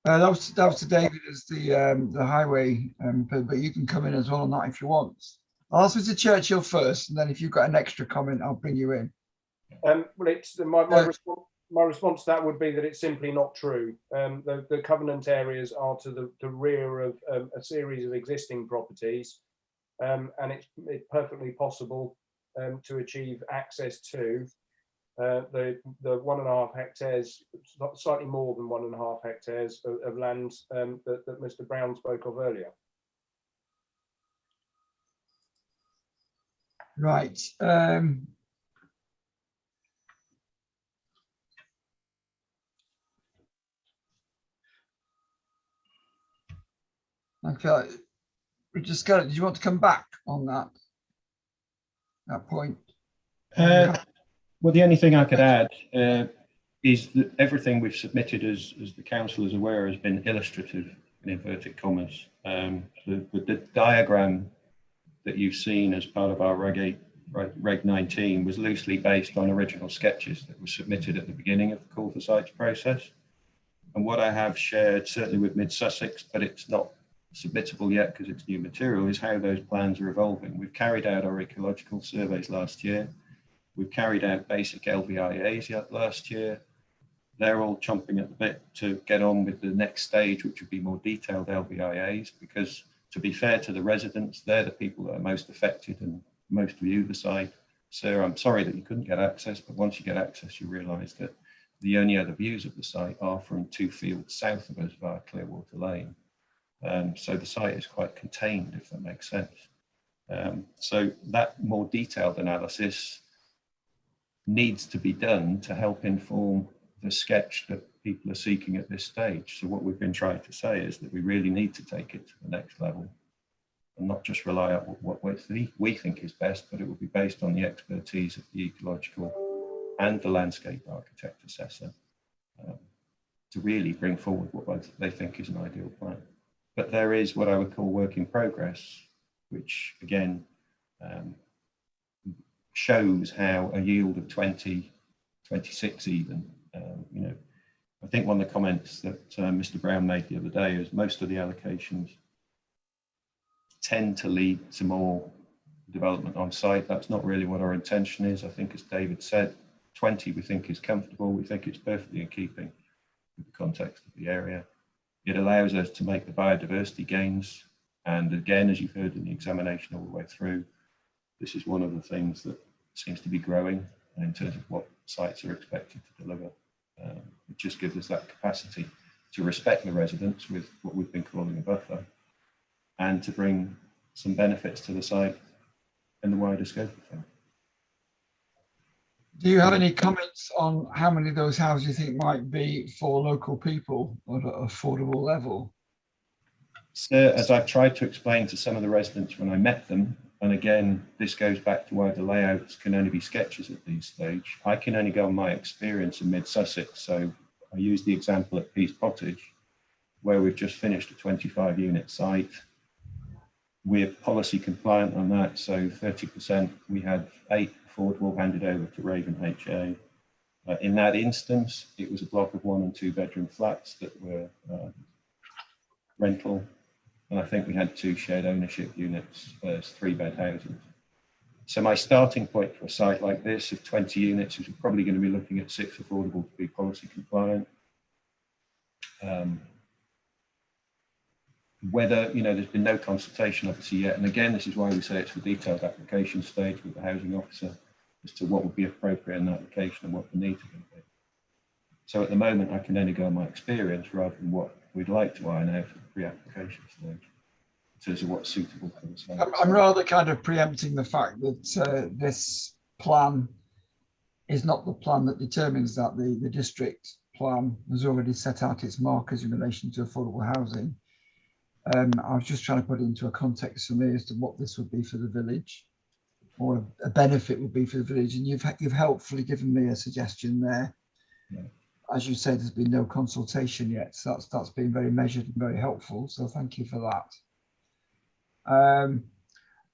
That was to David as the highway, but you can come in as well on that if you want. I'll ask Mr. Churchill first, and then if you've got an extra comment, I'll bring you in. Well, it's my response to that would be that it's simply not true. The covenant areas are to the rear of a series of existing properties, and it's perfectly possible to achieve access to the 1.5 hectares, slightly more than 1.5 hectares of land that Mr. Brown spoke of earlier. Right. Okay, Richard Scarlett, do you want to come back on that point? Well, the only thing I could add is that everything we've submitted, as the council is aware, has been illustrative in inverted commas. The diagram that you've seen as part of our Reg 19 was loosely based on original sketches that were submitted at the beginning of the call for sites process. And what I have shared, certainly with Mid Sussex, but it's not submittable yet because it's new material, is how those plans are evolving. We've carried out our ecological surveys last year. We've carried out basic LVIAs last year. They're all chomping at the bit to get on with the next stage, which would be more detailed LVIAs, because to be fair to the residents, they're the people that are most affected and most view the site. "Sir, I'm sorry that you couldn't get access, but once you get access, you realise that the only other views of the site are from 2 fields south of us via Clearwater Lane. So the site is quite contained, if that makes sense. So that more detailed analysis needs to be done to help inform the sketch that people are seeking at this stage. So what we've been trying to say is that we really need to take it to the next level and not just rely on what we think is best, but it will be based on the expertise of the ecological and the landscape architect assessor to really bring forward what they think is an ideal plan. But there is what I would call work in progress, which again shows how a yield of 20, 26 even, you know, I think one of the comments that Mr. Brown made the other day is most of the allocations tend to lead to more development on site. That's not really what our intention is. I think, as David said, 20 we think is comfortable. We think it's perfectly in keeping with the context of the area. It allows us to make the biodiversity gains. And again, as you've heard in the examination all the way through, this is one of the things that seems to be growing in terms of what sites are expected to deliver. It just gives us that capacity to respect the residents with what we've been calling a buffer and to bring some benefits to the site in the wider scope of things. Do you have any comments on how many of those houses you think might be for local people at an affordable level? So, as I've tried to explain to some of the residents when I met them, and again, this goes back to why the layouts can only be sketches at this stage. I can only go on my experience in mid-Sussex. So I use the example at Peace Cottage, where we've just finished a 25-unit site. We're policy compliant on that. So 30%, we had 8 affordable handed over to Raven HA. In that instance, it was a block of 1 and 2 bedroom flats that were rental. And I think we had 2 shared ownership units as 3-bed houses. So my starting point for a site like this of 20 units is probably going to be looking at 6 affordable to be policy compliant. Whether, you know, there's been no consultation obviously yet. And again, this is why we say it's the detailed application stage with the housing officer as to what would be appropriate in the application and what the needs are going to be. So at the moment, I can only go on my experience rather than what we'd like to iron out at the pre-application stage in terms of what's suitable for the site. I'm rather kind of preempting the fact that this plan is not the plan that determines that. The district plan has already set out its markers in relation to affordable housing. I was just trying to put it into a context for me as to what this would be for the village, or a benefit would be for the village. And you've helpfully given me a suggestion there. Yeah. As you said, there's been no consultation yet, so that's been very measured and very helpful. So thank you for that.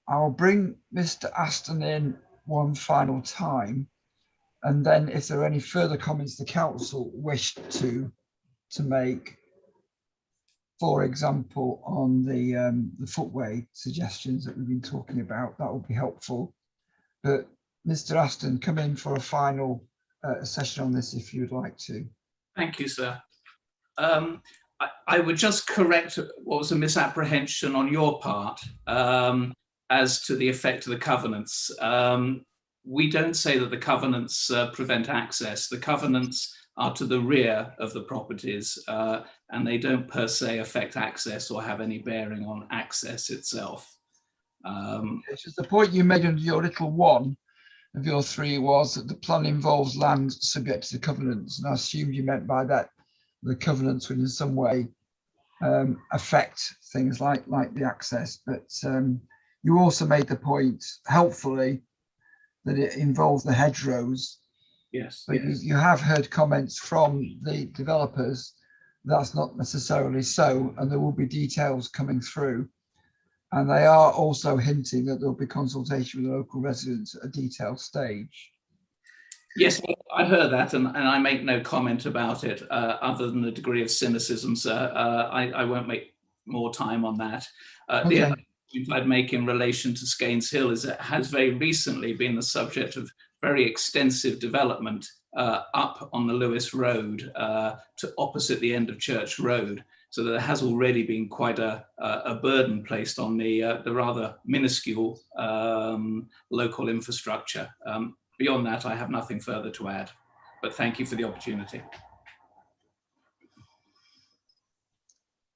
I'll bring Mr. Aston in one final time, and then if there are any further comments the council wished to make, for example, on the footway suggestions that we've been talking about, that will be helpful. But Mr. Aston, come in for a final session on this if you'd like to. Thank you, sir. I would just correct what was a misapprehension on your part as to the effect of the covenants. We don't say that the covenants prevent access. The covenants are to the rear of the properties and they don't per se affect access or have any bearing on access itself. It's just the point you made under your little one of your 3 was that the plan involves land subject to the covenants, and I assumed you meant by that the covenants would in some way affect things like the access. But you also made the point helpfully that it involves the hedgerows. Yes. But yes, you have heard comments from the developers that's not necessarily so, and there will be details coming through. And they are also hinting that there'll be consultation with the local residents at a detailed stage. Yes, I heard that, and I make no comment about it other than the degree of cynicism, sir. I won't make more time on that. Okay. The other point I'd make in relation to Skeins Hill is it has very recently been the subject of very extensive development up on the Lewis Road to opposite the end of Church Road. so there has already been quite a burden placed on the rather minuscule local infrastructure. Beyond that, I have nothing further to add, but thank you for the opportunity.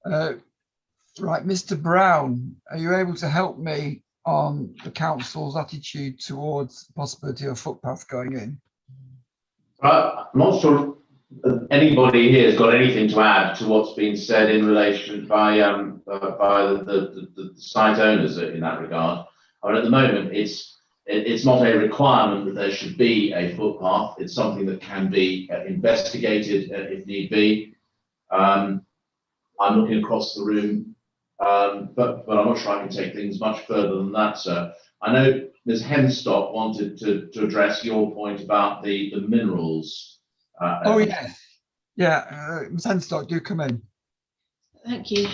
Right, Mr. Brown, are you able to help me on the council's attitude towards the possibility of a footpath going in? I'm not sure anybody here has got anything to add to what's been said in relation by the site owners in that regard. I mean, at the moment, it's not a requirement that there should be a footpath. It's something that can be investigated if need be. I'm looking across the room, but I'm not sure I can take things much further than that, sir. I know Ms. Henstock wanted to address your point about the minerals. Oh, yes. Yeah, Ms. Henstock, do come in. Thank you.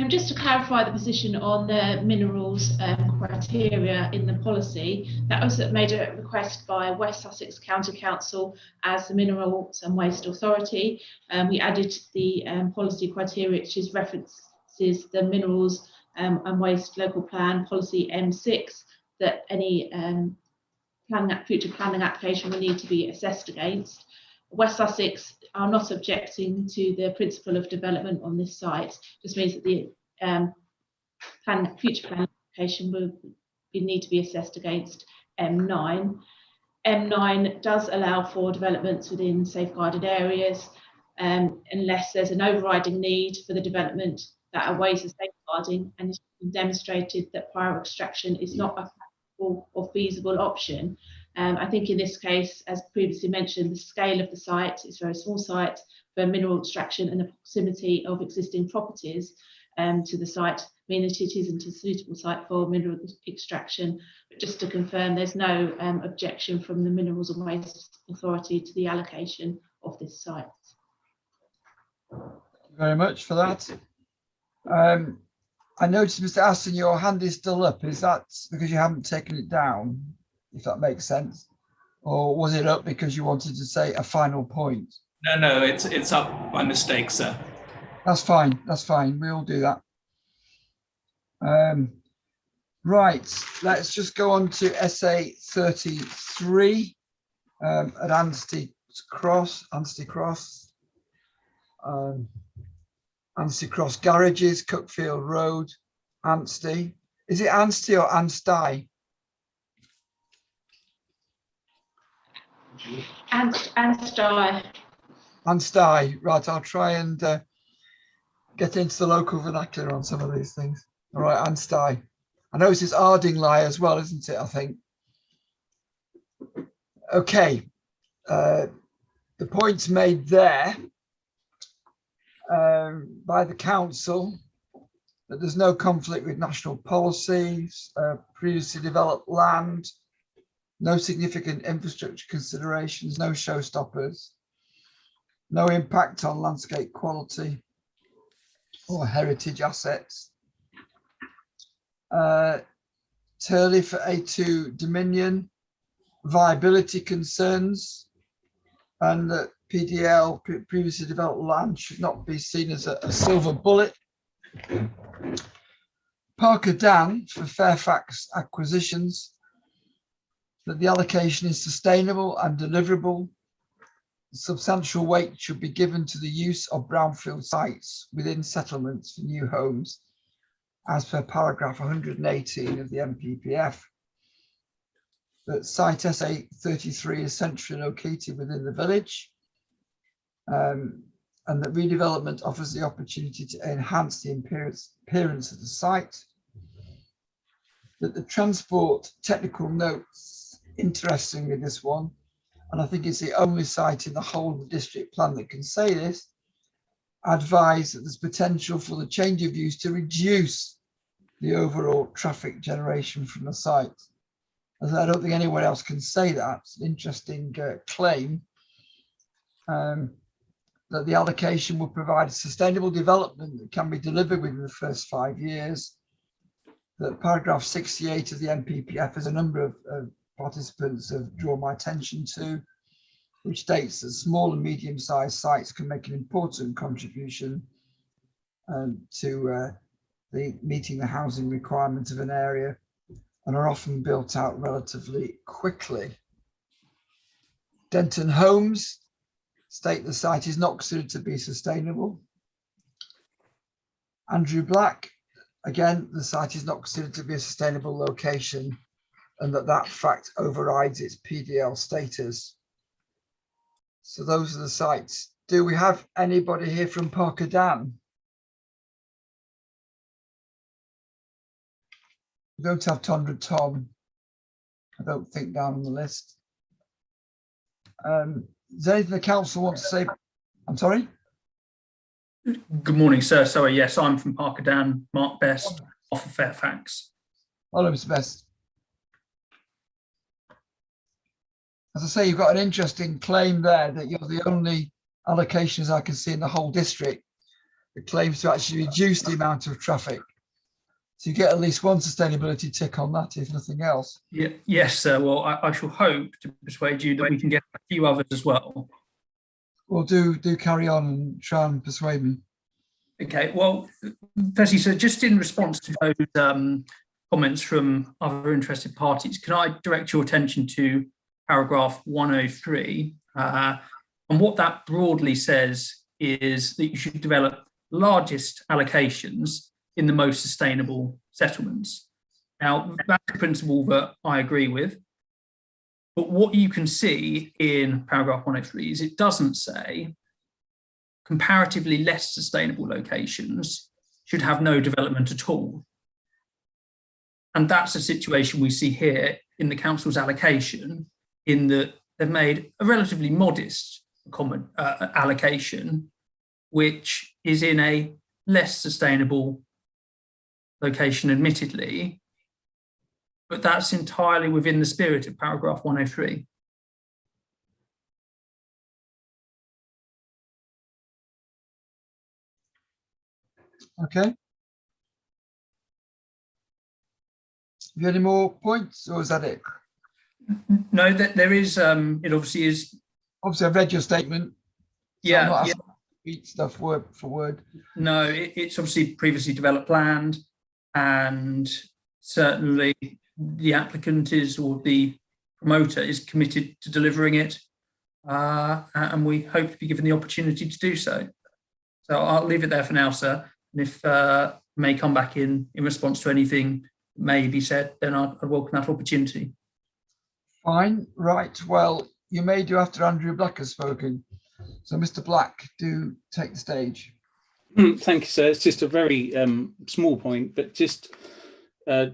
Just to clarify the position on the minerals criteria in the policy, that was made a request by West Sussex County Council as the Minerals and Waste Authority. We added the policy criteria, which is references the Minerals and Waste Local Plan Policy M6, that any future planning application will need to be assessed against. West Sussex are not objecting to the principle of development on this site. Just means that the future plan application will need to be assessed against M9. M9 does allow for developments within safeguarded areas, unless there's an overriding need for the development that outweighs the safeguarding, and it's been demonstrated that prior extraction is not a practical or feasible option. I think in this case, as previously mentioned, the scale of the site is a very small site for mineral extraction, and the proximity of existing properties to the site mean that it isn't a suitable site for mineral extraction. But just to confirm, there's no objection from the Minerals and Waste Authority to the allocation of this site. Thank you very much for that. I noticed, Mr. Aston, your hand is still up. Is that because you haven't taken it down, if that makes sense? Or was it up because you wanted to say a final point? No, it's up by mistake, sir. That's fine. That's fine. We all do that. Right. Let's just go on to SA 33 at Anstey Cross. Anstey Cross Garages, Cuckfield Road, Anstey. Is it Anstey or Anstey? Anstey. Right, I'll try and get into the local vernacular on some of these things. All right, Anstey. I know this is Ardingly as well, isn't it? I think. Okay. The points made there by the council that there's no conflict with national policies, previously developed land, no significant infrastructure considerations, no showstoppers, no impact on landscape quality or heritage assets. Turley for A2 Dominion, viability concerns, and that PDL, previously developed land, should not be seen as a silver bullet. Parker Dan for Fairfax acquisitions, that the allocation is sustainable and deliverable. Substantial weight should be given to the use of brownfield sites within settlements for new homes, as per paragraph 118 of the MPPF. That site SA 33 is centrally located within the village, and that redevelopment offers the opportunity to enhance the appearance of the site. That the transport technical notes, interestingly this one, and I think it's the only site in the whole of the district plan that can say this, advise that there's potential for the change of use to reduce the overall traffic generation from the site. As I don't think anyone else can say that. It's an interesting claim. That the allocation will provide sustainable development that can be delivered within the first 5 years. That paragraph 68 of the MPPF, as a number of participants have drawn my attention to, which states that small and medium-sized sites can make an important contribution to meeting the housing requirements of an area and are often built out relatively quickly. Denton Homes state the site is not considered to be sustainable. Andrew Black, again, the site is not considered to be a sustainable location and that fact overrides its PDL status. So those are the sites. Do we have anybody here from Parker Dam? We don't have Tondra Tom, I don't think, down on the list. Is there anything the council wants to say? I'm sorry? Good morning, sir. Sorry, yes, I'm from Parker Down, Mark Best, off of Fairfax. Hello, Mr. Best. As I say, you've got an interesting claim there that you're the only allocations I can see in the whole district that claims to actually reduce the amount of traffic. So you get at least one sustainability tick on that, if nothing else. Yeah, yes, sir. Well, I shall hope to persuade you that we can get a few others as well. Well, do carry on and try and persuade me. Okay, well, firstly, so just in response to those comments from other interested parties, can I direct your attention to paragraph 103? And what that broadly says is that you should develop largest allocations in the most sustainable settlements. Now, that's a principle that I agree with. But what you can see in paragraph 103 is it doesn't say comparatively less sustainable locations should have no development at all. And that's a situation we see here in the council's allocation, in that they've made a relatively modest allocation, which is in a less sustainable location, admittedly, but that's entirely within the spirit of paragraph 103. Okay. Have you any more points, or is that it? No, there is. It obviously is. Obviously, I've read your statement. So Yeah. I'm not asking you to read stuff word for word. No, it's obviously previously developed land, and certainly the applicant is, or the promoter is, committed to delivering it, and we hope to be given the opportunity to do so. So I'll leave it there for now, sir. And if may come back in response to anything that may be said, then I'd welcome that opportunity. Fine, right. Well, you may do after Andrew Black has spoken. So, Mr. Black, do take the stage. Thank you, sir. It's just a very small point, but just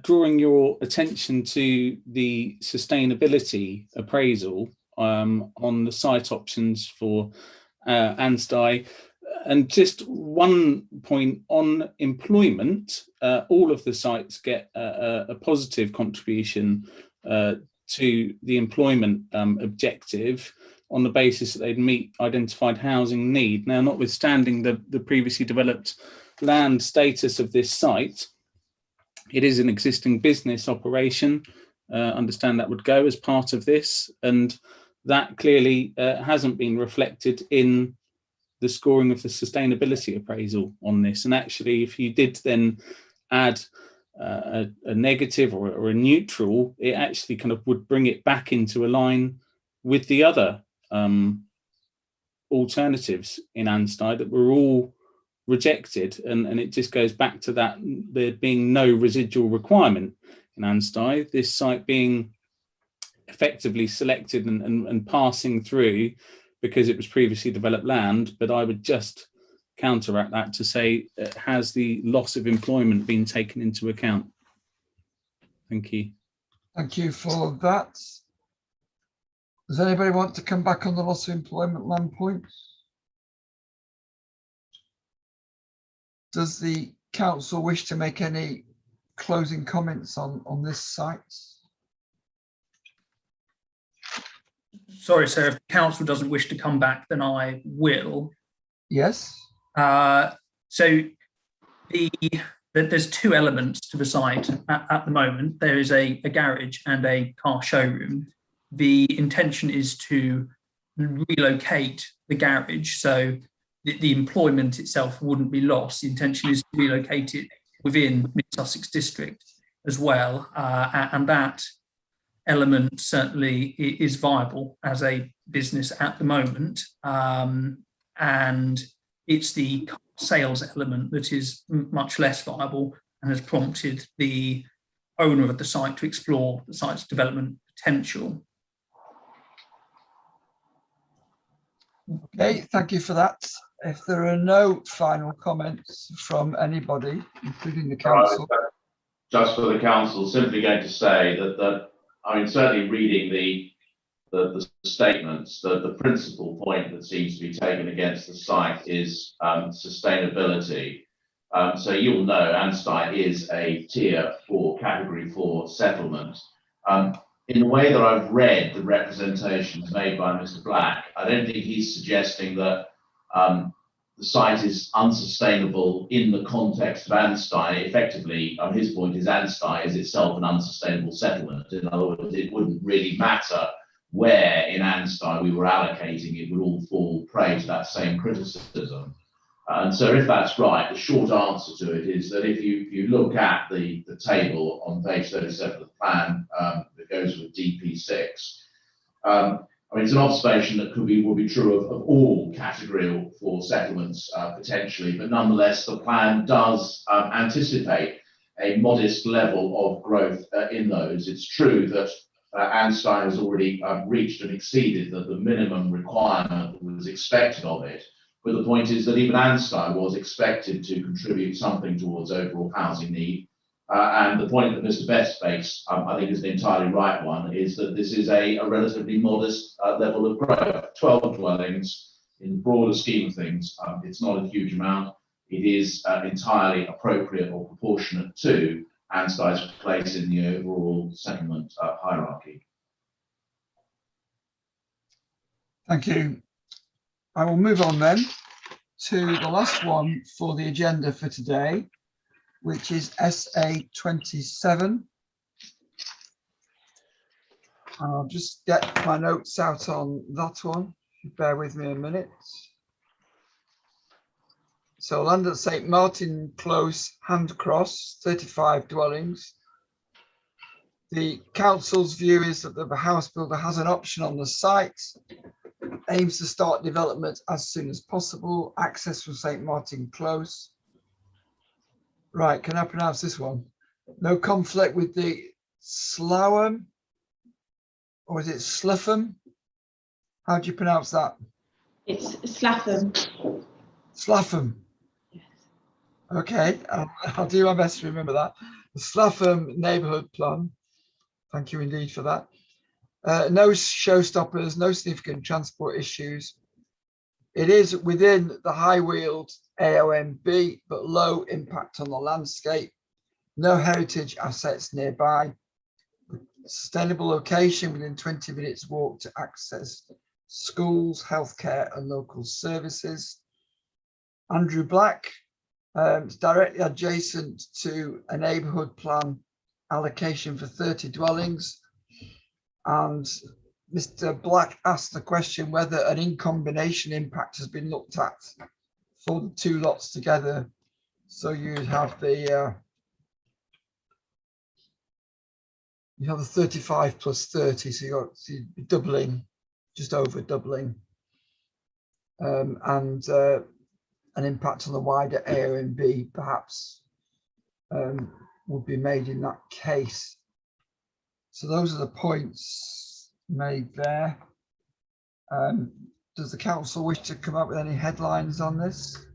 drawing your attention to the sustainability appraisal on the site options for Ansty. And just one point on employment, all of the sites get a positive contribution to the employment objective on the basis that they'd meet identified housing need. Now, notwithstanding the previously developed land status of this site, it is an existing business operation. Understand that would go as part of this, and that clearly hasn't been reflected in the scoring of the sustainability appraisal on this. And actually, if you did then add a negative or a neutral, it actually kind of would bring it back into a line with the other alternatives in Ansty that were all rejected. And it just goes back to that, there being no residual requirement in Ansty, this site being effectively selected and passing through because it was previously developed land. But I would just counteract that to say, has the loss of employment been taken into account? Thank you. Thank you for that. Does anybody want to come back on the loss of employment land point? Does the council wish to make any closing comments on this site? Sorry, sir, if the council doesn't wish to come back, then I will. Yes. So there's two elements to the site at the moment. There is a garage and a car showroom. The intention is to relocate the garage. So the employment itself wouldn't be lost. The intention is to relocate it within Mid-Sussex district as well, and that element certainly is viable as a business at the moment, and it's the sales element that is much less viable and has prompted the owner of the site to explore the site's development potential. Okay, thank you for that. If there are no final comments from anybody, including the council. Just for the council, simply going to say that I mean, certainly reading the statements, the principal point that seems to be taken against the site is sustainability. So you'll know Anstey is a tier 4, category 4 settlement. In the way that I've read the representations made by Mr. Black, I don't think he's suggesting that the site is unsustainable in the context of Anstey. Effectively, his point is Anstey is itself an unsustainable settlement. In other words, it wouldn't really matter where in Anstey we were allocating, it would all fall prey to that same criticism. And so if that's right, the short answer to it is that if you look at the table on page 37 of the plan that goes with DP6, I mean, it's an observation that will be true of all category 4 settlements potentially, but nonetheless, the plan does anticipate a modest level of growth in those. It's true that Anstey has already reached and exceeded the minimum requirement that was expected of it. But the point is that even Anstey was expected to contribute something towards overall housing need. And the point that Mr. Best makes, I think, is an entirely right one, is that this is a relatively modest level of growth. 12 dwellings, in the broader scheme of things, it's not a huge amount. It is entirely appropriate or proportionate to Anstey's place in the overall settlement hierarchy. Thank you. I will move on then to the last one for the agenda for today, which is SA27. I'll just get my notes out on that one. If you bear with me a minute. So land at St. Martin Close, Handcross, 35 dwellings. The council's view is that the house builder has an option on the site, aims to start development as soon as possible, access from St. Martin Close. Right, can I pronounce this one? No conflict with the Slowham, or is it Sluffham? How do you pronounce that? It's Slaffham. Slaffham. Yes. Okay, I'll do my best to remember that. The Slaffham neighbourhood plan. Thank you indeed for that. No showstoppers, no significant transport issues. It is within the high-wheeled AONB, but low impact on the landscape. No heritage assets nearby. Sustainable location within 20 minutes walk to access schools, healthcare and local services. Andrew Black, it's directly adjacent to a neighbourhood plan allocation for 30 dwellings. And Mr. Black asked the question whether an in-combination impact has been looked at for the two lots together. So you'd have the 35 plus 30, so you'd be doubling, just over doubling, and an impact on the wider AONB perhaps would be made in that case. So those are the points made there. Does the council wish to come up with any headlines on this?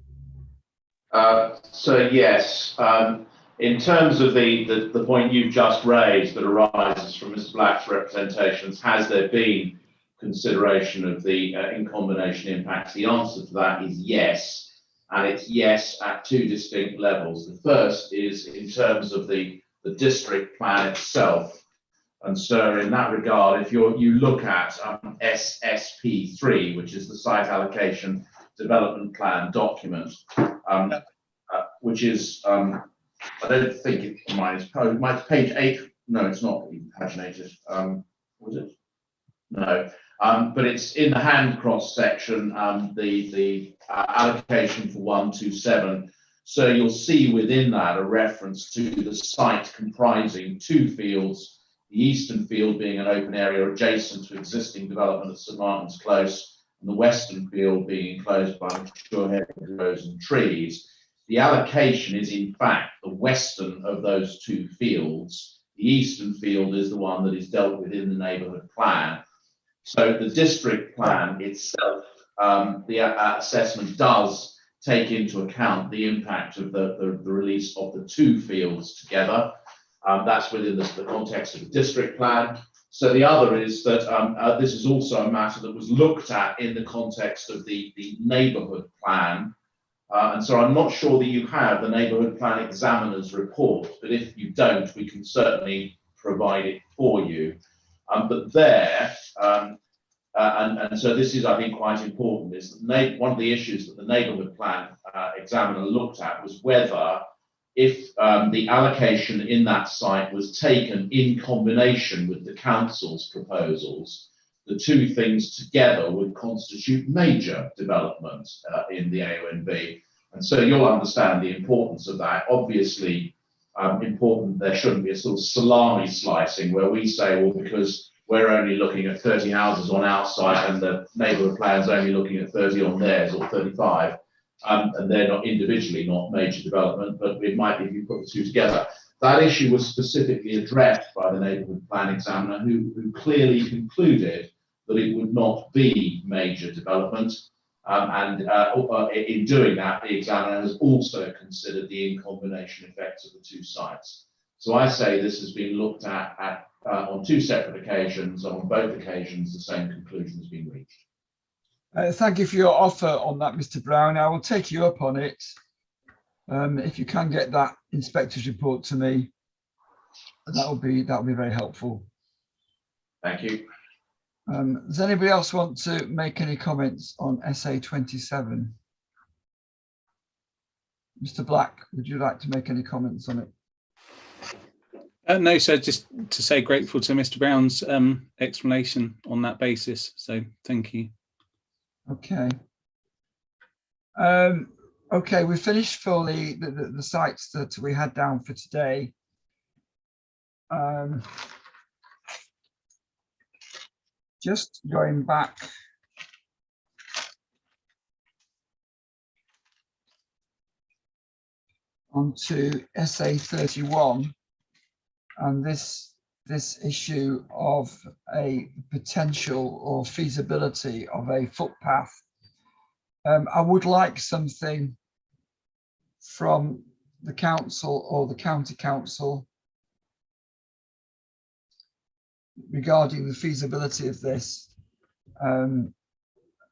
So yes, in terms of the point you've just raised that arises from Mr. Black's representations, has there been consideration of the in combination impacts? The answer to that is yes, and it's yes at two distinct levels. The first is in terms of the district plan itself. And so in that regard, if you look at SSP3, which is the site allocation development plan document, which is, I don't think it's page 8. No, it's not even paginated. Was it? No. But it's in the hand cross section, the allocation for 127. So you'll see within that a reference to the site comprising 2 fields, the eastern field being an open area adjacent to existing development at St Martin's Close, and the western field being enclosed by mature hedgerows and trees. The allocation is in fact the western of those 2 fields. The eastern field is the one that is dealt with in the neighbourhood plan. So the district plan itself, the assessment does take into account the impact of the release of the 2 fields together. That's within the context of the district plan. So the other is that this is also a matter that was looked at in the context of the neighbourhood plan. And so I'm not sure that you have the neighbourhood plan examiner's report, but if you don't, we can certainly provide it for you. But there, and so this is, I think, quite important, is that one of the issues that the neighbourhood plan examiner looked at was whether, if the allocation in that site was taken in combination with the council's proposals, the 2 things together would constitute major development in the AONB. And so you'll understand the importance of that. Obviously, important, there shouldn't be a sort of salami slicing where we say, well, because we're only looking at 30 houses on our site and the neighbourhood plan's only looking at 30 on theirs, or 35, and they're not individually not major development, but it might be if you put the 2 together. That issue was specifically addressed by the neighbourhood plan examiner, who clearly concluded that it would not be major development. And in doing that, the examiner has also considered the in-combination effects of the 2 sites. So I say this has been looked at on 2 separate occasions. On both occasions, the same conclusion has been reached. Thank you for your offer on that, Mr. Brown. I will take you up on it. If you can get that inspector's report to me, that will be very helpful. Thank you. Does anybody else want to make any comments on SA 27? Mr. Black, would you like to make any comments on it? No, so just to say grateful to Mr. Brown's explanation on that basis. So thank you. Okay. Okay, we finished for the sites that we had down for today. Just going back onto SA 31 and this issue of a potential or feasibility of a footpath. I would like something from the council or the county council regarding the feasibility of this,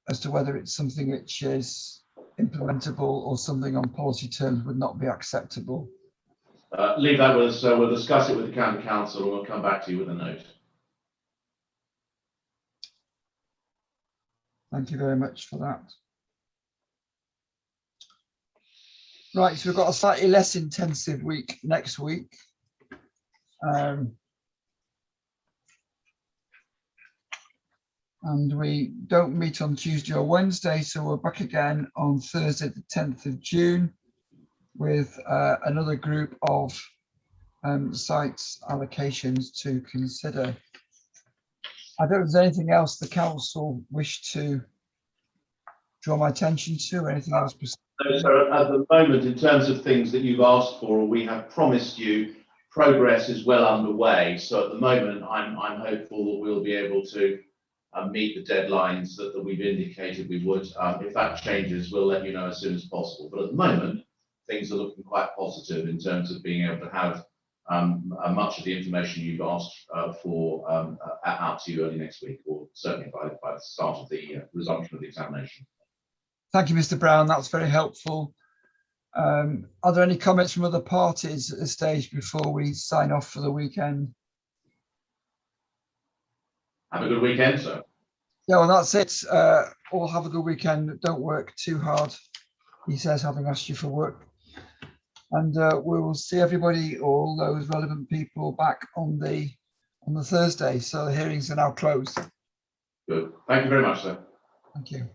as to whether it's something which is implementable or something on policy terms would not be acceptable. Leave that with us. We'll discuss it with the county council and we'll come back to you with a note. Thank you very much for that. Right, so we've got a slightly less intensive week next week. And we don't meet on Tuesday or Wednesday, so we're back again on Thursday, the 10th of June, with another group of sites allocations to consider. I don't know if there's anything else the council wish to draw my attention to, or anything else. So at the moment, in terms of things that you've asked for, or we have promised you, progress is well underway. So at the moment, I'm hopeful that we'll be able to meet the deadlines that we've indicated we would. If that changes, we'll let you know as soon as possible. But at the moment, things are looking quite positive in terms of being able to have much of the information you've asked for out to you early next week, or certainly by the start of the resumption of the examination. Thank you, Mr. Brown. That's very helpful. Are there any comments from other parties at this stage before we sign off for the weekend? Have a good weekend, sir. Yeah, well, that's it. All have a good weekend. Don't work too hard, he says, having asked you for work. And we will see everybody, all those relevant people, back on the Thursday. So the hearings are now closed. Good. Thank you very much, sir. Thank you.